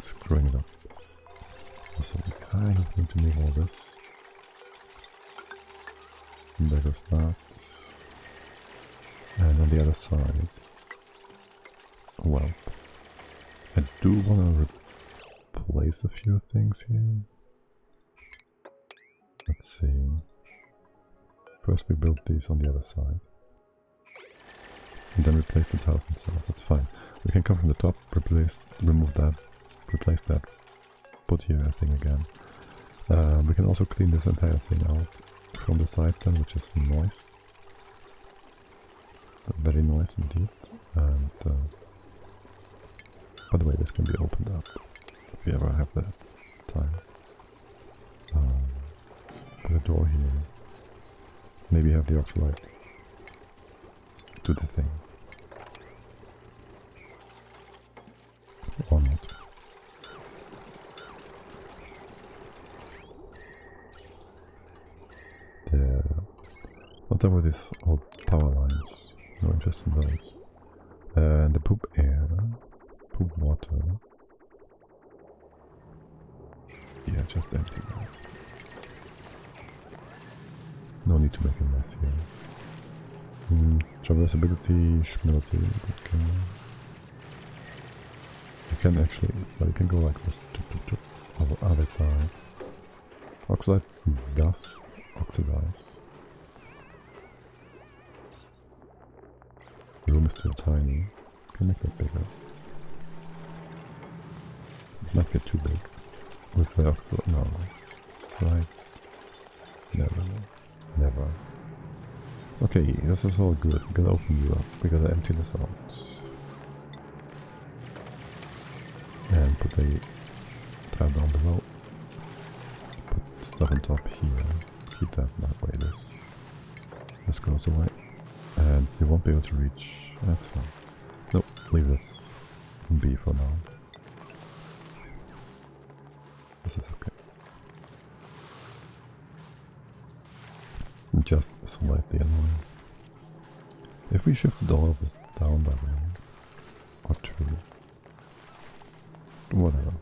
screwing it up. So we kind of need to move all this. And there goes that. And on the other side, well, I do want to replace a few things here. Let's see. First we build these on the other side. And then replace the tiles inside. That's fine. We can come from the top, remove that, replace that. Put here a thing again. We can also clean this entire thing out from the side then, which is nice. Very nice indeed. And by the way, this can be opened up if you ever have the time. Put a door here. Maybe have the oxalite do the thing. Or not. What's up with these old power lines? No interest in those. The poop air, poop water. Yeah, just empty that. No need to make a mess here. Traversability, schmility, okay. You can actually, well, you can go like this to other side. Oxalate does oxidize. The room is still tiny. Can make that bigger. It might get too big. With the no. Right? Never. Never. Okay, this is all good. We gotta open you up. We gotta empty this out. And put a tile down below. Put stuff on top here. Keep that way. This goes away. And you won't be able to reach. That's fine. Nope, leave this in B for now. This is okay. Just slightly annoying. If we shifted all of this down by the way, or two, whatever.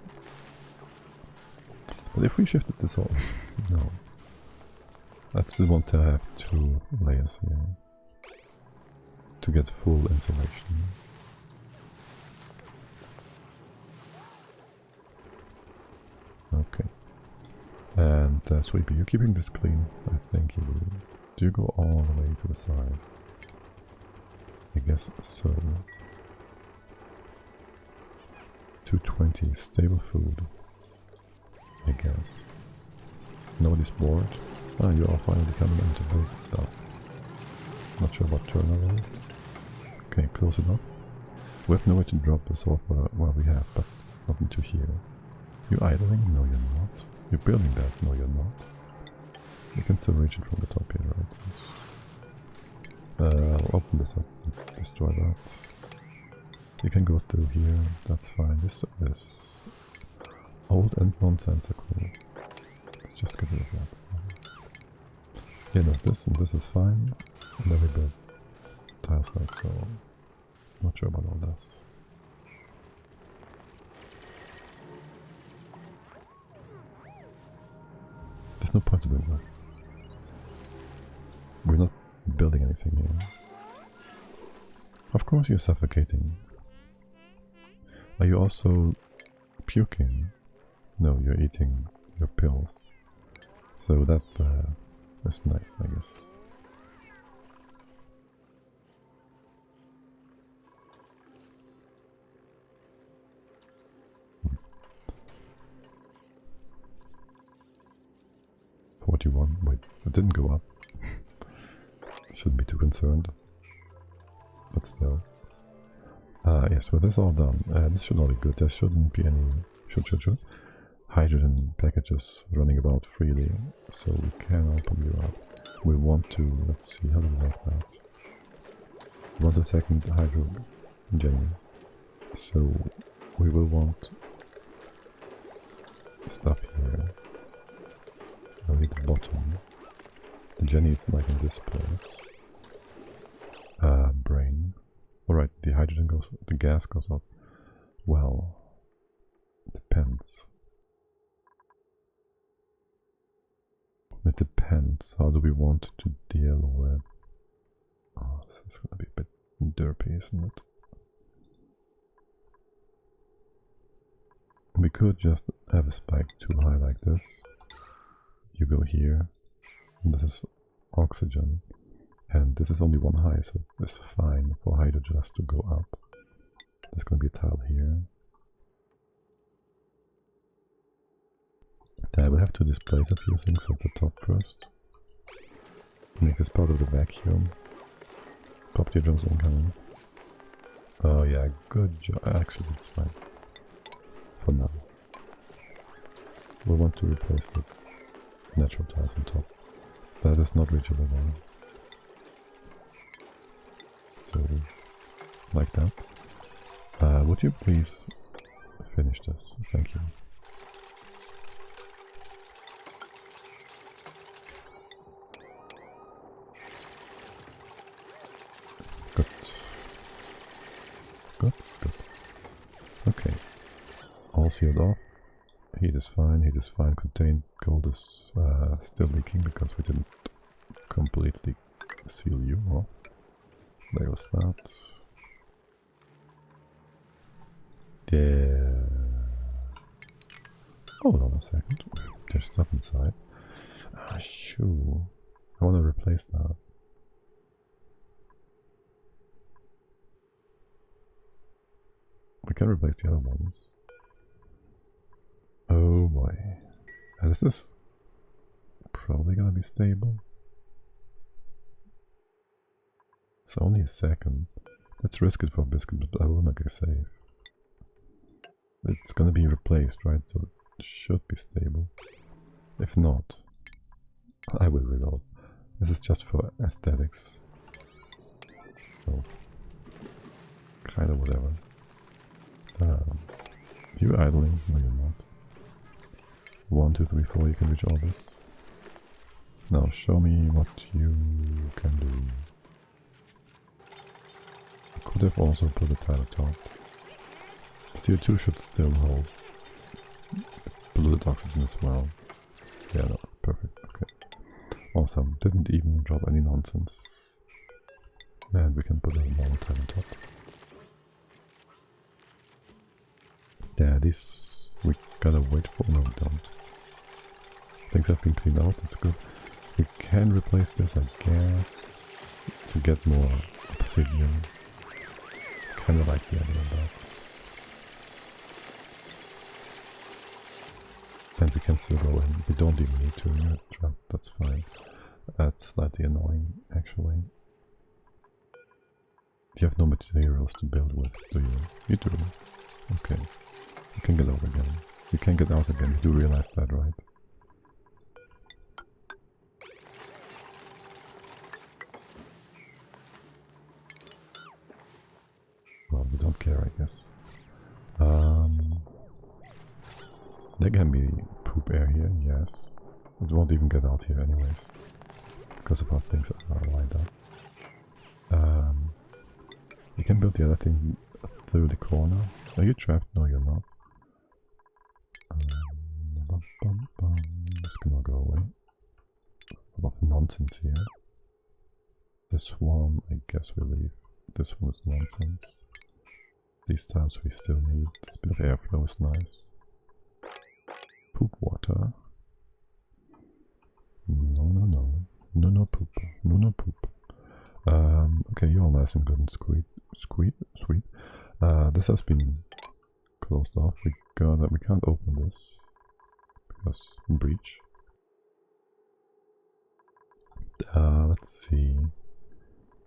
But if we shifted this all, no. I'd still want to have 2 layers here to get full insulation. Okay. And Sweepy, you're keeping this clean? I think you will. Do you go all the way to the side? I guess so. 220, stable food. I guess. Nobody's bored. Ah, you are finally coming into build stuff. Not sure what turnover. Okay, close enough. We have nowhere to drop the software. Well, we have, but not into here. You idling? No, you're not. You're building that? No, you're not. You can still reach it from the top here, right? I'll open this up and destroy that. You can go through here, that's fine. This is old and nonsensical. Let's just get rid of that. Yeah, no, this and this is fine. And then we build tile side, so not sure about all this. There's no point to doing that. We're not building anything here. Of course you're suffocating. Are you also puking? No, you're eating your pills. So that is nice, I guess. Hmm. 41. Wait, it didn't go up. Shouldn't be too concerned. But still. Yes, with this all done, this should not be good. There shouldn't be any hydrogen packages running about freely, so we can open you up. We want to, let's see, how do we like that? We want a second hydrogen, so we will want stuff here. I'll need the bottom. The Jenny is like in this place. Brain. Alright, the hydrogen goes, the gas goes out. Well, it depends. It depends. How do we want to deal with... Oh, this is gonna be a bit derpy, isn't it? We could just have a spike too high like this. You go here. This is oxygen. And this is only one high, so it's fine for hydrogen just to go up. There's gonna be a tile here. Then I will have to displace a few things at the top first. Make this part of the vacuum. Pop eardrums incoming. Oh yeah, good job. Actually, it's fine. For now. We'll want to replace the natural tiles on top. That is not reachable now. So, like that. Would you please finish this? Thank you. Good. Good, good. Okay. All sealed off. Heat is fine, heat is fine. Contained gold is still leaking because we didn't completely seal you off. There was that. There. Hold on a second. There's stuff inside. Ah, shoot. I want to replace that. We can replace the other ones. Oh, Oh boy. Is this probably gonna be stable? It's only a second. Let's risk it for a biscuit, but I will make a save. It's gonna be replaced, right? So it should be stable. If not, I will reload. This is just for aesthetics. So, kinda whatever. You idling? No, you're not. 1, 2, 3, 4, you can reach all this. Now show me what you can do. I could have also put a tile top. CO2 should still hold. Polluted oxygen as well. Yeah, no, perfect, okay. Awesome, didn't even drop any nonsense. And we can put a more tile on top. Yeah, these we gotta wait for. No, we don't. Things have been cleaned out, that's good. We can replace this, I guess, to get more obsidian. Kinda like the idea of that. And we can still go in. We don't even need to in that trap, that's fine. That's slightly annoying, actually. You have no materials to build with, do you? You do. Okay. You can get out again. You can get out again, you do realize that, right? Well, we don't care, I guess. There can be poop air here, yes. It won't even get out here anyways, because of how things are lined up. You can build the other thing through the corner. Are you trapped? No, you're not. This cannot go away. A lot of nonsense here. This one, I guess we leave. This one is nonsense. These tiles we still need. This bit of airflow is nice. Poop water. No, no, no. No, no poop. No, no poop. Okay, you're all nice and good and sweet. This has been closed off. We can't open this because breach. Let's see.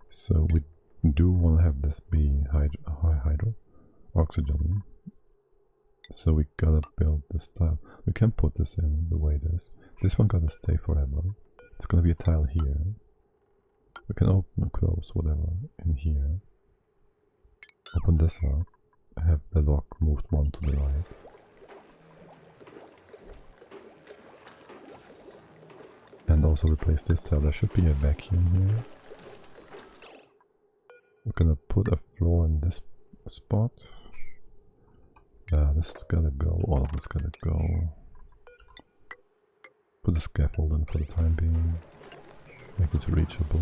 So we do want to have this be hydro oxygen. So we gotta build this tile. We can put this in the way it is. This one gotta stay forever. It's gonna be a tile here. We can open and close whatever in here. Open this up. Have the lock moved one to the right. And also replace this tile. There should be a vacuum here. We're gonna put a floor in this spot. This is gotta go, all of this gotta go. Put a scaffold in for the time being. Make this reachable.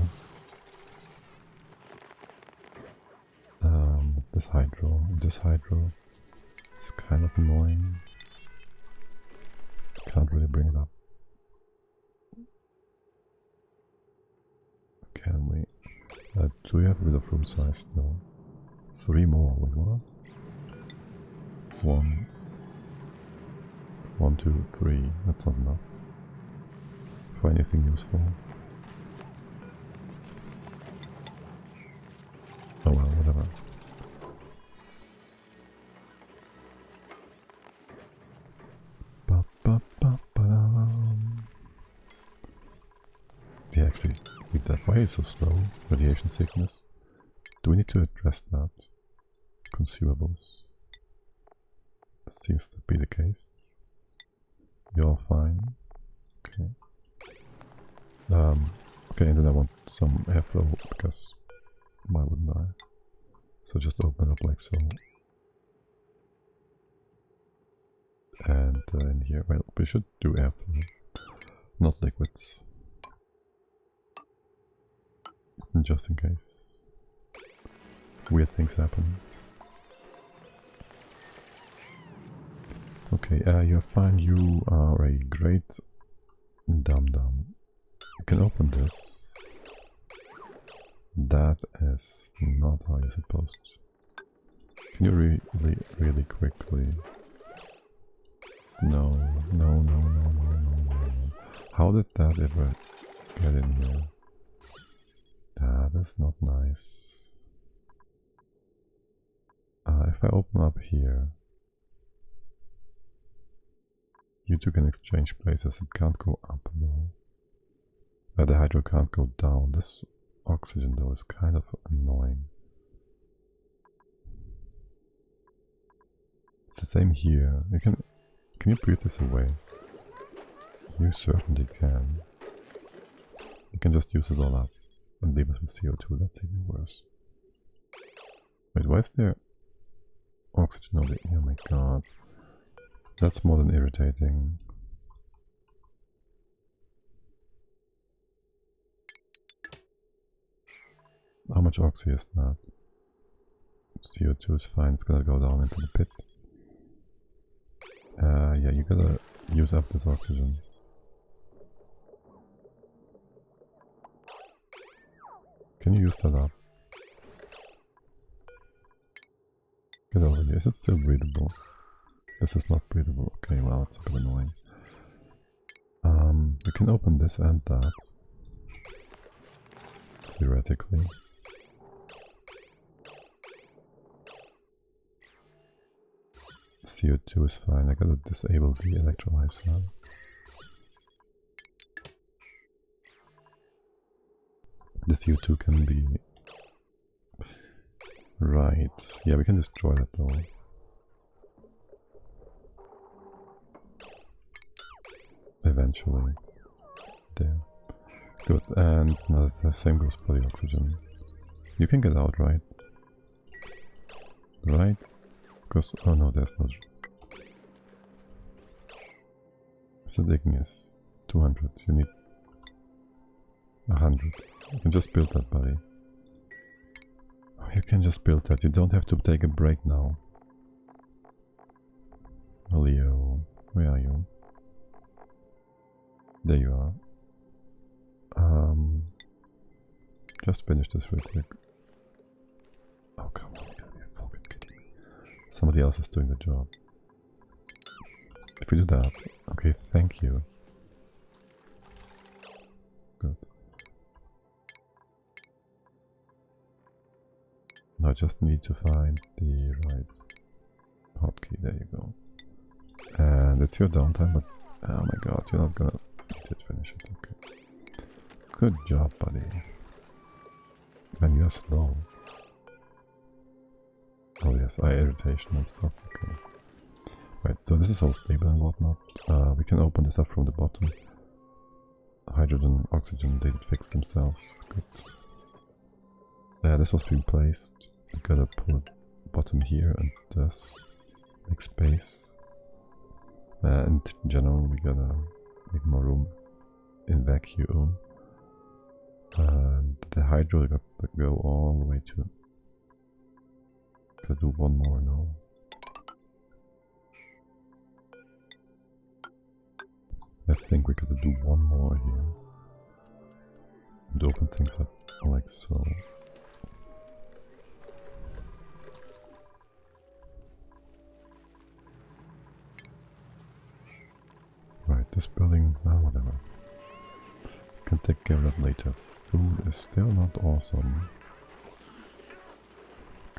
This hydro is kind of annoying. Can't really bring it up. Can we? Do we have a bit of room size? No. 3 more, wait, what? 1, 2, 3, that's not enough for anything useful. Oh well, whatever. Yeah, actually, with that, why is it so slow? Radiation sickness. Do we need to address that? Consumables. Seems to be the case. You're fine. Okay. Okay, and then I want some airflow because why wouldn't I? So just open up like so. And in here, well, we should do airflow, not liquids. Just in case weird things happen. Okay, you're fine, you are a great dum-dum. You can open this. That is not how you're supposed to. Can you really quickly No, no, no, no, no, no, no. How did that ever get in here? That is not nice. If I open up here, you two can exchange places. It can't go up though. The hydro can't go down. This oxygen though is kind of annoying. It's the same here. Can you breathe this away? You certainly can. You can just use it all up and leave us with CO2. That's even worse. Wait, why is there oxygen over here? Oh my god. That's more than irritating. How much oxy is that? CO2 is fine, it's gonna go down into the pit. Yeah, you gotta use up this oxygen. Can you use that up? Get over here. Is it still breathable? This is not breathable. Okay, well, it's a bit annoying. We can open this and that. Theoretically. CO2 is fine. I gotta disable the electrolyzer. The CO2 can be... Right. Yeah, we can destroy that though. Eventually. There. Good. And now the same goes for the oxygen. You can get out, right? Right? Because... Oh no, there's no... The digging is 200. You need 100. You can just build that, buddy. Oh, you can just build that. You don't have to take a break now. Leo, where are you? There you are. Just finish this real quick. Oh come on, you gotta be fucking kidding me. Somebody else is doing the job. If we do that, okay, thank you. Good. Now I just need to find the right hotkey. There you go. And it's your downtime, but oh my god, you're not gonna finish it. Okay. Good job, buddy. Man, you're slow. Oh yes, eye irritation and stuff. Okay. Right, so this is all stable and whatnot. We can open this up from the bottom. Hydrogen, oxygen, they did fix themselves. Good. This was being placed. We gotta pull it bottom here and just make space. And in general, we gotta make more room in vacuum. And the hydro got to go all the way to... Gotta do one more now. I think we gotta do one more here. And open things up like so. Right, this building, whatever. Can take care of that later. Food is still not awesome.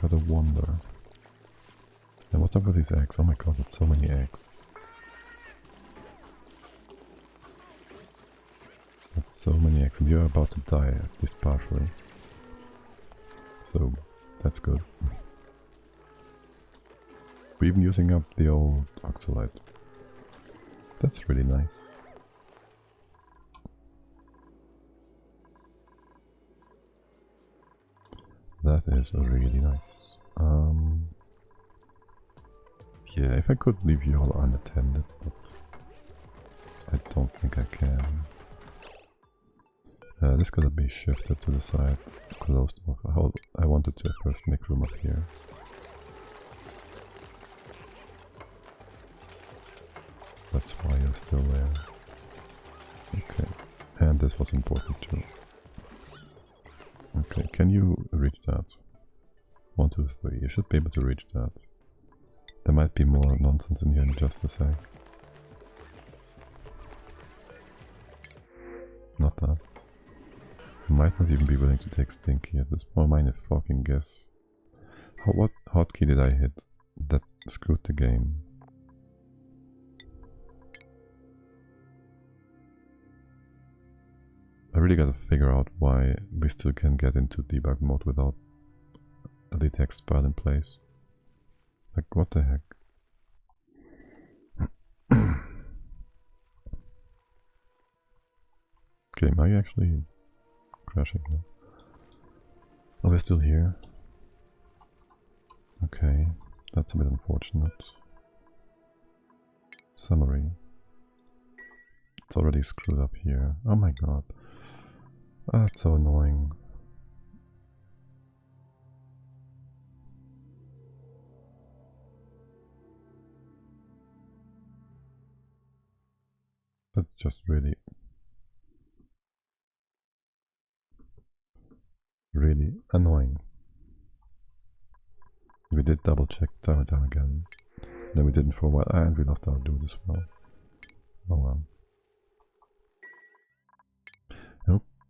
Gotta wonder. And what's up with these eggs? Oh my god, that's so many eggs. That's so many eggs, and you're about to die, at least partially. So, that's good. We're even using up the old oxalite. That's really nice. That is really nice. Yeah, if I could leave you all unattended, but I don't think I can. This gotta be shifted to the side, closed off. I wanted to first make room up here. That's why you're still there. Okay, and this was important too. Okay, can you reach that? 1, 2, 3. You should be able to reach that. There might be more nonsense in here in just a sec. Not that. Might not even be willing to take Stinky at this point. Mine a fucking guess. What hotkey did I hit that screwed the game? I really gotta figure out why we still can get into debug mode without the text file in place. Like, what the heck? Okay, am I actually crashing now? Oh, we're still here. Okay, that's a bit unfortunate. Summary. It's already screwed up here. Oh my god. That's so annoying. That's just really annoying. We did double check time and time again. Then we didn't for a while, and we lost our dude as well. Oh well.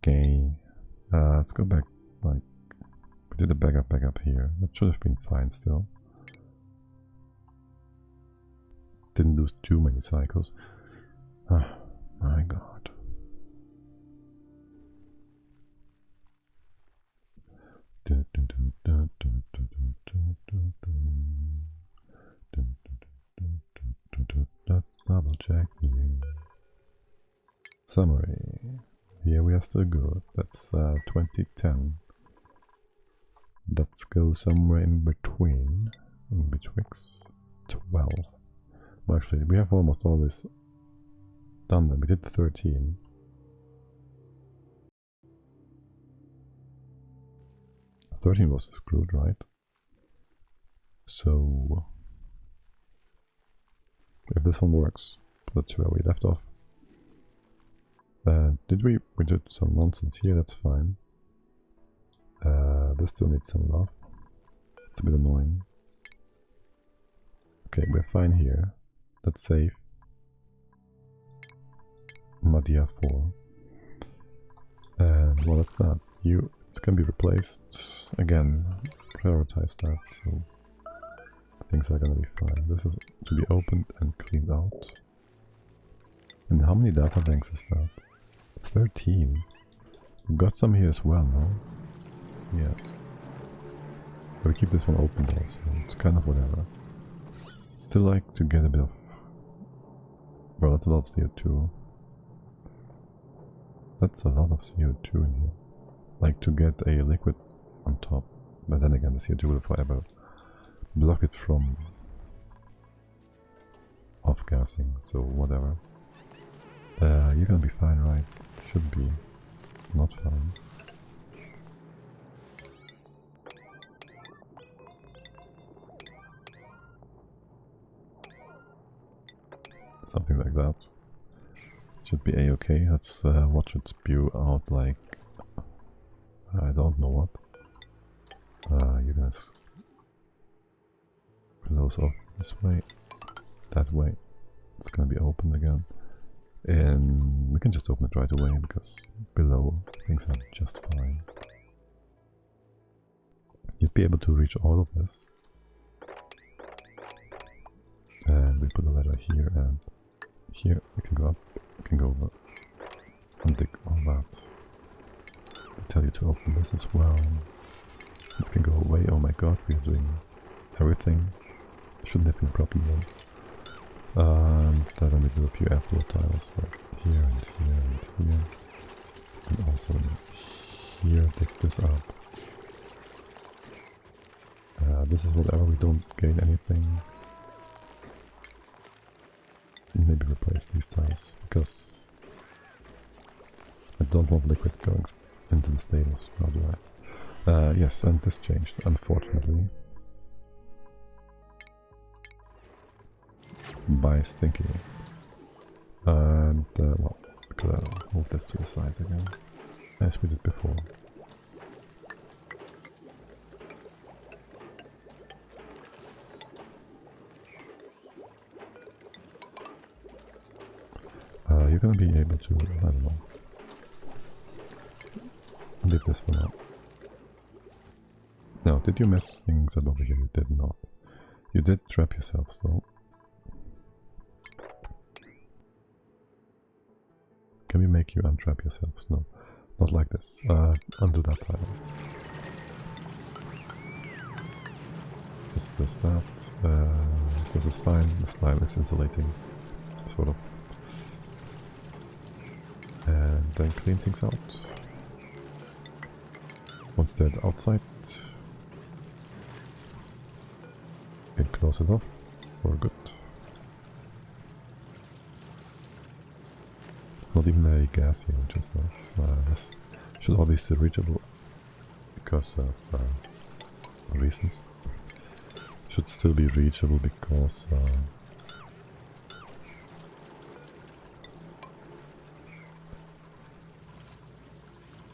Okay. Let's go back. Like, we did a backup here. That should have been fine still. Didn't lose too many cycles. Oh my god. Let's double check you. Summary. Here we are still good. That's 2010. Let's go somewhere in between. In betwixt 12. Well, actually, we have almost all this done then. We did 13. "13 was screwed, right? So if this one works, that's where we left off. Did we did some nonsense here, that's fine. This still needs some love. It's a bit annoying. Okay, we're fine here. Let's save. MaDiAA 4. And well, that's that. It can be replaced. Again, prioritize that, so things are gonna be fine. This is to be opened and cleaned out. And how many data banks is that? 13. We've got some here as well, no? Yes. But we keep this one open though, so it's kind of whatever. Still like to get a bit of... Well, that's a lot of CO2. That's a lot of CO2 in here. Like to get a liquid on top. But then again, the CO2 will forever block it from off-gassing, so whatever. You're gonna be fine, right? Should be. Not fine. Something like that. Should be a-okay. Let's watch it spew out like... I don't know what. You guys close off this way, that way. It's gonna be opened again. And we can just open it right away because below things are just fine. You'd be able to reach all of this. And we put a ladder here, and here we can go up, we can go over and dig all that. I tell you to open this as well. This can go away. Oh my god, we are doing everything. Shouldn't have been a problem though. Then we do a few airflow tiles like here and here and here. And also here, dig this up. This is whatever, we don't gain anything. Maybe replace these tiles, because I don't want liquid going into the stables, how do I? Yes, and this changed, unfortunately. By Stinky. And, well, we could move this to the side again, as we did before. You're gonna be able to, I don't know, leave this for now. Now, did you mess things up over here? You did not. You did trap yourself, so... Can we make you untrap yourselves? No, not like this. Undo that tile. This, that. This is fine. The slime is insulating, sort of. And then clean things out. Once they're outside, you can close it off for good. Not even a gas here, which is nice. This should always be reachable because of reasons. Should still be reachable because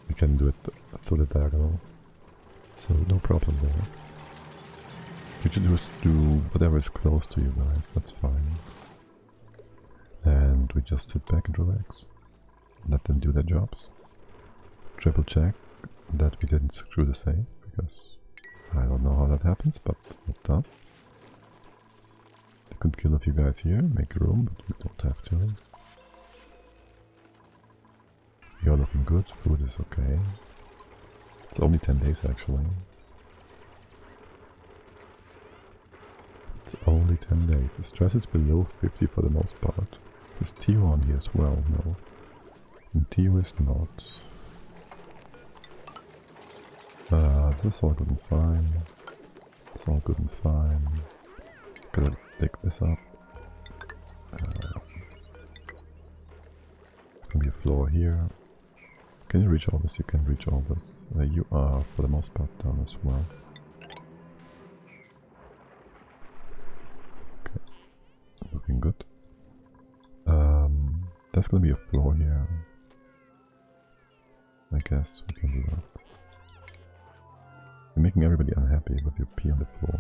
we can do it through the diagonal, so no problem there. You should just do whatever is close to you guys, that's fine. And we just sit back and relax. Let them do their jobs. Triple check that we didn't screw the save, because I don't know how that happens, but it does. They could kill a few guys here, make room, but we don't have to. You're looking good, food is okay. It's only 10 days actually. It's only 10 days. The stress is below 50 for the most part. Is TO on here as well? No. And TO is not. This is all good and fine. It's all good and fine. Gotta dig this up. There's gonna be a floor here. Can you reach all this? You can reach all this. You are, for the most part, down as well. Okay. Looking good. There's gonna be a floor here. I guess we can do that. You're making everybody unhappy with your pee on the floor.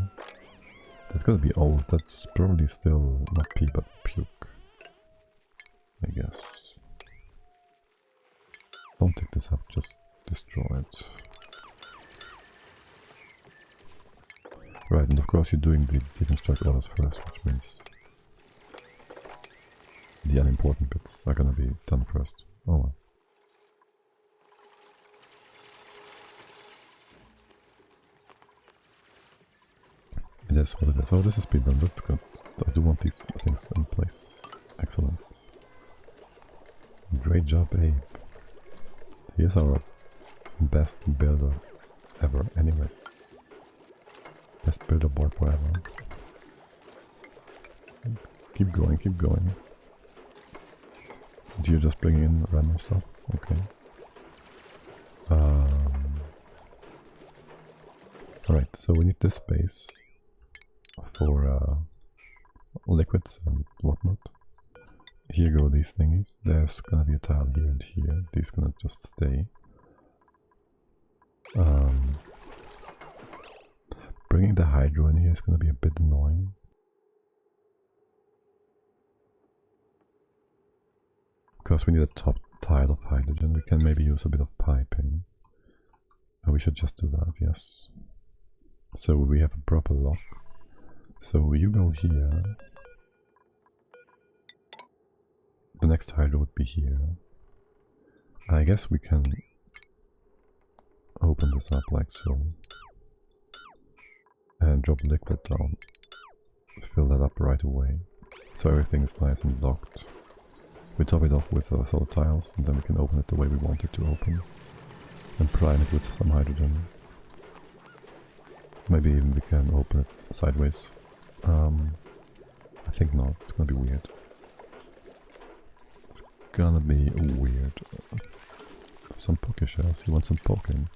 That's gonna be old. That's probably still not pee but puke, I guess. Don't take this up, just destroy it. Right, and of course you're doing the deconstruct orders first, which means the unimportant bits are gonna be done first. Oh well. It is what it is. Oh, this has been done. That's good. I do want these things in place. Excellent. Great job, Abe. Here's our best builder ever, anyways. Best builder board forever. Keep going, keep going. Do you just bring in random stuff? Okay. Alright, so we need this space for liquids and whatnot. Here go these thingies. There's gonna be a tile here and here. These gonna just stay. Bringing the hydro in here is gonna be a bit annoying. Because we need a top tile of hydrogen, we can maybe use a bit of piping. We should just do that, yes. So we have a proper lock. So you go here. The next hydro would be here. I guess we can open this up like so. And drop liquid down. Fill that up right away. So everything is nice and locked. We top it off with solid tiles, and then we can open it the way we want it to open. And prime it with some hydrogen. Maybe even we can open it sideways. I think not, it's gonna be weird. It's gonna be weird. Some poke shells, you want some poking?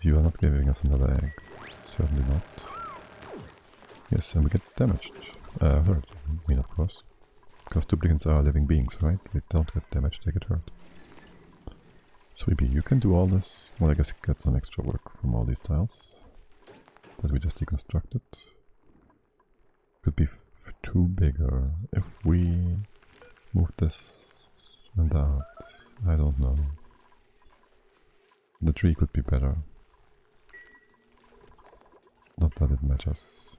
You are not giving us another egg. Certainly not. Yes, and we get damaged. Hurt, I mean, of course. Because duplicants are living beings, right? They don't get damaged, they get hurt. Sweepy, you can do all this. Well, I guess you get some extra work from all these tiles that we just deconstructed. Could be too bigger if we move this and that. I don't know. The tree could be better. Not that it matters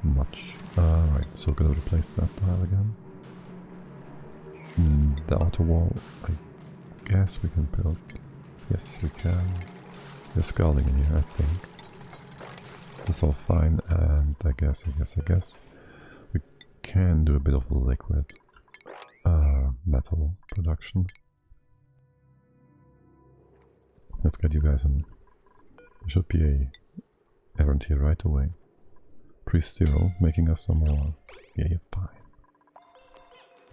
much. Right, so gonna replace that tile again. The outer wall, I guess we can build. Yes, we can. There's scalding in here, I think. That's all fine, and I guess we can do a bit of liquid metal production. Let's get you guys in. There should be a errand here right away. Pre-zero, making us some more. Yeah, you're fine.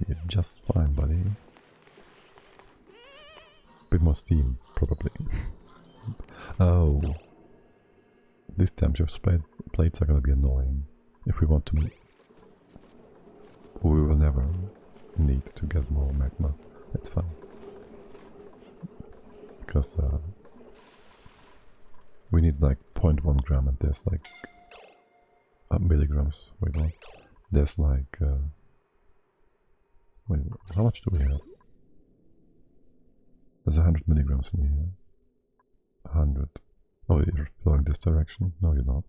You're just fine, buddy. Bit more steam, probably. Oh. These temperature plates are gonna be annoying. If we want to... We will never need to get more magma. It's fine. Because we need like 0.1 gram and there's like milligrams. Wait, what? There's like wait, how much do we have? There's 100 milligrams in here. 100. Oh, you're flowing this direction? No, you're not.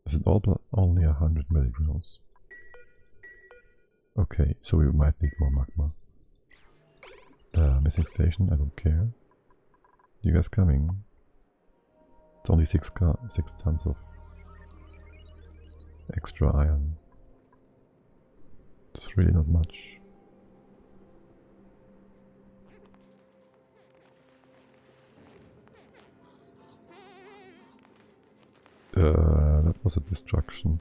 Is it all only 100 milligrams? Okay, so we might need more magma. Missing station, I don't care. You guys coming? It's only 6 tons of extra iron. It's really not much. That was a destruction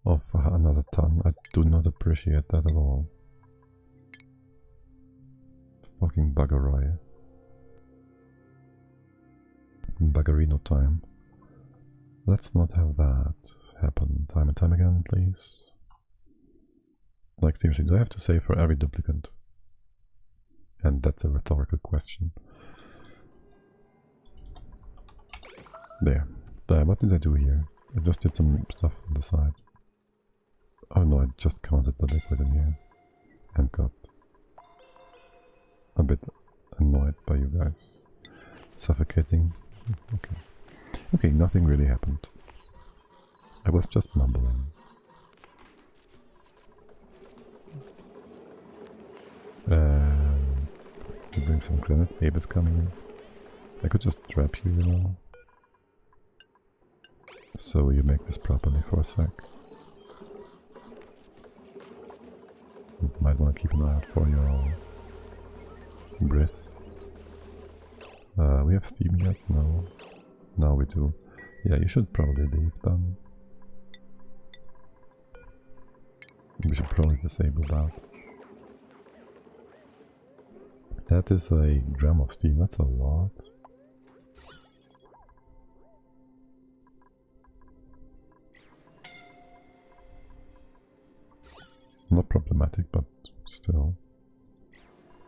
of another ton. I do not appreciate that at all. Fucking buggery. Buggerino time. Let's not have that happen time and time again, please. Like seriously, do I have to save for every duplicate? And that's a rhetorical question. There. What did I do here? I just did some stuff on the side. Oh no, I just counted the liquid in here. And got a bit annoyed by you guys. Suffocating. Okay. Okay, nothing really happened. I was just mumbling. We bring some granite babies coming in. I could just trap you, you know. So you make this properly for a sec. You might want to keep an eye out for your breath. We have steam yet? No. Now we do. Yeah, you should probably leave then. We should probably disable that. That is a gram of steam, that's a lot. Not problematic, but still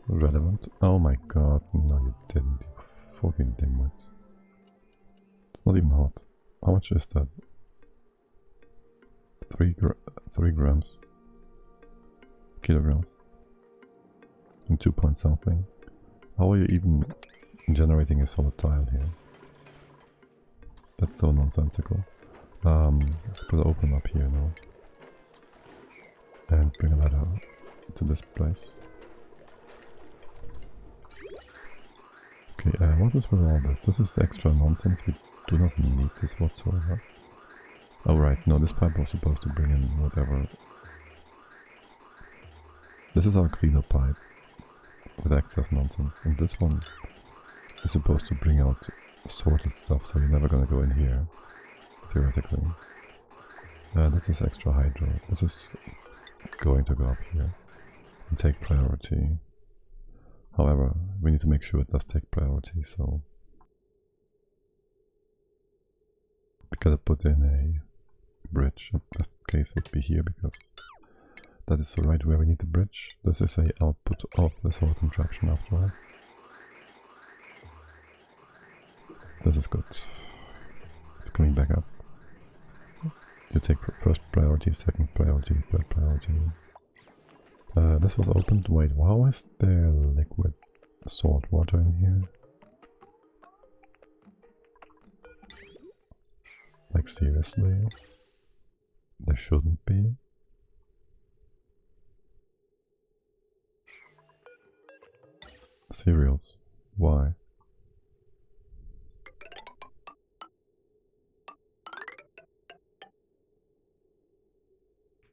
relevant. Oh my god, no you didn't, you fucking dimwits. It's not even hot. How much is that? 3 grams. Kilograms. And 2 point something. How are you even generating a solid tile here? That's so nonsensical. Let's put it open up here now. And bring a ladder to this place. Okay, what is with all this? This is extra nonsense, we do not need this whatsoever. Oh right, no, this pipe was supposed to bring in whatever. This is our cleaner pipe with excess nonsense, and this one is supposed to bring out sorted stuff, so you're never gonna go in here, theoretically. This is extra hydro. This is going to go up here and take priority. However, we need to make sure it does take priority, so we gotta put in a bridge. The best case would be here because that is right where we need the bridge. This is a output of this whole contraption after all. This is good. It's coming back up. You take first priority, second priority, third priority. This was opened. Wait, how is there liquid salt water in here. Like seriously? There shouldn't be. Cereals. Why?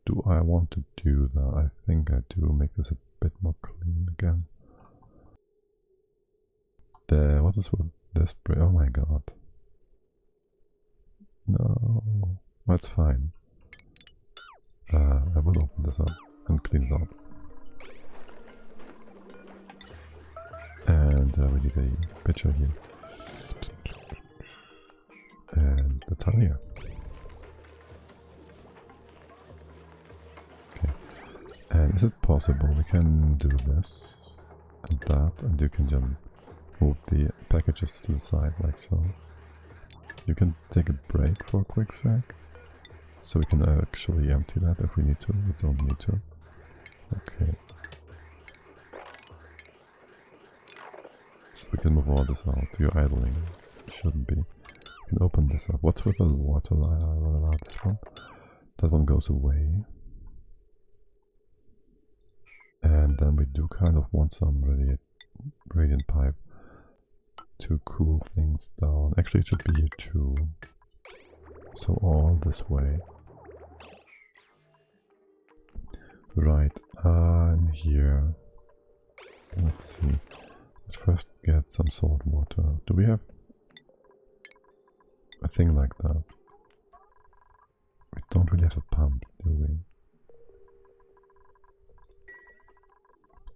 Do I want to do that? I think I do. Make this a bit more clean again. There, what is with this spray? Oh my god. No, that's fine. I will open this up and clean it up. And we need a picture here. And the tire. Okay. And is it possible we can do this and that, and you can just move the packages to the side like so. You can take a break for a quick sec, so we can actually empty that if we need to. We don't need to. Okay. So we can move all this out. You're idling. Shouldn't be. We can open this up. What's with the water line? This one? That one goes away. And then we do kind of want some radiant pipe to cool things down. Actually, it should be here too. So all this way. Right, I'm here. Let's see. Let's first get some salt water. Do we have a thing like that? We don't really have a pump, do we?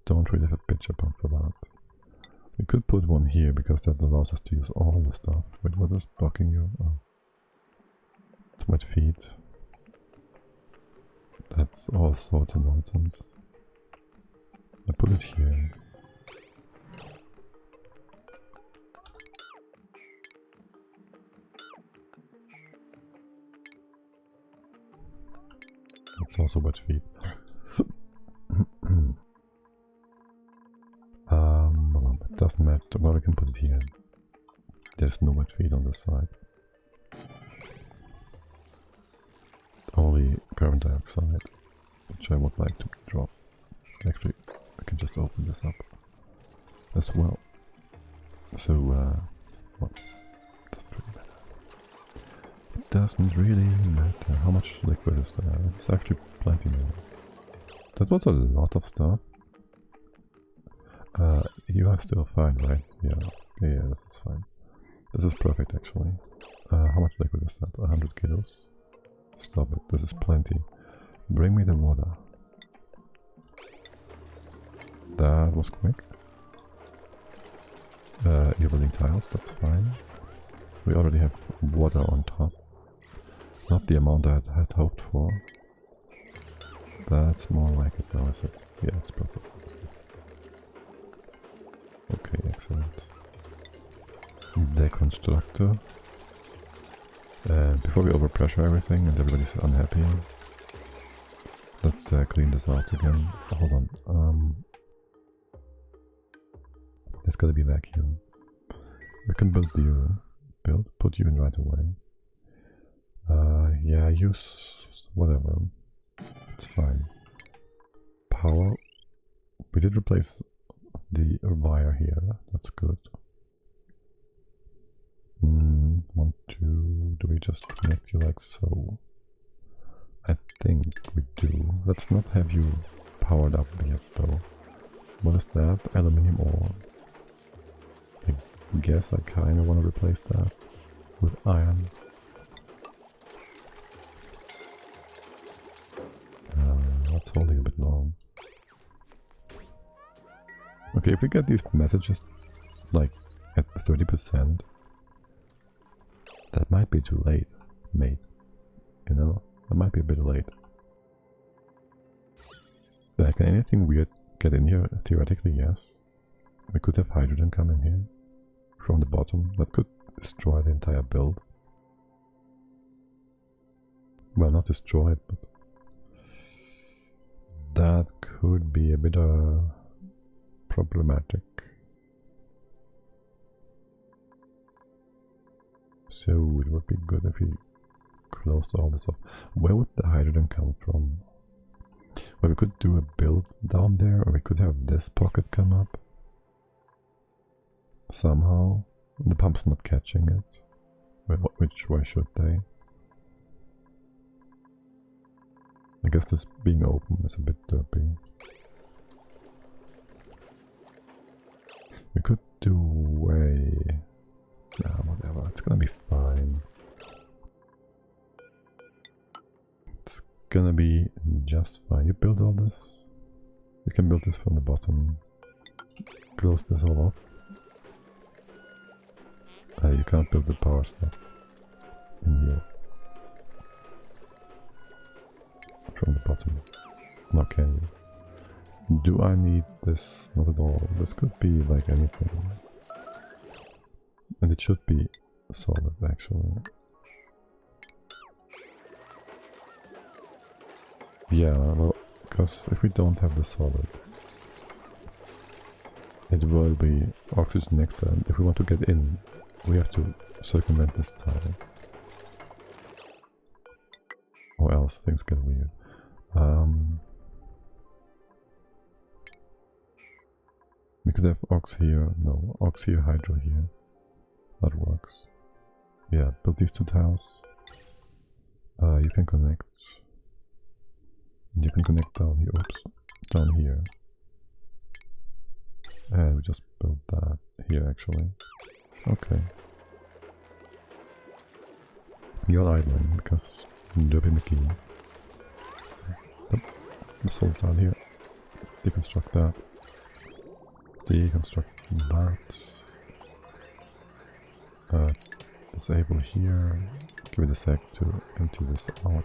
Don't really have a pitcher pump for that. We could put one here because that allows us to use all the stuff. Wait, what is blocking you? Oh. It's wet feet. That's all sorts of nonsense. I put it here. It's also wet feet. It doesn't matter. Well, we can put it here. There's no wet feet on this side. Only carbon dioxide, which I would like to drop. Actually, I can just open this up as well. So, well, doesn't really matter. It doesn't really matter. How much liquid is there? It's actually plenty more. That was a lot of stuff. You are still fine, right? Yeah, this is fine. This is perfect, actually. How much liquid is that? 100 kilos? Stop it, this is plenty. Bring me the water. That was quick. Evening tiles, that's fine. We already have water on top. Not the amount I had hoped for. That's more like it now, is it? Yeah, it's perfect. Okay, excellent. Deconstructor. Before we overpressure everything and everybody's unhappy, let's clean this out again. Hold on. There's gotta be vacuum. We can build you. Put you in right away. Yeah, use whatever. It's fine. Power. We did replace the wire here. That's good. 1, 2. Do we just connect you like so? I think we do. Let's not have you powered up yet though. What is that? Aluminium ore. I guess I kinda wanna replace that with iron. That's holding a bit long. Okay, if we get these messages like at 30%, that might be too late, mate. You know, that might be a bit late. Can anything weird get in here? Theoretically, yes. We could have hydrogen come in here from the bottom. That could destroy the entire build. Well, not destroy it, but that could be a bit problematic. So it would be good if we closed all this off. Where would the hydrogen come from? Well, we could do a build down there, or we could have this pocket come up. Somehow. The pump's not catching it. Which way should they? I guess this being open is a bit derpy. We could do whatever, it's gonna be fine. It's gonna be just fine. You build all this. We can build this from the bottom. Close this all off. You can't build the power stuff in here. From the bottom. Now can you? Do I need this? Not at all. This could be like anything. And it should be solid actually. Yeah, well, because if we don't have the solid, it will be oxygen next time. If we want to get in, we have to circumvent this tile. Or else things get weird. We could have ox here. No, ox here, hydro here. That works. Yeah, build these two tiles. You can connect. You can connect down here. Oops. Down here. And we just built that here actually. Okay. You're idling because Derpy McGee. The soul tile here. Deconstruct that. Deconstruct that. Disable here. Give it a sec to empty this out.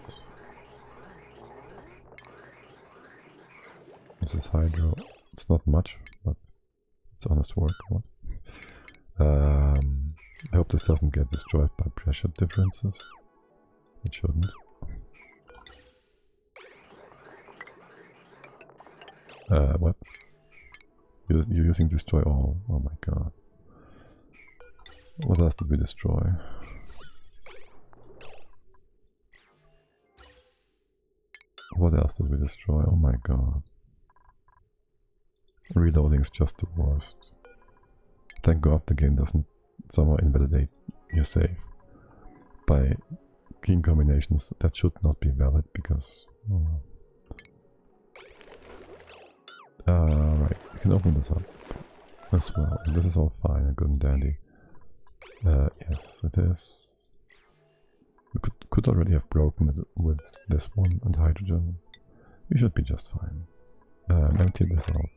This is hydro. It's not much, but it's honest work. What? I hope this doesn't get destroyed by pressure differences. It shouldn't. What? You're using destroy all. Oh my god. What else did we destroy? What else did we destroy? Oh my god. Reloading is just the worst. Thank god the game doesn't somehow invalidate your save by key combinations that should not be valid because... right, we can open this up as well. And this is all fine and good and dandy. Yes, it is. We could already have broken it with this one and hydrogen. We should be just fine. Empty this out.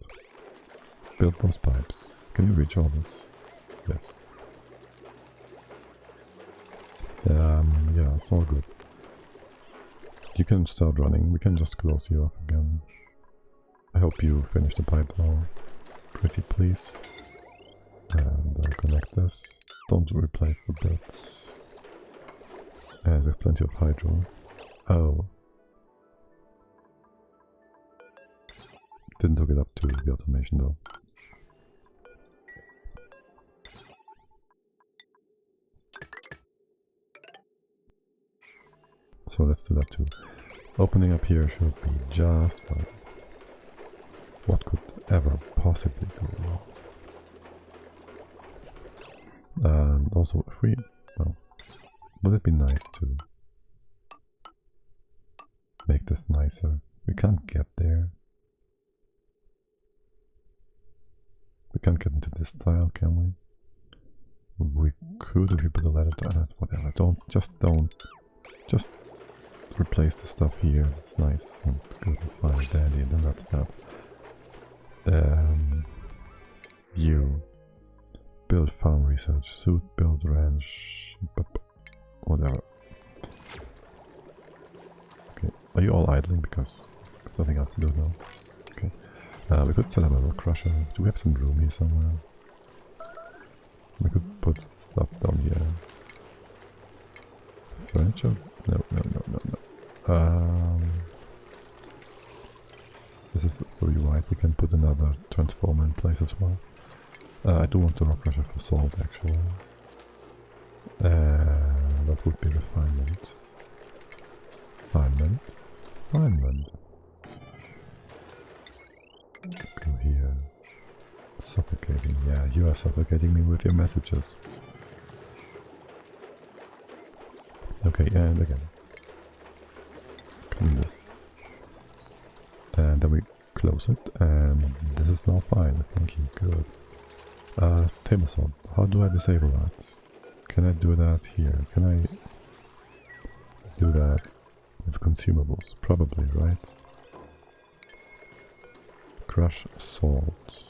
Build those pipes. Can you reach all this? Yes. Yeah, it's all good. You can start running. We can just close you off again. I hope you finish the pipe now. Pretty please. And connect this. Don't replace the bits. And we have plenty of hydro. Oh. Didn't hook it up to the automation though. So let's do that too. Opening up here should be just fine. What could ever possibly go wrong? And also if we... well, would it be nice to make this nicer? We can't get there. We can't get into this tile, can we? We could if we put a ladder to that, whatever. Just replace the stuff here. It's nice and good and fine and dandy, and then that's that. You build farm research, suit, build ranch, whatever. Okay, are you all idling because there's nothing else to do now? Okay, we could set up a little crusher. Do we have some room here somewhere? We could put stuff down here. Furniture? No. This is really wide. We can put another transformer in place as well. I do want the rock crusher for salt actually. What would be refinement? Refinement. Refinement. Go here. Suffocating. Yeah, you are suffocating me with your messages. Okay, and again. Clean this. And then we close it, and this is now fine. Thank you. Good. Table salt. How do I disable that? Can I do that here? Can I do that with consumables? Probably, right? Crush salt.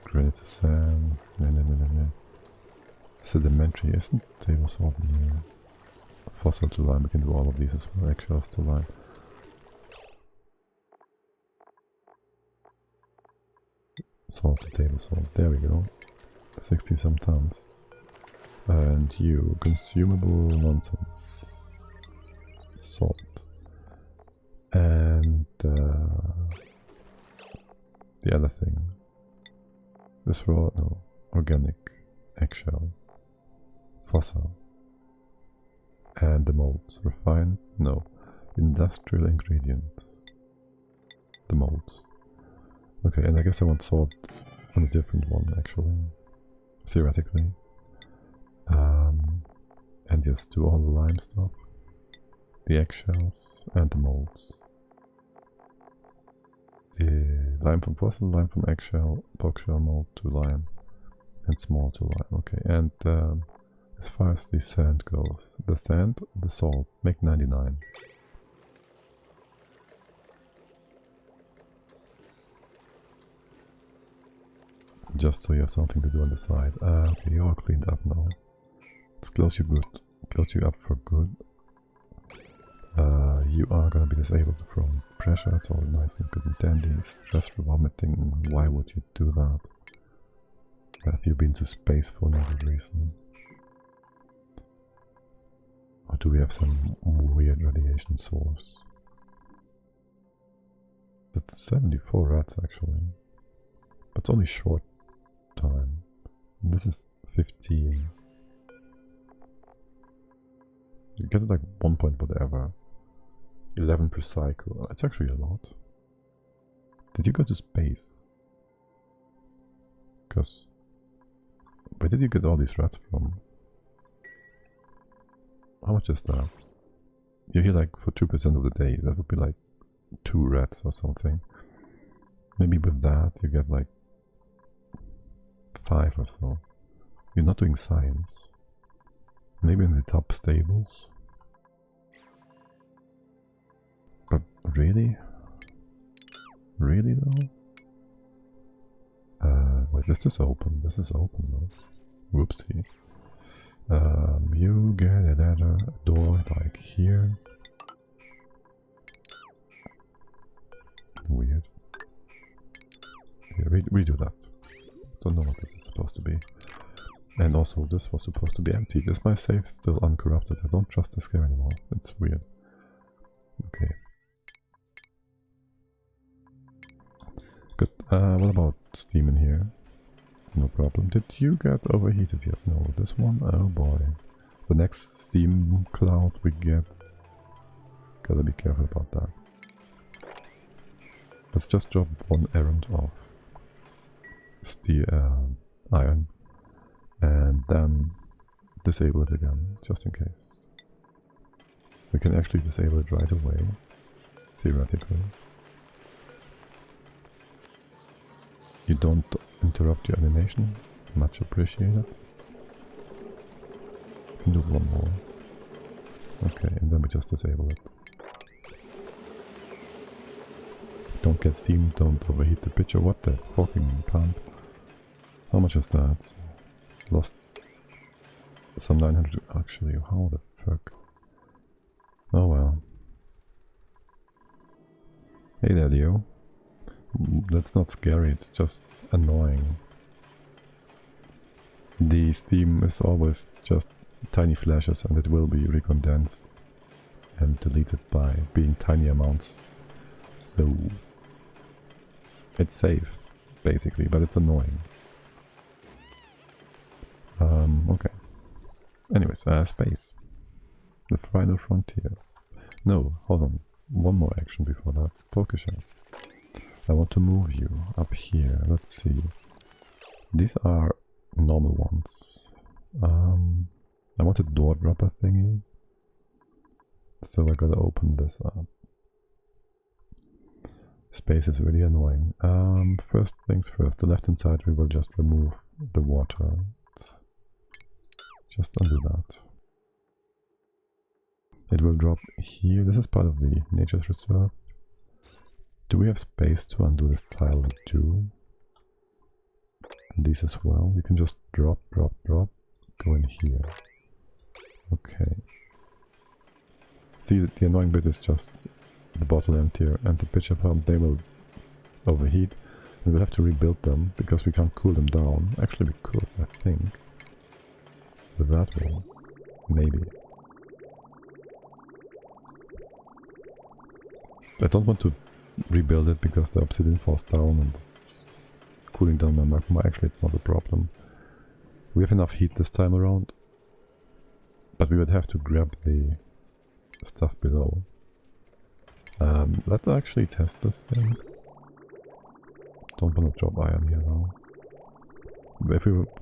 Granite sand. No. Sedimentary. Isn't table salt in here? Fossil to lime. We can do all of these as well. Eggshells to lime. Salt to table salt. There we go. 60 some tons. And you, consumable nonsense. Salt. And the other thing. This raw, no, organic, eggshell, fossil. And the molds. Refined, no. Industrial ingredient. The molds. Okay, and I guess I want salt on a different one, actually, theoretically. And just do all the lime stuff, the eggshells, and the molds. The lime from fossil, lime from eggshell, bogshell mold to lime, and small to lime. Okay, and as far as the sand goes, the sand, the salt, make 99. Just so you have something to do on the side. Okay, you're all cleaned up now. Let's close you good. Close you up for good. You are gonna be disabled from pressure. It's all nice and good and dandy. Stress for vomiting. Why would you do that? Have you been to space for no good reason? Or do we have some weird radiation source? That's 74 rats actually. But it's only short time. And this is 15. You get like 1 point whatever. 11 per cycle. It's actually a lot. Did you go to space? Because where did you get all these rats from? How much is that? You're here like for 2% of the day. That would be like 2 rats or something. Maybe with that you get like 5 or so. You're not doing science. Maybe in the top stables. But really? Really though? Wait, this is open. This is open though. Whoopsie. You get a door like here. Weird. Yeah, redo that. Don't know what this is supposed to be. And also this was supposed to be empty. Is my safe still uncorrupted? I don't trust this game anymore. It's weird. Okay. Good. What about steam in here? No problem. Did you get overheated yet? No. This one? Oh boy. The next steam cloud we get. Gotta be careful about that. Let's just drop one errand off. Steel iron. And then disable it again, just in case. We can actually disable it right away, theoretically. You don't interrupt your animation, much appreciated. Can do one more. Okay, and then we just disable it. Don't get steam, don't overheat the pitcher. What the fucking pump? How much is that? Lost some 900 actually. How the fuck? Oh well. Hey there, Leo. That's not scary, it's just annoying. The steam is always just tiny flashes and it will be recondensed and deleted by being tiny amounts. So it's safe, basically, but it's annoying. Okay. Anyways, space. The final frontier. No, hold on. One more action before that. Poker shells. I want to move you up here. Let's see. These are normal ones. I want a door dropper thingy. So I gotta open this up. Space is really annoying. First things first, the left hand side we will just remove the water. Just undo that. It will drop here. This is part of the nature's reserve. Do we have space to undo this tile too? And these as well. You can just drop, go in here. Okay. See, the annoying bit is just the bottle emptier and the pitcher pump. They will overheat and we'll have to rebuild them because we can't cool them down. Actually we could, I think. With that way. Maybe. I don't want to rebuild it because the obsidian falls down and it's cooling down my magma. Actually it's not a problem. We have enough heat this time around. But we would have to grab the stuff below. Let's actually test this thing. Don't want to drop iron here now.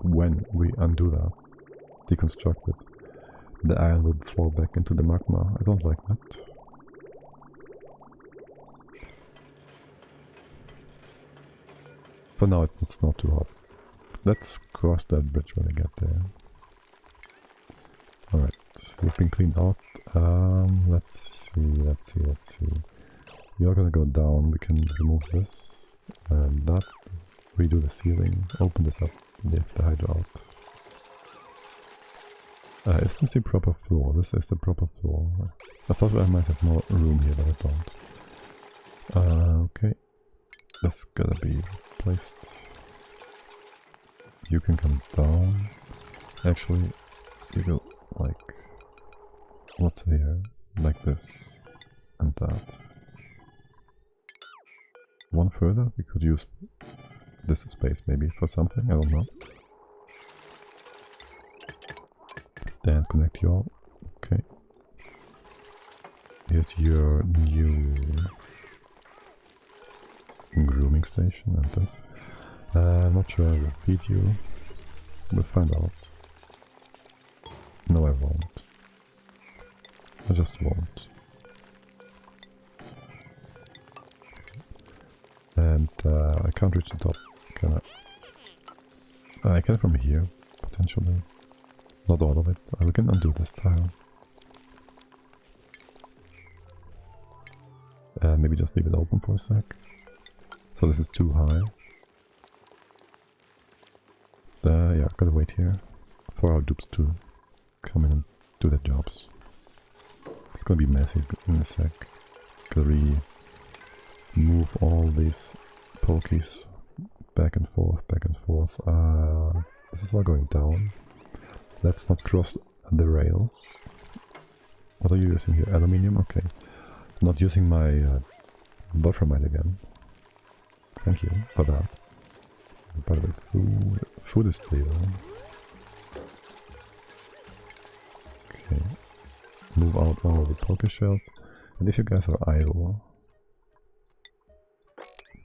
When we undo that, deconstruct it, the iron will fall back into the magma. I don't like that. For now it's not too hot. Let's cross that bridge when I get there. Alright, we've been cleaned out. Let's see. You're gonna go down, we can remove this. And that, redo the ceiling, open this up, lift the hydro out. Is this the proper floor? This is the proper floor. I thought I might have more room here, but I don't. Okay. That's gotta be placed. You can come down. Actually, you go like... what's here? Like this. And that. One further? We could use this space maybe for something, I don't know. Then connect you all. Okay. Here's your new grooming station and this. I'm not sure I will feed you. We'll find out. No, I won't. I just won't. And I can't reach the top. Can I? I can from here, potentially. Not all of it. We can undo this tile. Maybe just leave it open for a sec. So this is too high. Yeah, gotta wait here for our dupes to come in and do their jobs. It's gonna be messy in a sec. Gotta move all these pokies back and forth. This is all going down. Let's not cross the rails. What are you using here? Aluminium? Okay. Not using my wolframite again. Thank you for that. By the way, food is stable. Okay. Move out all the poker shells. And if you guys are idle,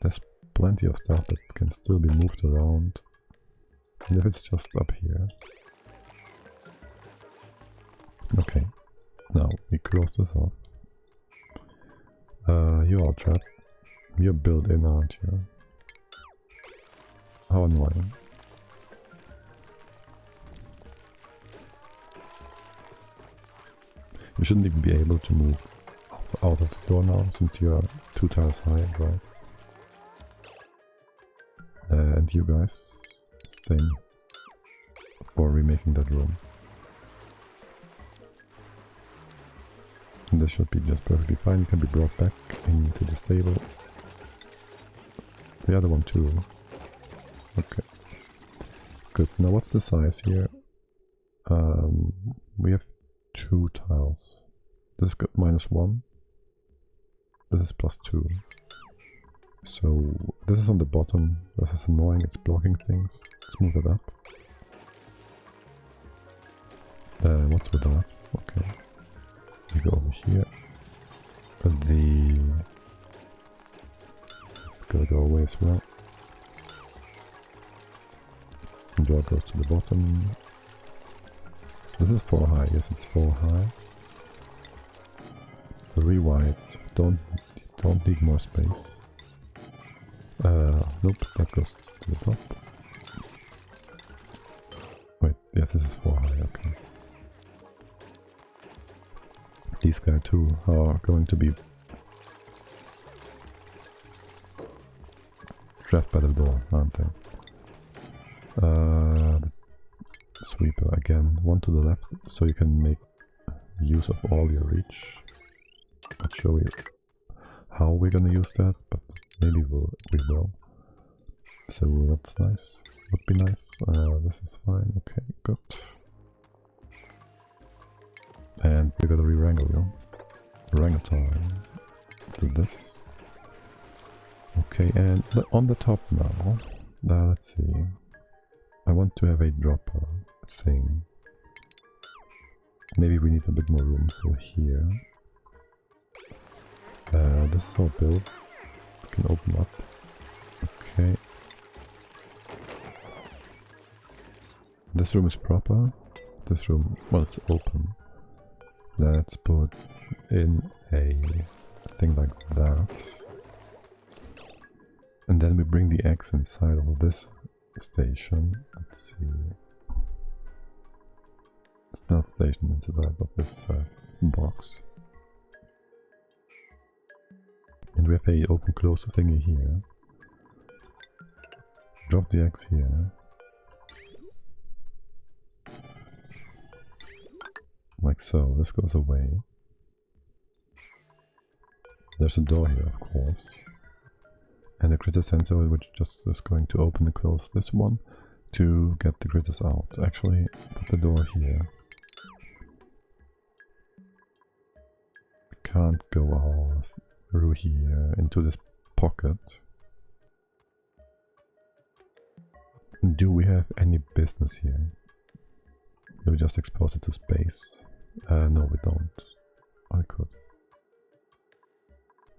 there's plenty of stuff that can still be moved around. And if it's just up here. Okay. Now we close this off. You are trapped. You're built in, aren't you? How annoying. You shouldn't even be able to move out of the door now, since you're 2 tiles high, right? And you guys, same for remaking that room. And this should be just perfectly fine. You can be brought back into the stable. The other one too. Okay. Good. Now what's the size here? We have 2 tiles. This is -1. This is +2. So this is on the bottom. This is annoying. It's blocking things. Let's move it up. What's with that? Okay. We go over here. It's gonna go away as well. And draw goes to the bottom. This is 4 high. Yes, it's 4 high. 3 wide. Don't need more space. Nope, that goes to the top. Wait, yes, this is 4 high, okay. These guys too are going to be trapped by the door, aren't they? Sweeper again, one to the left, so you can make use of all your reach. Not sure how we're gonna use that, but maybe we will. So that's nice. Would be nice. This is fine. Okay, good. And we gotta re-wrangle you. Wrangle time. Do this. Okay, and on the top now. Let's see. I want to have a dropper thing. Maybe we need a bit more room, so here. This is all built. We can open up. Okay. This room is proper. This room, well, it's open. Let's put in a thing like that. And then we bring the X inside of this station. Let's see. It's not stationed into that, but this box. And we have a open close thingy here. Drop the X here. Like so, this goes away. There's a door here, of course. And a critter sensor, which just is going to open and close this one to get the critters out. Actually, put the door here. We can't go all through here into this pocket. Do we have any business here? Do we just expose it to space? No, we don't. I could.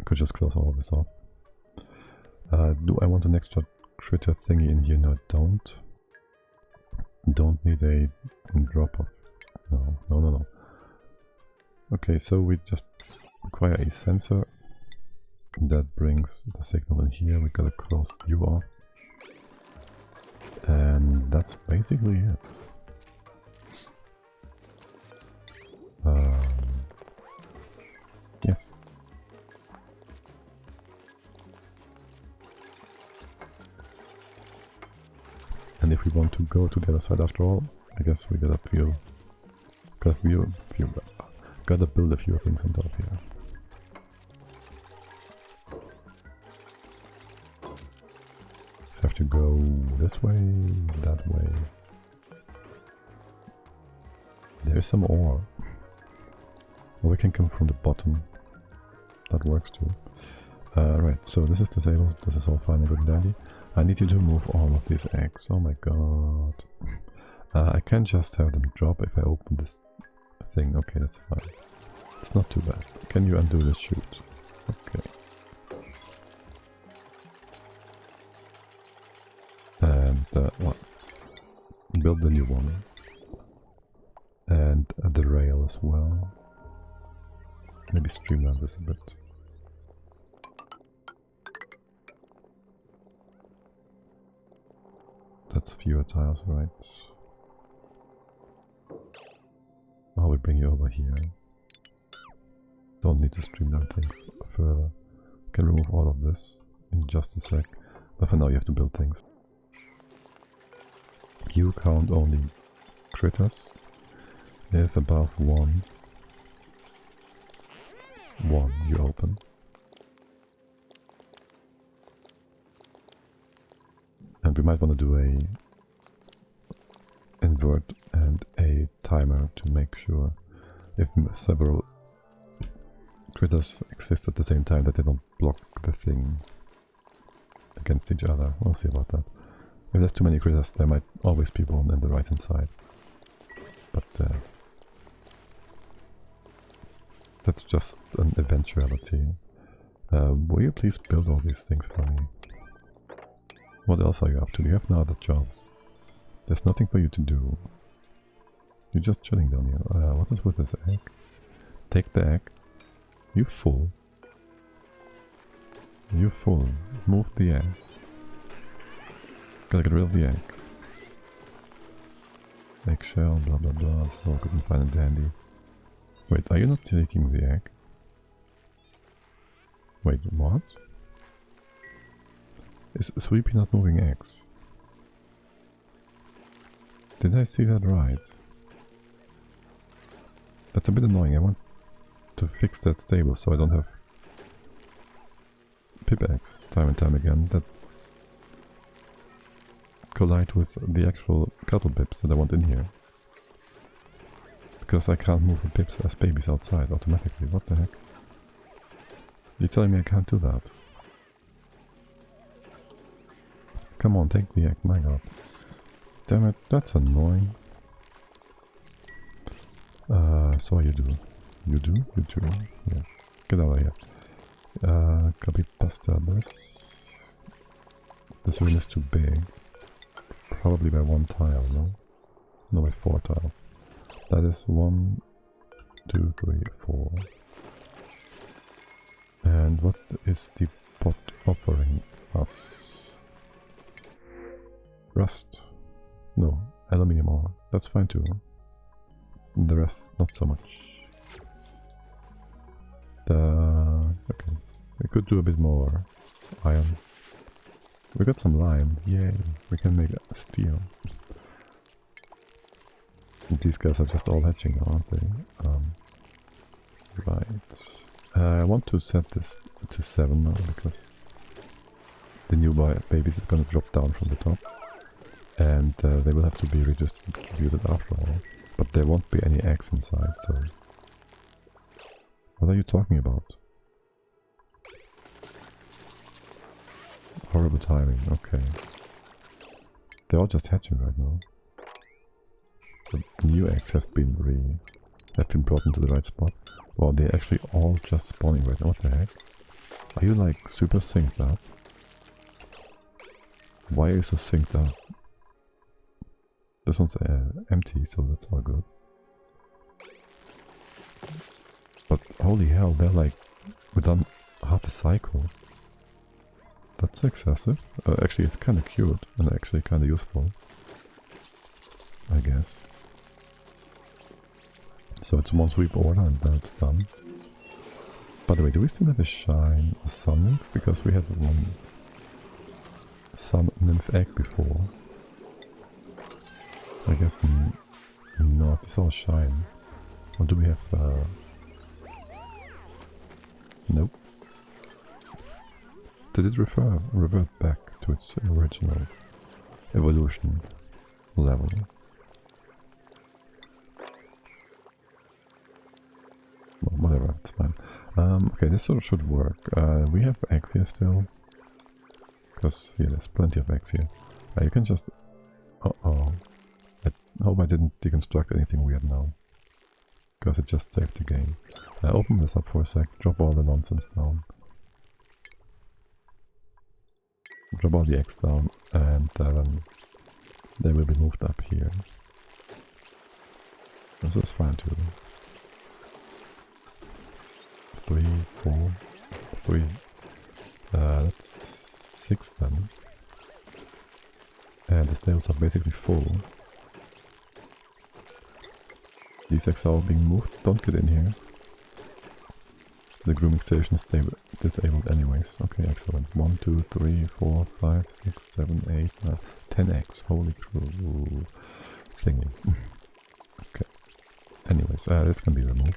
I could just close all of this off. Do I want an extra critter thingy in here? No, I don't. Don't need a drop off. No. Okay, so we just require a sensor that brings the signal in here. We gotta close you off. And that's basically it. Yes. And if we want to go to the other side after all, I guess we gotta build a few things on top here. Have to go this way, that way. There's some ore. Or we can come from the bottom. That works too. Right, so this is disabled. This is all fine and good and dandy. I need you to move all of these eggs. Oh my god. I can't just have them drop if I open this thing. Okay, that's fine. It's not too bad. Can you undo this chute? Okay. And what? Build the new one. And the rail as well. Maybe streamline this a bit. That's fewer tiles, right? Oh, we bring you over here. Don't need to streamline things further. Can remove all of this in just a sec. But for now you have to build things. You count only critters. If above one you open. And we might want to do a invert and a timer to make sure if several critters exist at the same time that they don't block the thing. against each other. We'll see about that. If there's too many critters, there might always be one on the right hand side. But that's just an eventuality. Will you please build all these things for me? What else are you up to? Do you have no other jobs? There's nothing for you to do. You're just chilling down here. What is with this egg? Take the egg. You fool. You fool. Move the egg. Gotta get rid of the egg. Eggshell, blah blah blah. This is all good and fine and dandy. Wait, are you not taking the egg? Wait, what? Is Sweepy not moving eggs? Did I see that right? That's a bit annoying. I want to fix that stable so I don't have pip eggs time and time again that collide with the actual cattle pips that I want in here. Because I can't move the pips as babies outside automatically. What the heck? You're telling me I can't do that? Come on, take the egg, my god. Damn it, that's annoying. So you do. You do? You do? Yeah. Get out of here. Copy pasta this. This room is too big. Probably by 1 tile, no? No, by 4 tiles. That is 1, 2, 3, 4. And what is the pot offering us? Rust. No, aluminium ore. That's fine too. The rest, not so much. Okay. We could do a bit more iron. We got some lime. Yay. We can make steel. And these guys are just all hatching now, aren't they? Right. I want to set this to 7 now because the new babies are gonna drop down from the top. And they will have to be redistributed after all. But there won't be any eggs inside, so... What are you talking about? Horrible timing, okay. They're all just hatching right now. The new eggs have been brought into the right spot. Well, they're actually all just spawning right now. What the heck? Are you like super synced up? Why are you so synced up? This one's empty, so that's all good. But holy hell, they're like within half a cycle. That's excessive. Actually, it's kind of cute and actually kind of useful, I guess. So it's 1 sweep order and then it's done. By the way, do we still have a sun nymph? Because we had 1 sun nymph egg before. I guess not. It's all shine. Or do we have... Nope. Did it revert back to its original evolution level? Well, whatever, it's fine. Okay, this sort of should work. We have eggs here still. Because, yeah, there's plenty of eggs here. You can just... Uh-oh. I hope I didn't deconstruct anything weird now. Because it just saved the game. Open this up for a sec, drop all the nonsense down. Drop all the eggs down, and they will be moved up here. This is fine too. 3, 4, 3. That's 6 then. And the stables are basically full. These eggs are all being moved. Don't get in here. The grooming station is disabled anyways. Okay, excellent. 1, 2, 3, 4, 5, 6, 7, 8, 9, 10 eggs. Holy crew. Thingy. Okay. Anyways, this can be removed.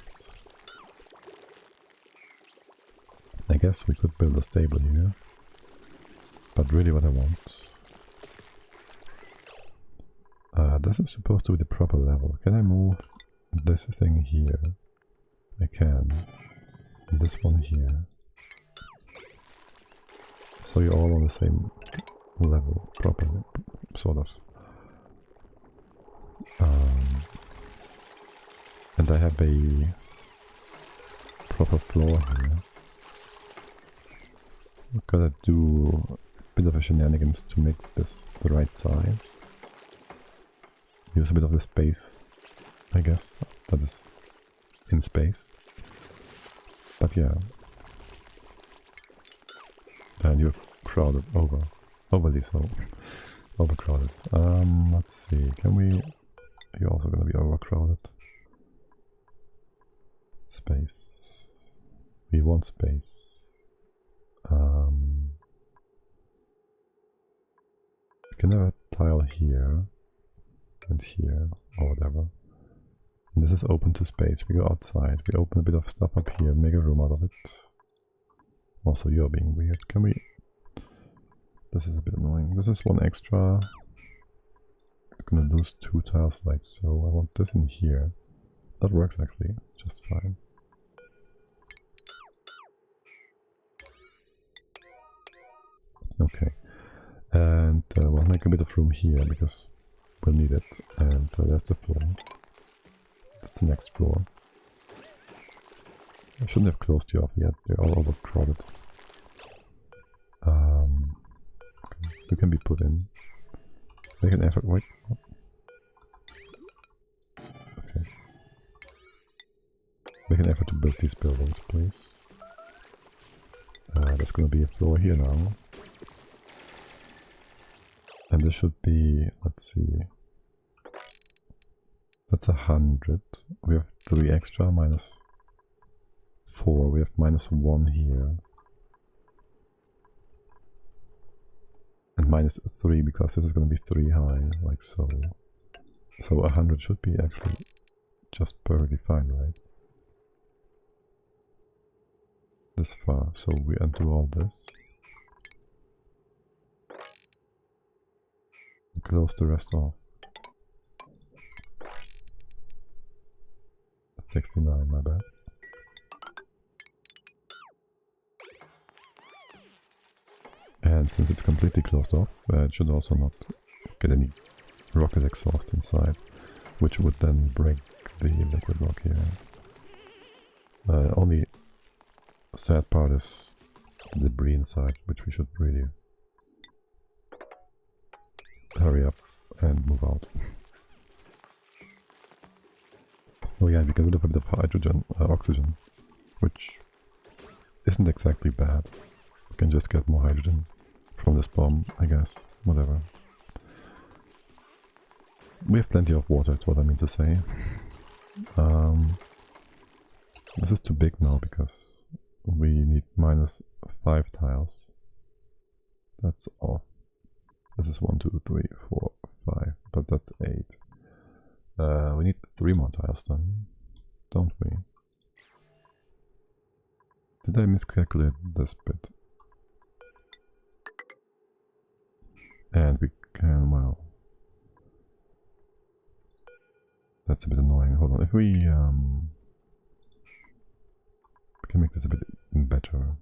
I guess we could build a stable here. But really what I want... this is supposed to be the proper level. Can I move this thing here? I can. And this one here. So you're all on the same level, properly, sort of. And I have a proper floor here. I've gotta do a bit of a shenanigans to make this the right size. Use a bit of the space, I guess, that is in space. But yeah. And you're crowded overly so. Overcrowded. Let's see, can we... You're also gonna be overcrowded. Space. We want space. We can have a tile here and here or whatever. And this is open to space. We go outside. We open a bit of stuff up here, make a room out of it. Also, you're being weird. Can we... This is a bit annoying. This is one extra. I'm gonna lose 2 tiles like so. I want this in here. That works actually just fine. Okay. And we'll make a bit of room here because we'll need it. And there's the floor. That's the next floor. I shouldn't have closed you off yet. They're all overcrowded. Okay. You can be put in. Make an effort. Wait. Okay. Make an effort to build these buildings, please. There's gonna be a floor here now. And this should be, let's see. That's 100. We have 3 extra, minus 4. We have minus 1 here. And minus 3 because this is going to be 3 high, like so. So 100 should be actually just perfectly fine, right? This far. So we undo all this. Close the rest off. That's 69, my bad. And since it's completely closed off, it should also not get any rocket exhaust inside, which would then break the liquid rock here. Only sad part is the debris inside, which we should really hurry up and move out. Oh yeah, we get rid of a bit of hydrogen, oxygen, which isn't exactly bad. We can just get more hydrogen from this bomb, I guess. Whatever. We have plenty of water, that's what I mean to say. This is too big now because we need minus 5 tiles. That's off. This is 1, 2, 3, 4, 5, but that's 8. We need 3 more tiles then, don't we? Did I miscalculate this bit? And we can, well... That's a bit annoying. Hold on, if we can make this a bit better.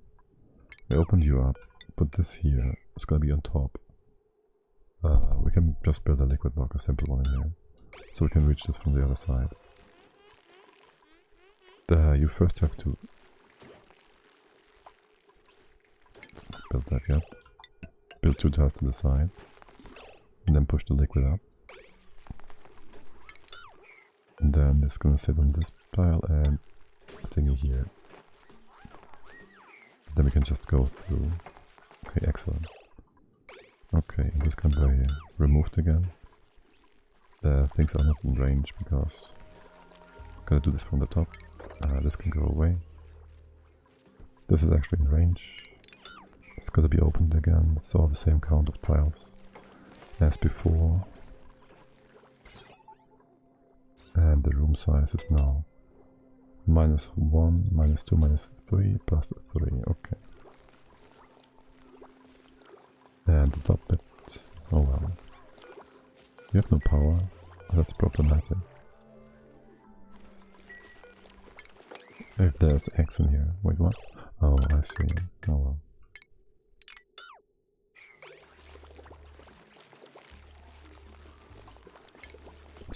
We opened you up, put this here, it's gonna be on top. We can just build a liquid block, a simple one in here, so we can reach this from the other side. You first have to... Let's not build that yet. Build 2 tiles to the side, and then push the liquid up. And then it's gonna sit on this pile and a thingy here. Then we can just go through. Okay, excellent. Okay, and this can be removed again. Things are not in range because I'm gonna do this from the top. This can go away. This is actually in range. It's gonna be opened again. It's all the same count of tiles as before. And the room size is now minus 1, minus 2, minus 3, plus 3. Okay. And the top bit, oh well. You have no power, that's problematic. If there's X in here, wait what? Oh, I see, oh well.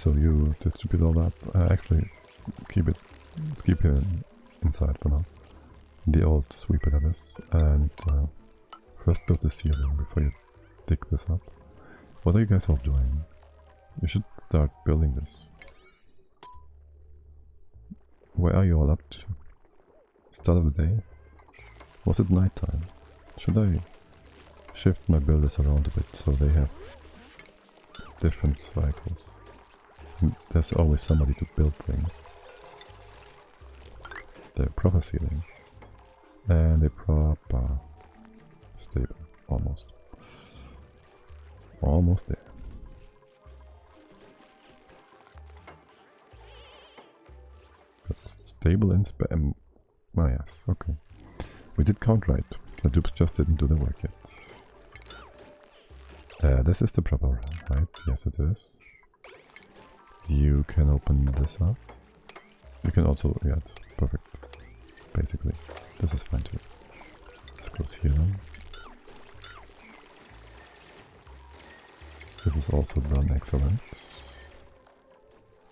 So you distribute all that. Actually, keep it inside for now. The old sweeper that is. And first build the ceiling before you dig this up. What are you guys all doing? You should start building this. Where are you all up to? Start of the day? Was it nighttime? Should I shift my builders around a bit so they have different cycles? There's always somebody to build things. The proper ceiling. And a proper stable. Almost. Almost there. Good. Stable and spam. Oh yes, okay. We did count right. The dupes just didn't do the work yet. This is the proper height. Yes, it is. You can open this up. You can also, yeah, it's perfect. Basically, this is fine too. This goes here. This is also done excellent.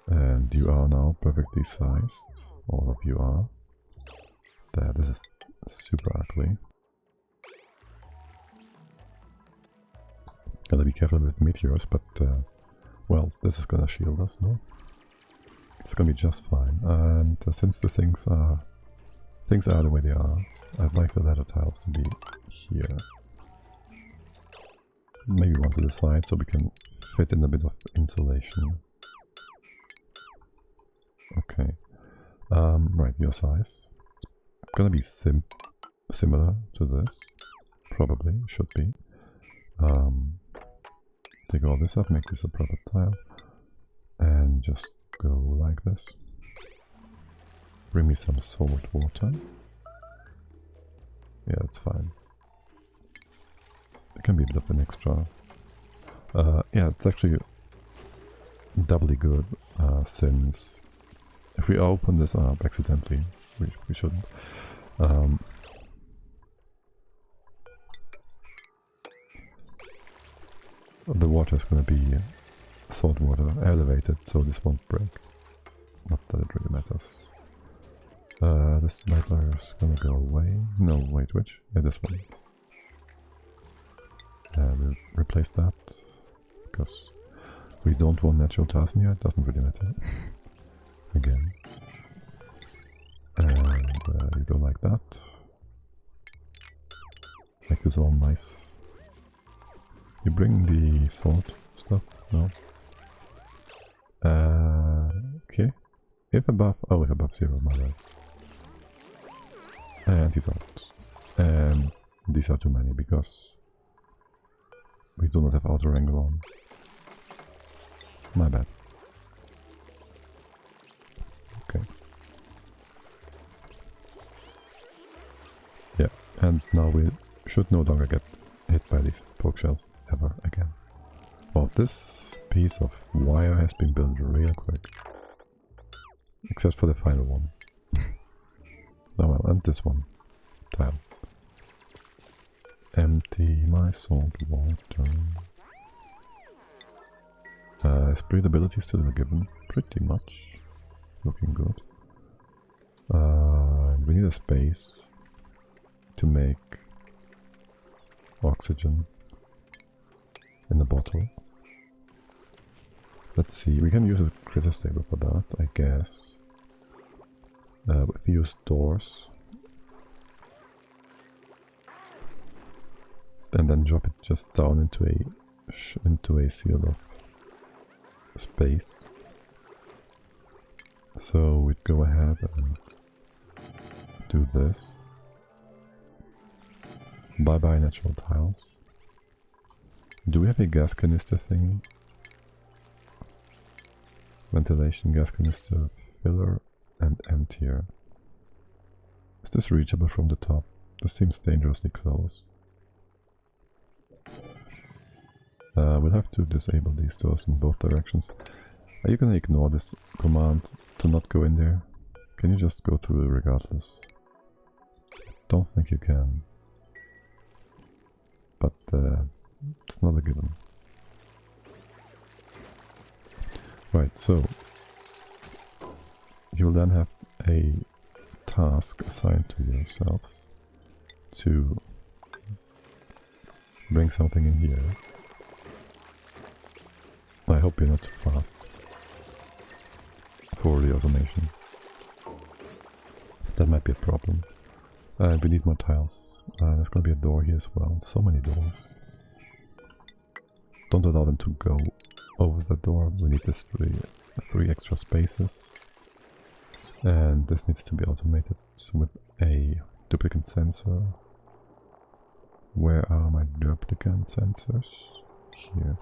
And you are now perfectly sized. All of you are. There, this is super ugly. Gotta be careful with meteors, but well, this is gonna shield us, no? It's gonna be just fine. And since the things are the way they are, I'd like the ladder tiles to be here. Maybe one to the side so we can fit in a bit of insulation. Okay. Right, your size. It's gonna be similar to this. Probably, should be. Take all this up, make this a proper tile. And just go like this. Bring me some salt water. Yeah, that's fine. It can be a bit of an extra. Yeah, it's actually doubly good since if we open this up accidentally, we shouldn't. The water is going to be salt water elevated, so this won't break. Not that it really matters. This lighter is going to go away. No, wait, which? Yeah, this one. We'll replace that because we don't want natural tiles in here. It doesn't really matter. Again. And you go like that. Make this all nice. You bring the salt stuff? No? Okay. If above... Oh, if above 0, my bad. And he's out. And these are too many because we do not have outer angle on. My bad. Okay. Yeah, and now we should no longer get hit by these poke shells ever again. Oh, this piece of wire has been built real quick. Except for the final one. Oh well, and this one. Tile. Empty my salt water. Spirit ability still given, pretty much. Looking good. We need a space to make oxygen in the bottle. Let's see, we can use a critter stable for that, I guess. If we use doors and then drop it just down into a sealed off space. So we'd go ahead and do this. Bye bye natural tiles. Do we have a gas canister thingy? Ventilation, gas canister, filler, and emptier. Is this reachable from the top? This seems dangerously close. We'll have to disable these doors in both directions. Are you gonna ignore this command to not go in there? Can you just go through regardless? Don't think you can. But it's not a given. Right, so you'll then have a task assigned to yourselves to bring something in here. I hope you're not too fast for the automation. That might be a problem. We need more tiles. There's gonna be a door here as well. So many doors. Don't allow them to go over the door. We need this three extra spaces. And this needs to be automated with a duplicate sensor. Where are my duplicate sensors? Here.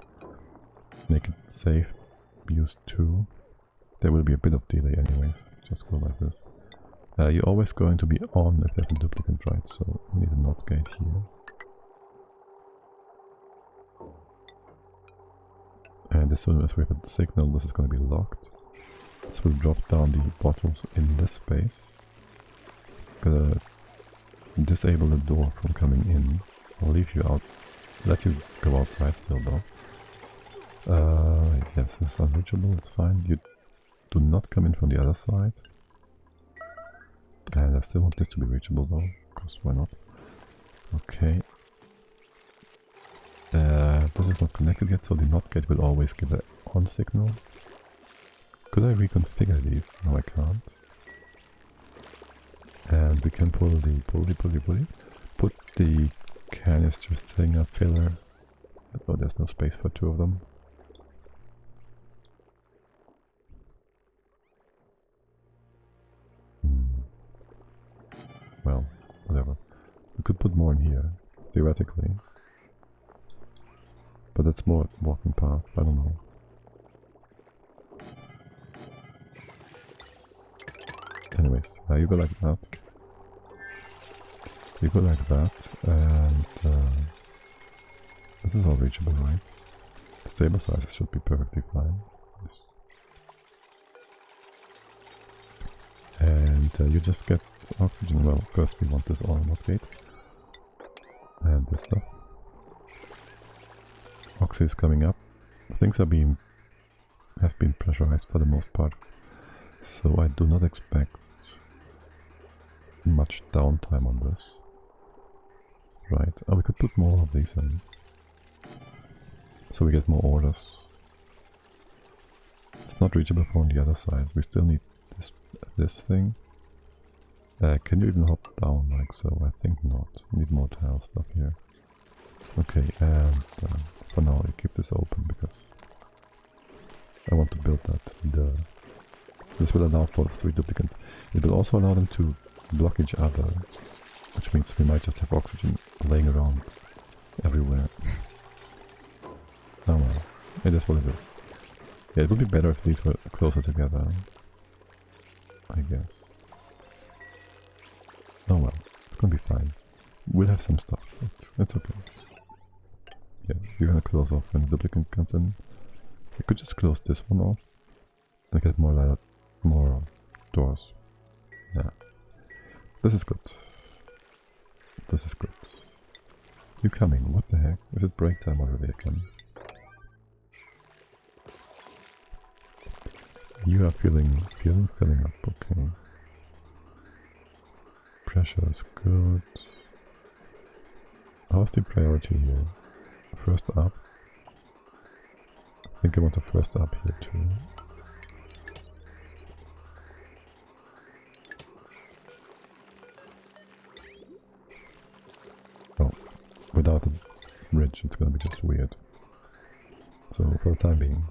Make it safe. Use 2. There will be a bit of delay anyways. Just go like this. You're always going to be on if there's a duplicate, right? So we need a NOT gate here. And as soon as we have a signal, this is going to be locked. So we'll drop down the bottles in this space. Gonna disable the door from coming in. I'll leave you out. Let you go outside still though. Yes, this is unreachable, it's fine. You do not come in from the other side. And I still want this to be reachable though, because why not? Okay. This is not connected yet, so the NOT gate will always give an on signal. Could I reconfigure these? No, I can't. And we can pull put the canister thing up filler. Oh, there's no space for 2 of them. Well, whatever. We could put more in here, theoretically. But that's more walking path, I don't know. Anyways, you go like that. You go like that, and this is all reachable, right? Stable size should be perfectly fine. Yes. And you just get oxygen. Well, first we want this all NOT gate. And this stuff. Oxy is coming up. Things have been pressurized for the most part. So I do not expect much downtime on this. Right. Oh, we could put more of these in. So we get more orders. It's not reachable from the other side. We still need this thing. Can you even hop down like so? I think not. We need more tile stuff here. Okay, and for now I keep this open because I want to build that. This will allow for 3 duplicates. It will also allow them to block each other, which means we might just have oxygen laying around everywhere. Oh well, it is what it is. Yeah, it would be better if these were closer together, I guess. Oh well, it's gonna be fine. We'll have some stuff, it's okay. Yeah, we're gonna close off when the duplicate comes in. We could just close this one off and get more light, more doors. Yeah. This is good. This is good. You coming? What the heck? Is it break time already again? You are filling up, okay. Pressure is good. How's the priority here? First up? I think I want a first up here too. Oh, without the bridge it's gonna be just weird. So for the time being,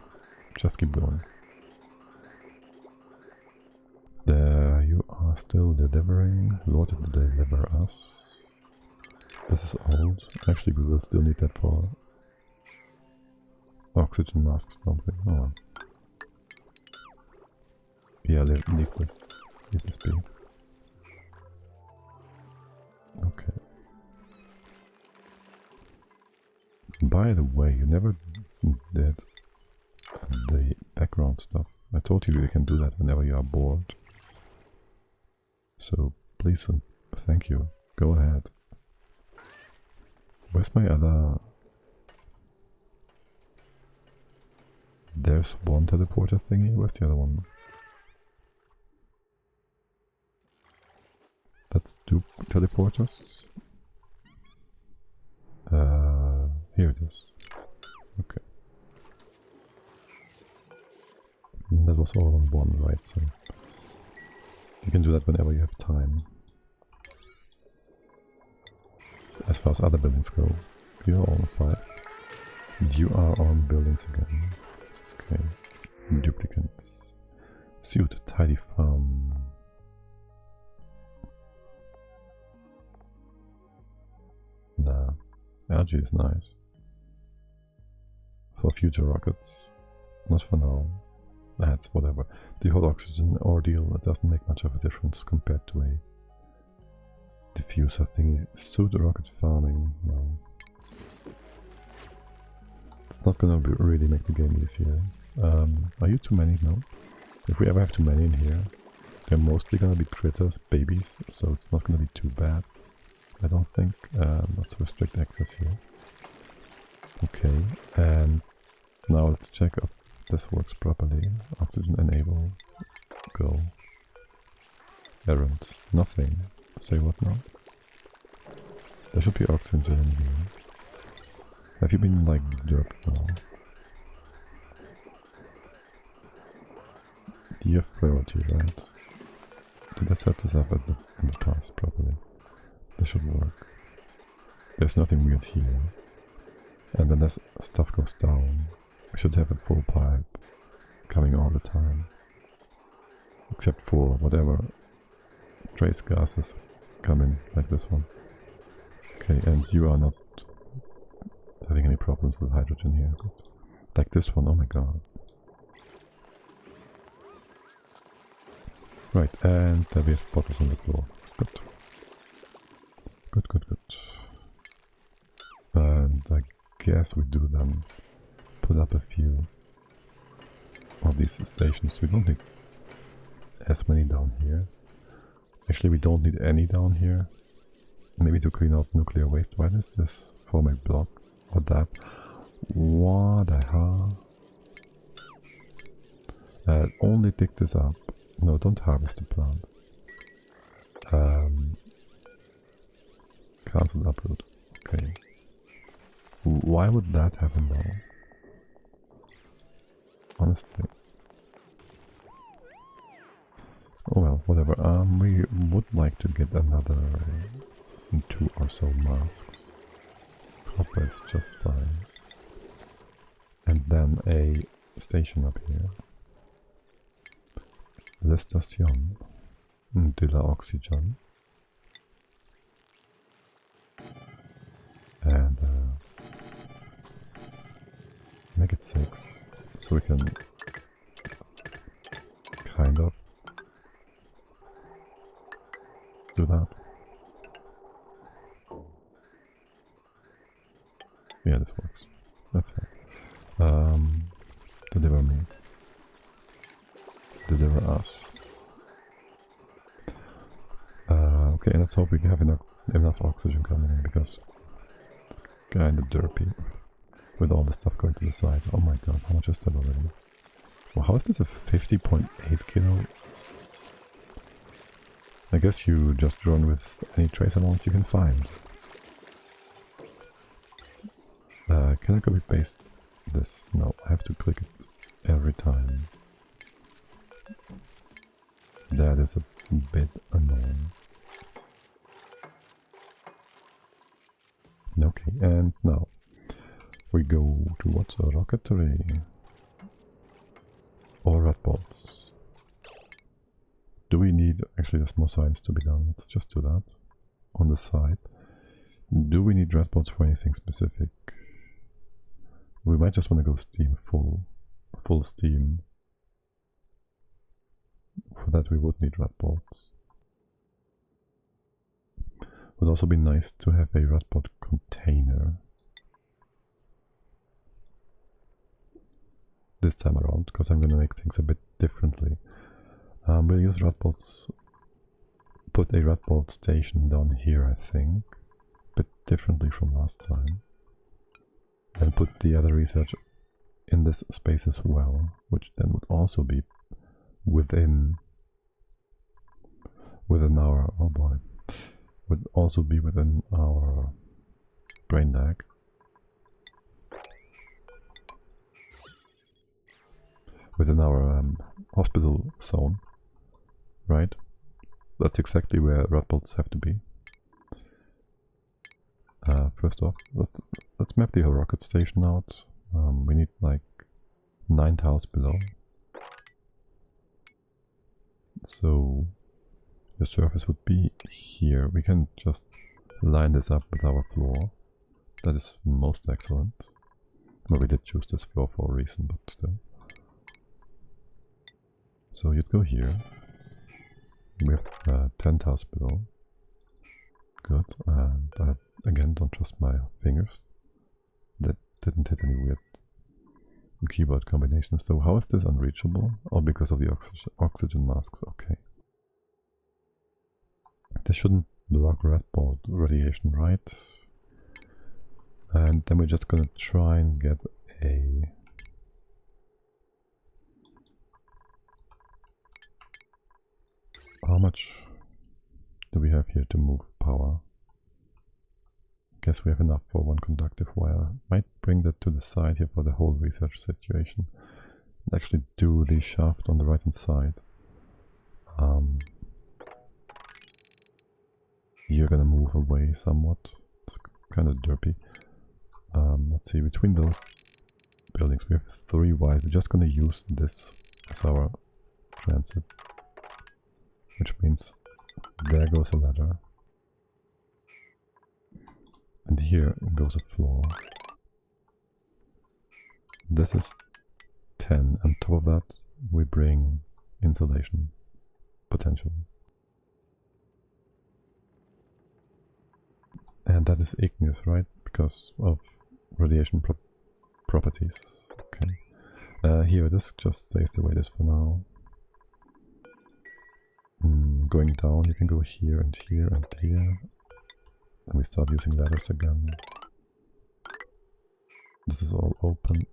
just keep going. There you are still delivering. Lord to deliver us. This is old. Actually we will still need that for oxygen masks, don't we? Oh well. Yeah, leave this. Leave this be. Okay. By the way, you never did the background stuff. I told you you can do that whenever you are bored. So please, thank you. Go ahead. Where's my other... There's one teleporter thingy. Where's the other one? That's two teleporters. Here it is. Okay. And that was all on one, right? So you can do that whenever you have time. As far as other buildings go, you're all on 5. You are on buildings again. Okay. Duplicates. Suit, tidy farm. Nah. Algae is nice. For future rockets. Not for now. That's whatever. The whole oxygen ordeal, it doesn't make much of a difference compared to a diffuser thingy. Suit rocket farming, well. It's not gonna really make the game easier. Are you too many? No. If we ever have too many in here, they're mostly gonna be critters, babies, so it's not gonna be too bad. I don't think. Let's restrict access here. Okay, and now let's check if this works properly. Oxygen enable. Go. Errands. Nothing. Say what now? There should be oxygen in here. Have you been like derped now? You have priority, right? Did I set this up in the past properly? This should work. There's nothing weird here. And then as stuff goes down, we should have a full pipe coming all the time. Except for whatever trace gases come in, like this one. Okay, and you are not having any problems with hydrogen here. Good. Like this one, oh my god. Right, and there we have bottles on the floor. Good. Good, good, good. And I guess we do then put up a few of these stations. We don't need as many down here. Actually, we don't need any down here. Maybe to clean out nuclear waste. Why does this form a block? Or that? What the hell? Only dig this up. No, don't harvest the plant. Cancel uproot. Okay. Why would that happen though? Honestly. Oh well, whatever. We would like to get another 2 or so masks. Copper is just fine. And then a station up here. La station de la oxygen. And make it 6, so we can kind of do that. Yeah, this works. That's fine. Deliver me. Deliver us. Okay, let's hope we have enough oxygen coming in, because it's kind of derpy with all the stuff going to the side. Oh my god, how much is that already? Well, how is this a 50.8 kilo? I guess you just run with any trace amounts you can find. Can I copy paste this? No, I have to click it every time. That is a bit annoying. Okay, and now we go to what's a rocketry? Or rat bolts. Do we need, actually there's more science to be done, let's just do that on the side. Do we need rat bolts for anything specific? We might just want to go steam full steam. For that we would need rat bolts. Would also be nice to have a rat bolt container this time around, because I'm going to make things a bit differently. We'll use rat bolts, put a rat bolt station down here, I think, a bit differently from last time, and put the other research in this space as well, which then would also be within our, oh boy, would also be within our brain lag. Within our hospital zone, right? That's exactly where rat bolts have to be. First off, let's map the rocket station out. We need like 9 tiles below. So the surface would be here. We can just line this up with our floor. That is most excellent. Well, we did choose this floor for a reason, but still. So you'd go here. We have 10 tiles below. Good. And I again don't trust my fingers. That didn't hit any weird keyboard combinations though. How is this unreachable? Oh, because of the oxygen masks. Okay. This shouldn't block rat bolt radiation, right? And then we're just gonna try and get a... How much do we have here to move power? Guess we have enough for one conductive wire. Might bring that to the side here for the whole research situation. Actually do the shaft on the right hand side. You're gonna move away somewhat. It's kind of derpy. Let's see, between those buildings we have 3 wires. We're just gonna use this as our transit. Which means there goes a ladder. And here goes a floor. This is 10. On top of that we bring insulation potential. And that is igneous, right? Because of radiation properties. Okay. Here, this just stays the way it is for now. Going down, you can go here and here and here. And we start using ladders again. This is all open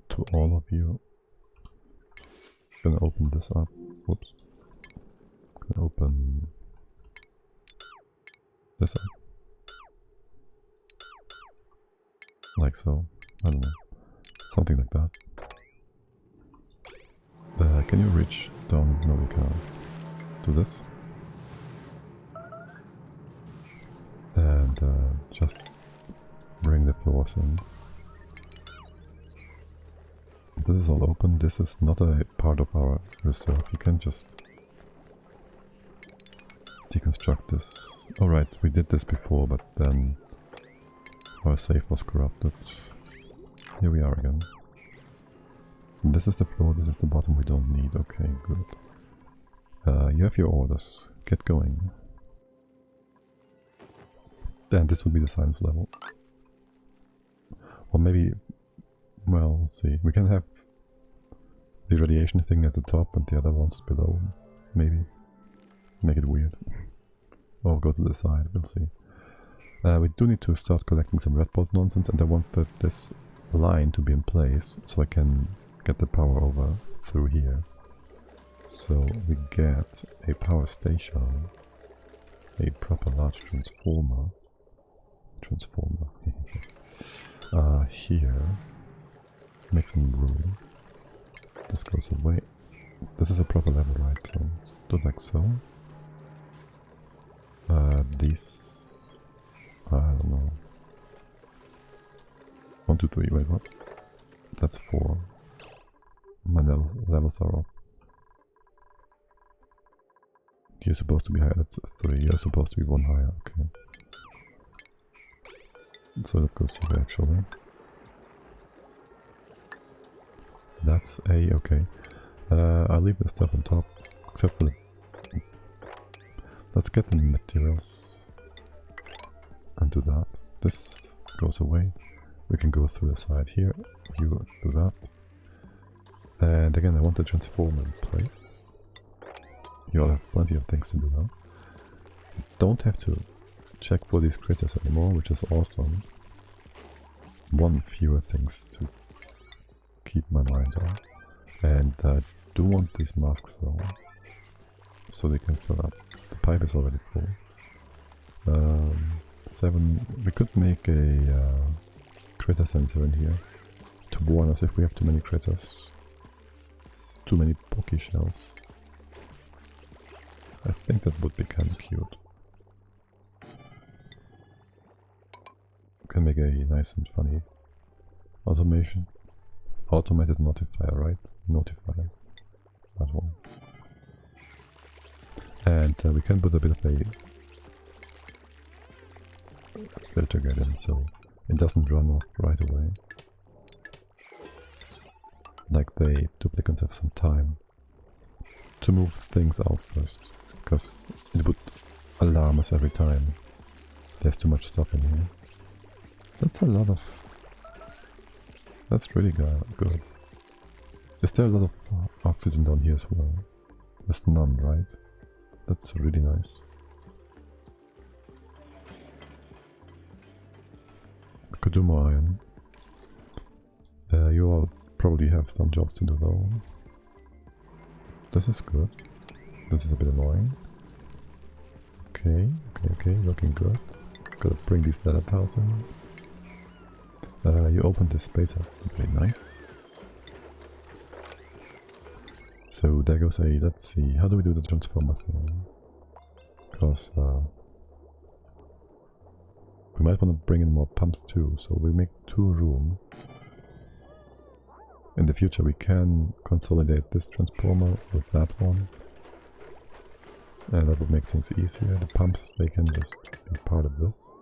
to all of you. Gonna open this up. Whoops. Gonna open this up. Like so. I don't know. Something like that. Can you reach down? No, you can't. Do this. And just bring the floors in. This is all open. This is not a part of our reserve. You can just deconstruct this. Alright, we did this before, but then our safe was corrupted. Here we are again. And this is the floor, this is the bottom we don't need. Okay, good. You have your orders. Get going. Then this will be the science level. Or maybe, well, let's see. We can have the radiation thing at the top and the other ones below. Maybe. Make it weird. Or go to the side, we'll see. We do need to start collecting some red bolt nonsense, and I want this line to be in place so I can get the power over through here. So we get a power station, a proper large transformer, here, make some room. This goes away. This is a proper level, right? So do it like so. These, I don't know. 1, 2, 3. Wait, what? That's 4. My levels are up. You're supposed to be higher, that's 3, you're supposed to be 1 higher, okay. So that goes here actually. That's A, okay. I'll leave the stuff on top, except for the... Let's get the materials and do that. This goes away. We can go through the side here, you do that. And again, I want the transformer in place. You'll have plenty of things to do now. You don't have to check for these critters anymore, which is awesome. 1 fewer things to keep my mind on. And I do want these masks though, so they can fill up. The pipe is already full. 7. We could make a critter sensor in here to warn us if we have too many critters. Too many pocky shells. I think that would be kind of cute. Can make a nice and funny automation. Automated notifier, right? Notifier. That one. And we can put a bit of a filter get in, so it doesn't run off right away. Like the duplicates have some time to move things out first, because it would alarm us every time there's too much stuff in here. That's a lot of... That's really good. Is there a lot of oxygen down here as well? There's none, right? That's really nice. We could do more iron. You all probably have some jobs to do though. This is good. This is a bit annoying. Okay, looking good. Gotta bring these leather tiles in. You opened this space up. Very nice. So there goes a... Let's see, how do we do the transformer thing? Because we might want to bring in more pumps too, so we make 2 room. In the future we can consolidate this transformer with that one. And that would make things easier. The pumps, they can just be part of this.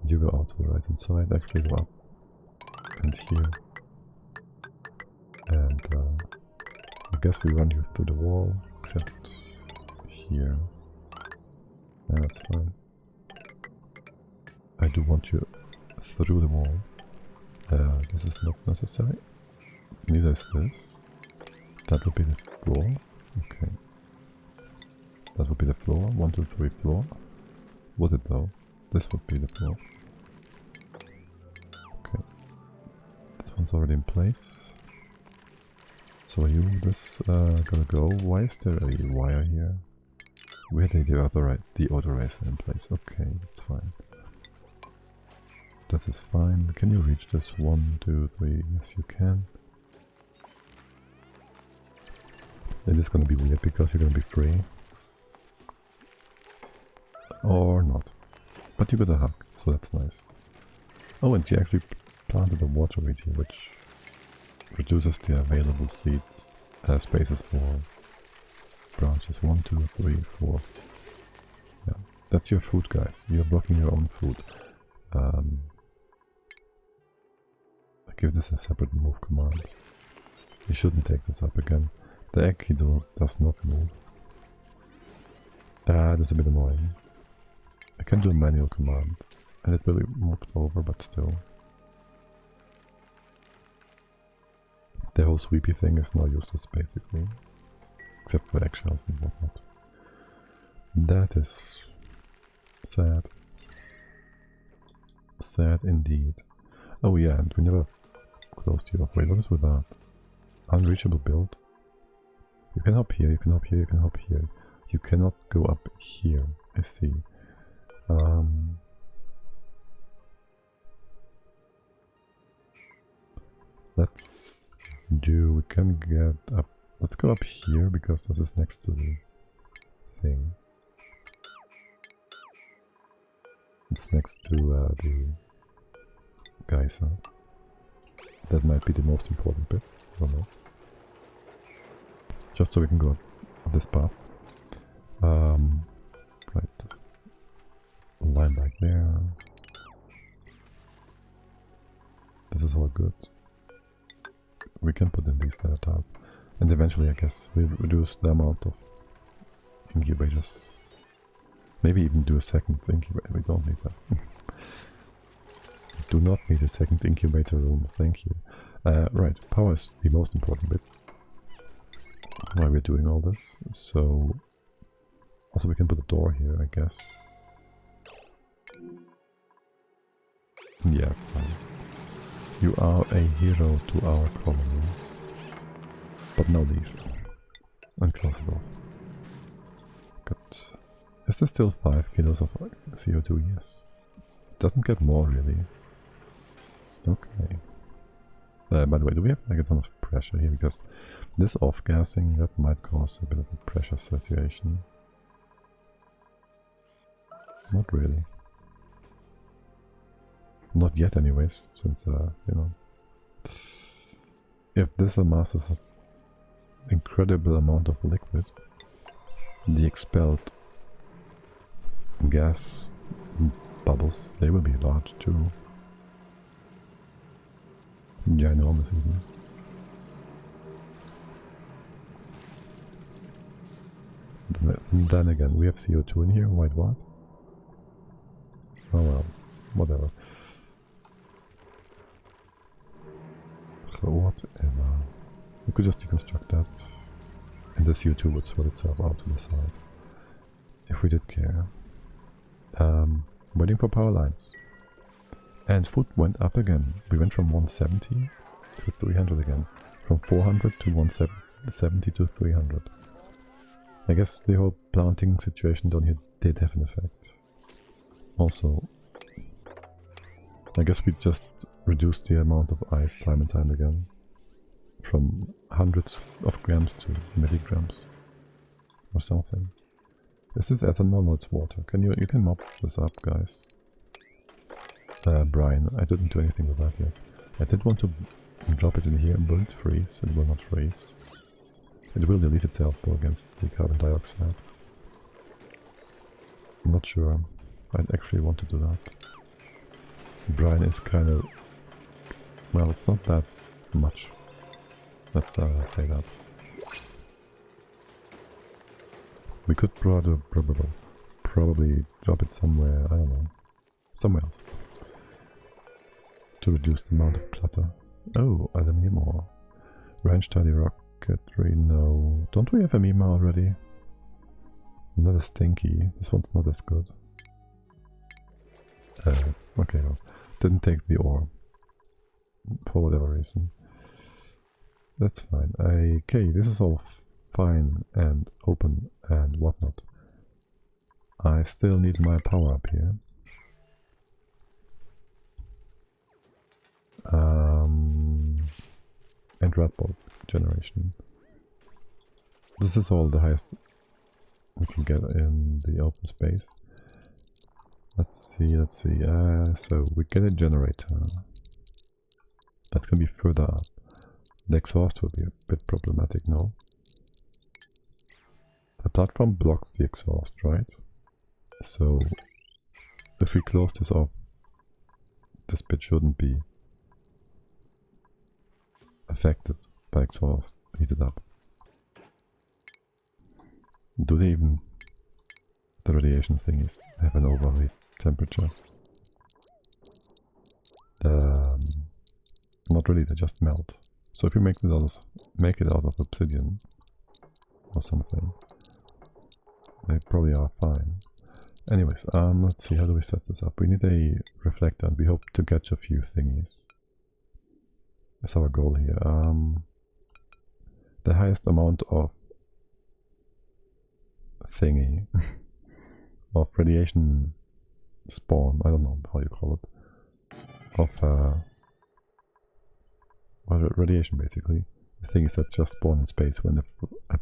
You go out to the right hand side, actually go up and here. And I guess we run you through the wall, except here. Yeah, that's fine. I do want you through the wall. This is not necessary. Neither is this. That would be the floor. Okay. That would be the floor. 1, 2, 3 floor. Would it though? This would be the floor. Okay. This one's already in place. So are you this gonna go? Why is there a wire here? We had the auto racer in place. Okay, that's fine. This is fine. Can you reach this? 1, 2, 3. Yes, you can. It is gonna be weird because you're gonna be free. Or not. But you got a hug, so that's nice. Oh, and she actually planted a water reed here, which reduces the available seeds spaces for branches. 1, 2, 3, 4. Yeah, that's your food, guys. You're blocking your own food. I give this a separate move command. You shouldn't take this up again. The egg he does not move. That's a bit annoying. I can do a manual command, and it will be moved over, but still. The whole sweepy thing is now useless, basically. Except for eggshells and whatnot. That is sad. Sad indeed. Oh yeah, and we never closed you off. Wait, what is with that? Unreachable build? You can hop here, you can hop here, you can hop here. You cannot go up here, I see. Let's do, we can get up, let's go up here because this is next to the thing. It's next to the Geyser. That might be the most important bit, I don't know. Just so we can go up this path. Right. Line back there. This is all good. We can put in these leather tiles. And eventually, I guess, we'll reduce the amount of incubators. Maybe even do a second incubator. We don't need that. Do not need a second incubator room, thank you. Right, power is the most important bit. Why we're doing all this. So, also we can put a door here, I guess. Yeah, it's fine. You are a hero to our colony. But now leave. And close it off. Good. Is there still 5 kilos of CO2? Yes. It doesn't get more, really. Okay. By the way, do we have like a ton of pressure here? Because this off-gassing, that might cause a bit of a pressure situation. Not really. Not yet anyways, since, you know... If this amasses an incredible amount of liquid, the expelled gas bubbles, they will be large too. Ginormous even. Then again, we have CO2 in here, wait, what? Oh well, whatever. So whatever. We could just deconstruct that, and the CO2 would sort itself out to the side, if we did care. Waiting for power lines. And food went up again. We went from 170 to 300 again. From 400 to 170 to 300. I guess the whole planting situation down here did have an effect. Also, I guess we just reduced the amount of ice time and time again. From hundreds of grams to milligrams. Or something. Is this ethanol or it's water? You can mop this up, guys. Brian, I didn't do anything with that yet. I did want to drop it in here. Will it freeze? It will not freeze. It will delete itself though against the carbon dioxide. I'm not sure. I'd actually want to do that. Brian is kind of... Well, it's not that much. Let's say that. We could probably drop it somewhere, I don't know. Somewhere else. To reduce the amount of clutter. Oh, aluminium ore. Range tidy rocketry, no. Don't we have amima already? Another stinky. This one's not as good. Okay, no. Didn't take the ore. For whatever reason. That's fine. Okay, this is all fine and open and whatnot. I still need my power up here. And Radbolt generation. This is all the highest we can get in the open space. Let's see. So we get a generator. That can be further up. The exhaust will be a bit problematic now. The platform blocks the exhaust, right? So if we close this off, this bit shouldn't be affected by exhaust, heated up. Do they even, the radiation thingies, have an overheat temperature? Not really, they just melt. So if you make it out of obsidian or something, they probably are fine. Anyways, let's see, how do we set this up? We need a reflector and we hope to catch a few thingies. That's our goal here. The highest amount of thingy, of radiation spawn, I don't know how you call it, of well, radiation basically, the things that just spawn in space when the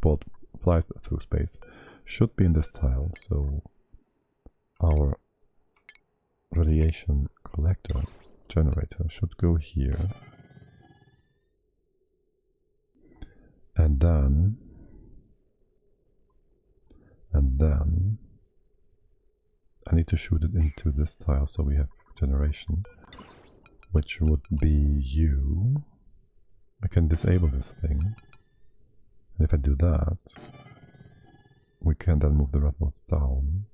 bolt flies through space, should be in this tile, so our radiation collector generator should go here. And then I need to shoot it into this tile so we have generation, which would be you. I can disable this thing, and if I do that, we can then move the red nodes down.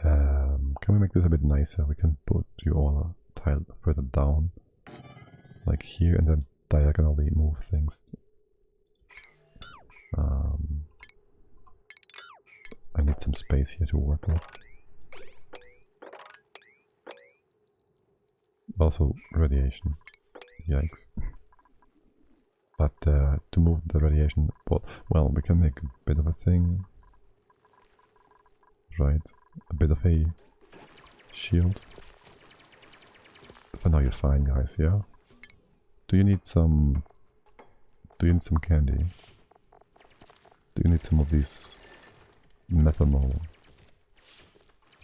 Can we make this a bit nicer? We can put you all a tile further down, like here, and then diagonally move things. I need some space here to work with. Also radiation. Yikes. But to move the radiation port, well, we can make a bit of a thing. Right, a bit of a shield. For now you're fine, guys, yeah? Do you need some candy? Do you need some of these methanol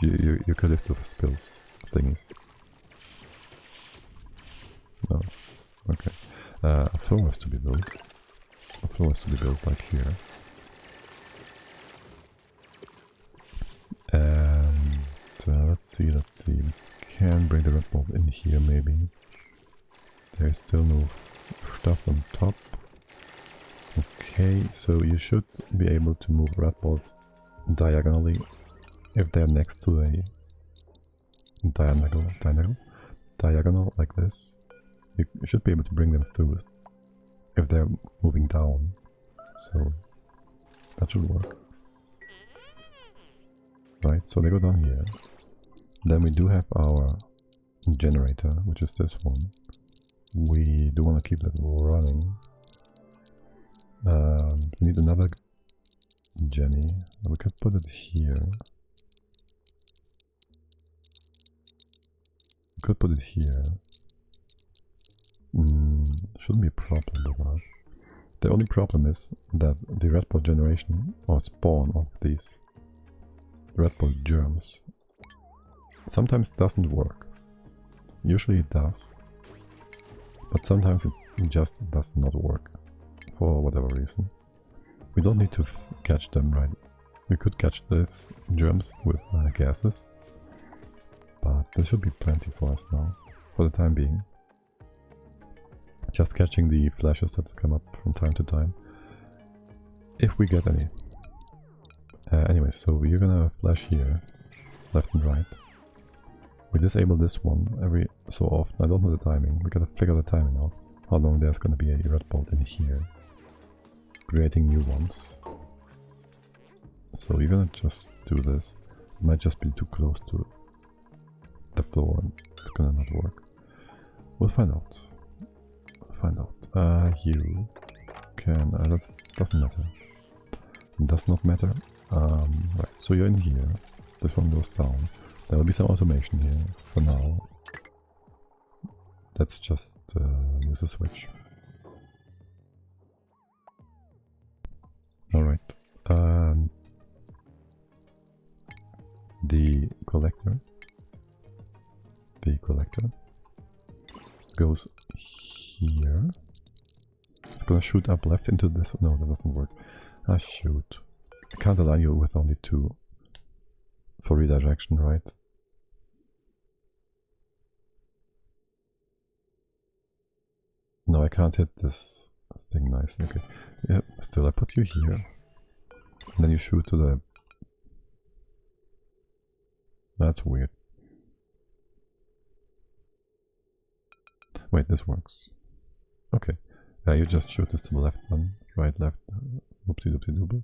eucalyptus pills thingies? No. Okay. A floor has to be built. A floor has to be built like here. And let's see. We can bring the red ball in here maybe. There's still no stuff on top. Okay, so you should be able to move red balls diagonally if they're next to a diagonal like this. You should be able to bring them through if they're moving down. So that should work. Right, so they go down here. Then we do have our generator, which is this one. We do want to keep that running. We need another Jenny. We could put it here. We could put it here. Shouldn't be a problem with that. The only problem is that the red ball generation or spawn of these red ball germs sometimes doesn't work. Usually it does, but sometimes it just does not work for whatever reason. We don't need to catch them, right? We could catch these germs with gases, but there should be plenty for us now, for the time being. Just catching the flashes that come up from time to time, if we get any. Anyway, so we're gonna flash here, left and right. We disable this one every so often. I don't know the timing. We gotta figure the timing out. How long there's gonna be a red bolt in here. Creating new ones. So we're gonna just do this. It might just be too close to the floor and it's gonna not work. We'll find out. You can... that doesn't matter. It does not matter. Right, so you're in here. This one goes down. There will be some automation here for now. Let's just use a switch. Alright. The collector goes here. It's gonna shoot up left into this. No, that doesn't work. Ah, shoot. I can't allow you with only 2 for redirection, right? No, I can't hit this thing nicely. Okay. Yeah, still, I put you here. And then you shoot to the... That's weird. Wait, this works. Okay. Yeah, you just shoot this to the left one. Right, left. Oopsie doopsie doodle.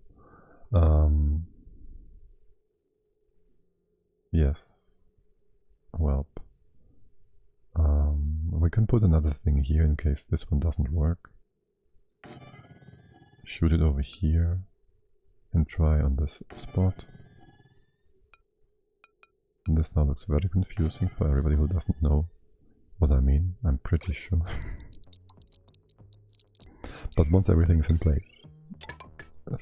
Yes. Welp. We can put another thing here in case this one doesn't work. Shoot it over here and try on this spot. And this now looks very confusing for everybody who doesn't know what I mean. I'm pretty sure. But once everything's in place,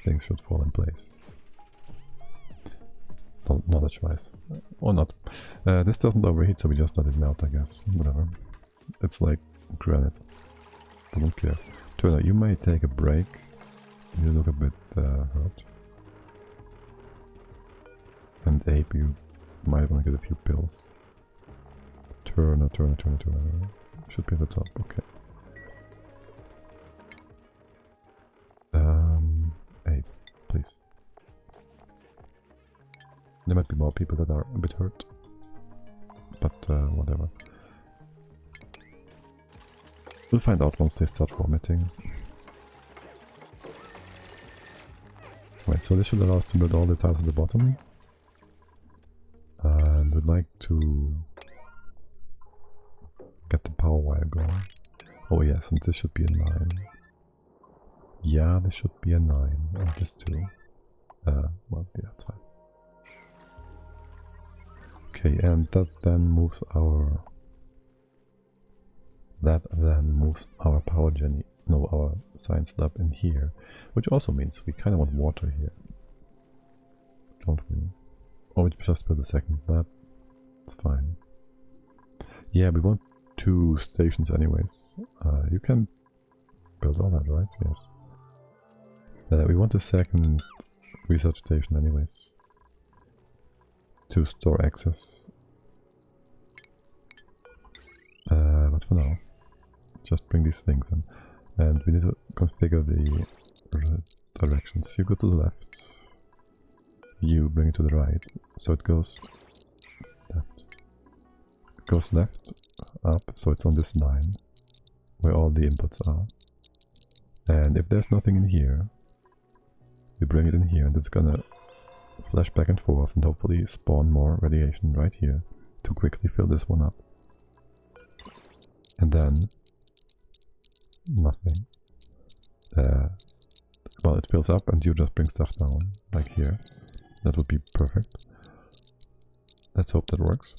things should fall in place. Knowledge-wise. Or not. This doesn't overheat, so we just let it melt, I guess. Whatever. It's like granite. I don't care. Turner, you may take a break. You look a bit hurt. And Ape, you might want to get a few pills. Turner. Should be at the top, okay. Ape, please. There might be more people that are a bit hurt. But whatever. We'll find out once they start vomiting. Right, so this should allow us to build all the tiles at the bottom. And we'd like to wire going. Oh yes, and this should be a 9. Yeah, this should be a 9. And this too. Well, yeah, it's fine. Okay, and that then moves our... That then moves our power gen... No, our science lab in here. Which also means we kind of want water here. Don't we? Or we just build a second lab. It's fine. Yeah, we want 2 stations anyways. You can build all that, right? Yes. We want a second research station anyways. To store access. But for now, just bring these things in. And we need to configure the directions. You go to the left. You bring it to the right. So it goes left. It goes left, up, so it's on this line. Where all the inputs are. And if there's nothing in here, we bring it in here and it's gonna flash back and forth and hopefully spawn more radiation right here to quickly fill this one up. And then nothing. Well, it fills up and you just bring stuff down, like here. That would be perfect. Let's hope that works.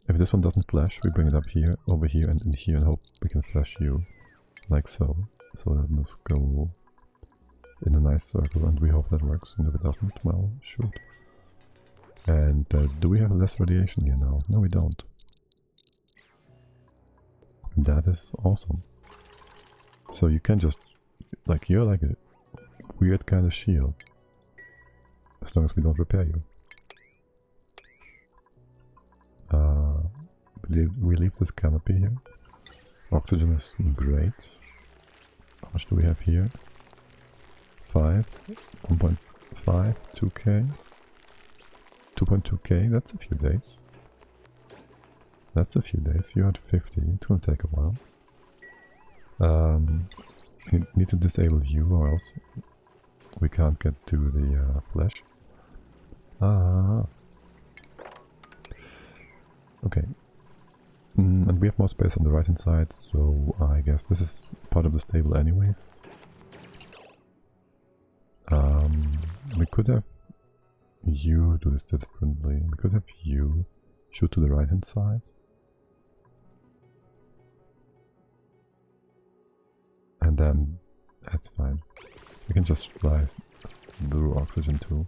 If this one doesn't flash, we bring it up here, over here and in here and hope we can flash you, like so. So that must go in a nice circle and we hope that works. And if it doesn't, well, shoot. And do we have less radiation here now? No, we don't. That is awesome. So you can just, like, you're like a weird kind of shield. As long as we don't repair you. We leave this canopy here. Oxygen is great. How much do we have here? 5, 1.5, 2k, 2.2k, that's a few days. That's a few days. You're at 50, it's gonna take a while. You need to disable you or else we can't get to the flesh. Okay. And we have more space on the right hand side, so I guess this is part of the stable anyways. We could have you do this differently. We could have you shoot to the right hand side. And then that's fine. We can just fly through oxygen too.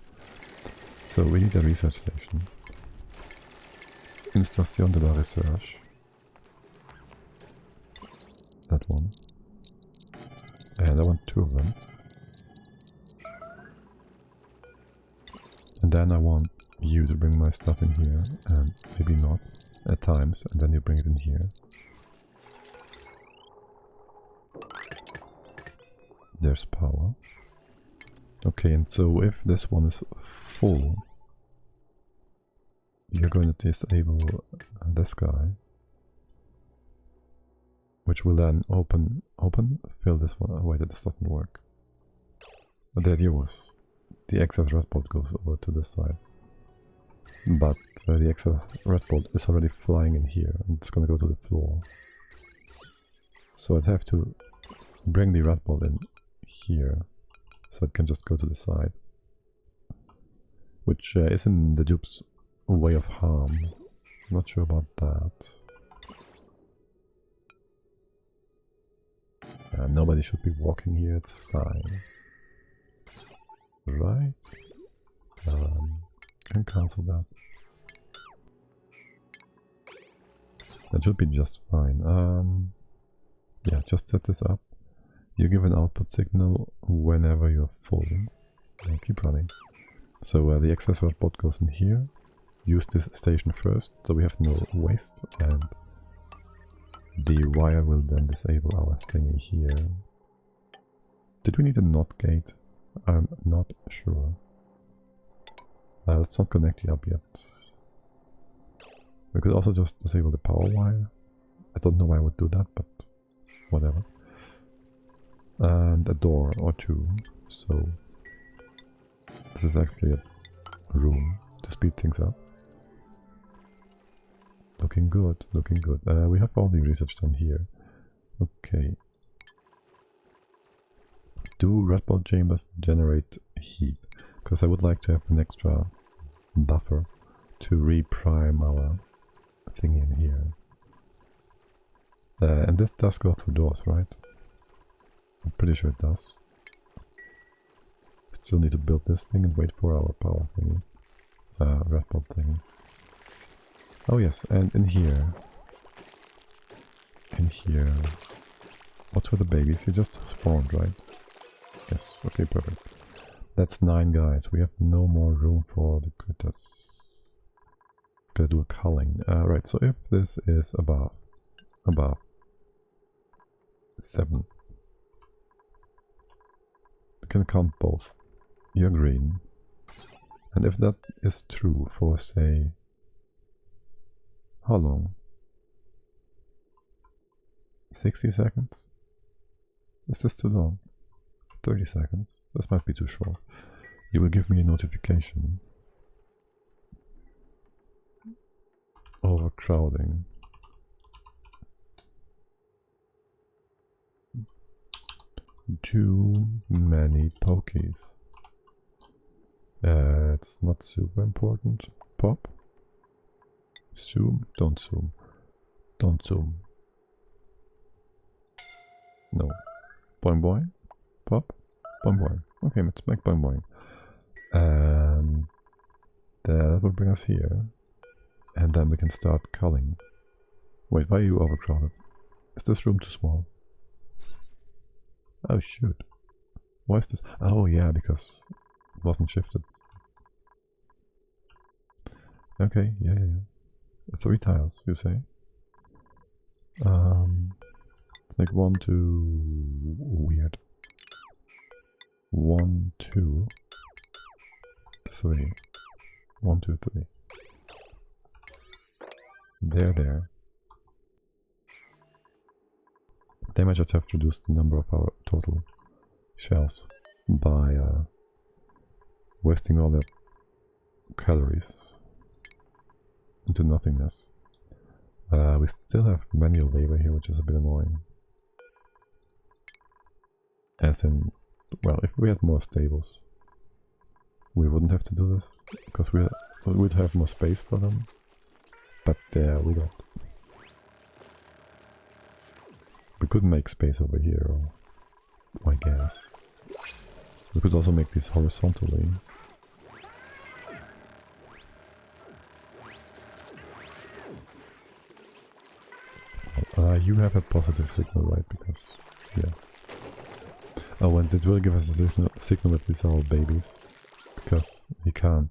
So we need a research station. Une station de la recherche. That one. And I want 2 of them. And then I want you to bring my stuff in here, and maybe not at times, and then you bring it in here. There's power. Okay, and so if this one is full, you're going to disable this guy, which will then fill this one. Oh wait, this doesn't work. But the idea was the excess red bolt goes over to this side. But the excess red bolt is already flying in here and it's gonna go to the floor. So I'd have to bring the red bolt in here so it can just go to the side. Which is in the dupe's way of harm. I'm not sure about that. Nobody should be walking here, it's fine. Right? Can cancel that. That should be just fine. Yeah, just set this up. You give an output signal whenever you're full. Keep running. So the excess red bolt goes in here. Use this station first, so we have no waste, and the wire will then disable our thingy here. Did we need a NOT gate? I'm not sure. Let's not connect you up yet. We could also just disable the power wire. I don't know why I would do that, but whatever. And a door or 2. So this is actually a room to speed things up. Looking good, looking good. We have all the research done here. Okay. Do red blood chambers generate heat? Because I would like to have an extra buffer to reprime our thing in here. And this does go through doors, right? I'm pretty sure it does. Still need to build this thing and wait for our power thingy. Red blood thing. Oh yes, and in here. What's with the babies? You just spawned, right? Yes, okay, perfect. That's 9 guys. We have no more room for the critters. Gotta do a culling. Right, so if this is above 7, you can count both. You're green. And if that is true for, say, how long? 60 seconds? Is this too long? 30 seconds? This might be too short. You will give me a notification. Overcrowding. Too many pokies. It's not super important. Pop. Zoom. Don't zoom. Don't zoom. No. Boing boing. Pop. Boing boing. Okay, let's make boing boing. And that will bring us here. And then we can start culling. Wait, why are you overcrowded? Is this room too small? Oh shoot. Why is this? Oh yeah, because it wasn't shifted. Okay, yeah. 3 tiles, you say? Let's make 1, 2... Weird. 1, 2... 3. 1, 2, 3. There. They might just have reduced the number of our total shells by wasting all their calories into nothingness. We still have manual labor here, which is a bit annoying. As in, well, if we had more stables, we wouldn't have to do this, because we would have more space for them. But we don't. We could make space over here, or I guess. We could also make this horizontally. You have a positive signal, right? Because, yeah. Oh, and it will give us a signal if these are all babies. Because we can't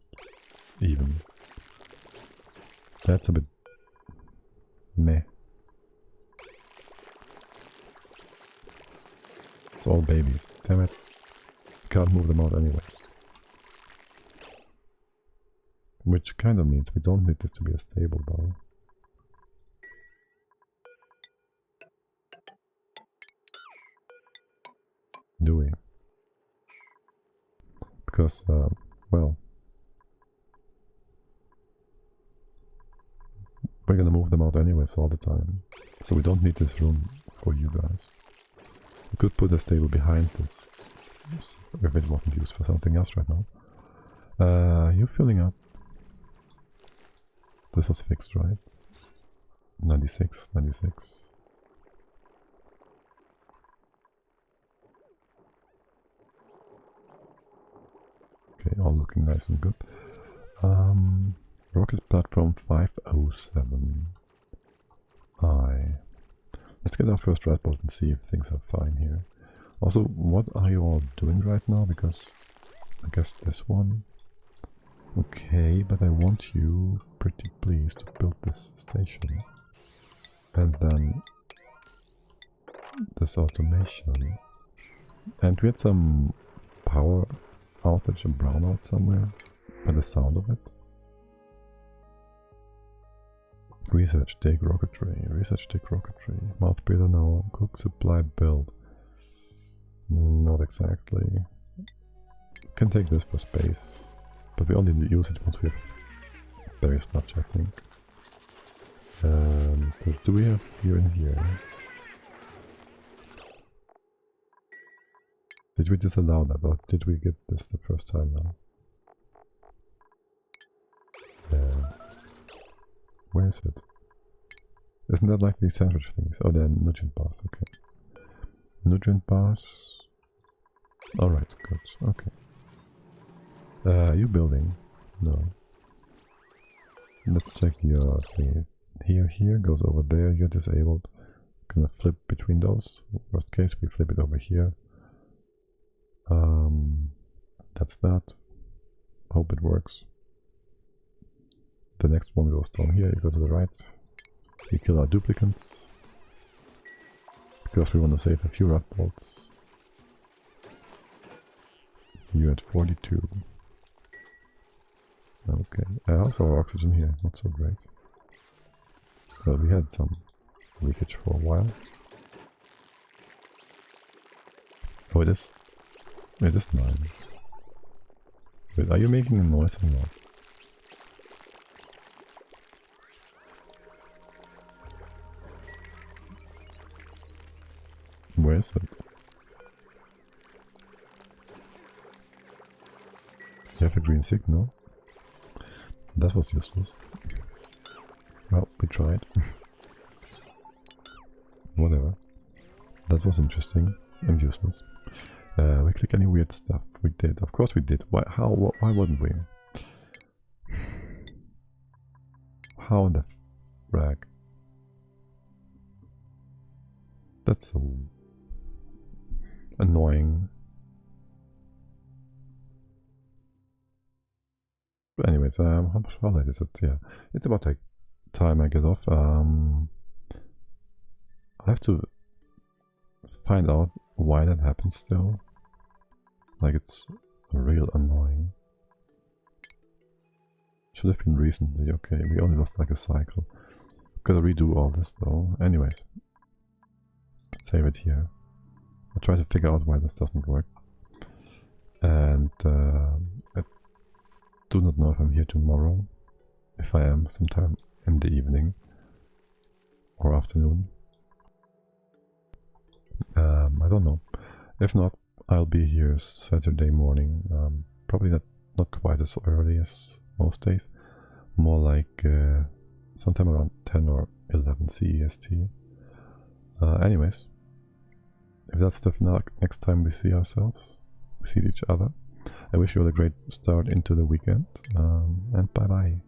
even. That's a bit meh. It's all babies. Damn it. Can't move them out anyways. Which kind of means we don't need this to be a stable though. Do we? Because, well, we're gonna move them out anyways all the time. So we don't need this room for you guys. We could put a stable behind this, if it wasn't used for something else right now. You're filling up. This was fixed, right? 96, 96. Okay, all looking nice and good. Rocket platform 507. Let's get our first red bolt and see if things are fine here. Also, what are you all doing right now? Because I guess this one. Okay, but I want you, pretty please, to build this station. And then this automation. And we had some power outage and brownout somewhere, by the sound of it. Research, take rocketry, mouth breather now, cook, supply, build. Not exactly. Can take this for space, but we only use it once we have berry sludge, I think. But do we have here and here? Did we disallow that, or did we get this the first time now? Where is it? Isn't that like these sandwich things? Oh, they're nutrient bars, okay. Nutrient bars. Alright, good, okay. You building? No. Let's check your thing. Here goes over there, you're disabled. Gonna flip between those. Worst case, we flip it over here. That's that. Hope it works. The next one goes down here, you go to the right. We kill our duplicates. Because we want to save a few rat bolts. You're at 42. Okay, how's our oxygen here? Not so great. Well, we had some leakage for a while. Oh, it is nice. Wait, are you making a noise or not? Where is it? You have a green signal? That was useless. Well, we tried. Whatever. That was interesting and useless. We click any weird stuff. We did. Of course we did. Why wouldn't we? How the frag? That's so annoying. But anyways, how late is it? Yeah, it's about like time I get off. I have to find out why that happens still. Like, it's real annoying. Should have been recently. Okay, we only lost like a cycle. Gotta redo all this though. Anyways, save it here. I'll try to figure out why this doesn't work. And I do not know if I'm here tomorrow. If I am, sometime in the evening or afternoon. I don't know. If not, I'll be here Saturday morning. Probably not quite as early as most days. More like sometime around 10 or 11 CEST. Anyways, if that's the next time we see ourselves, we see each other. I wish you all a great start into the weekend, and bye bye.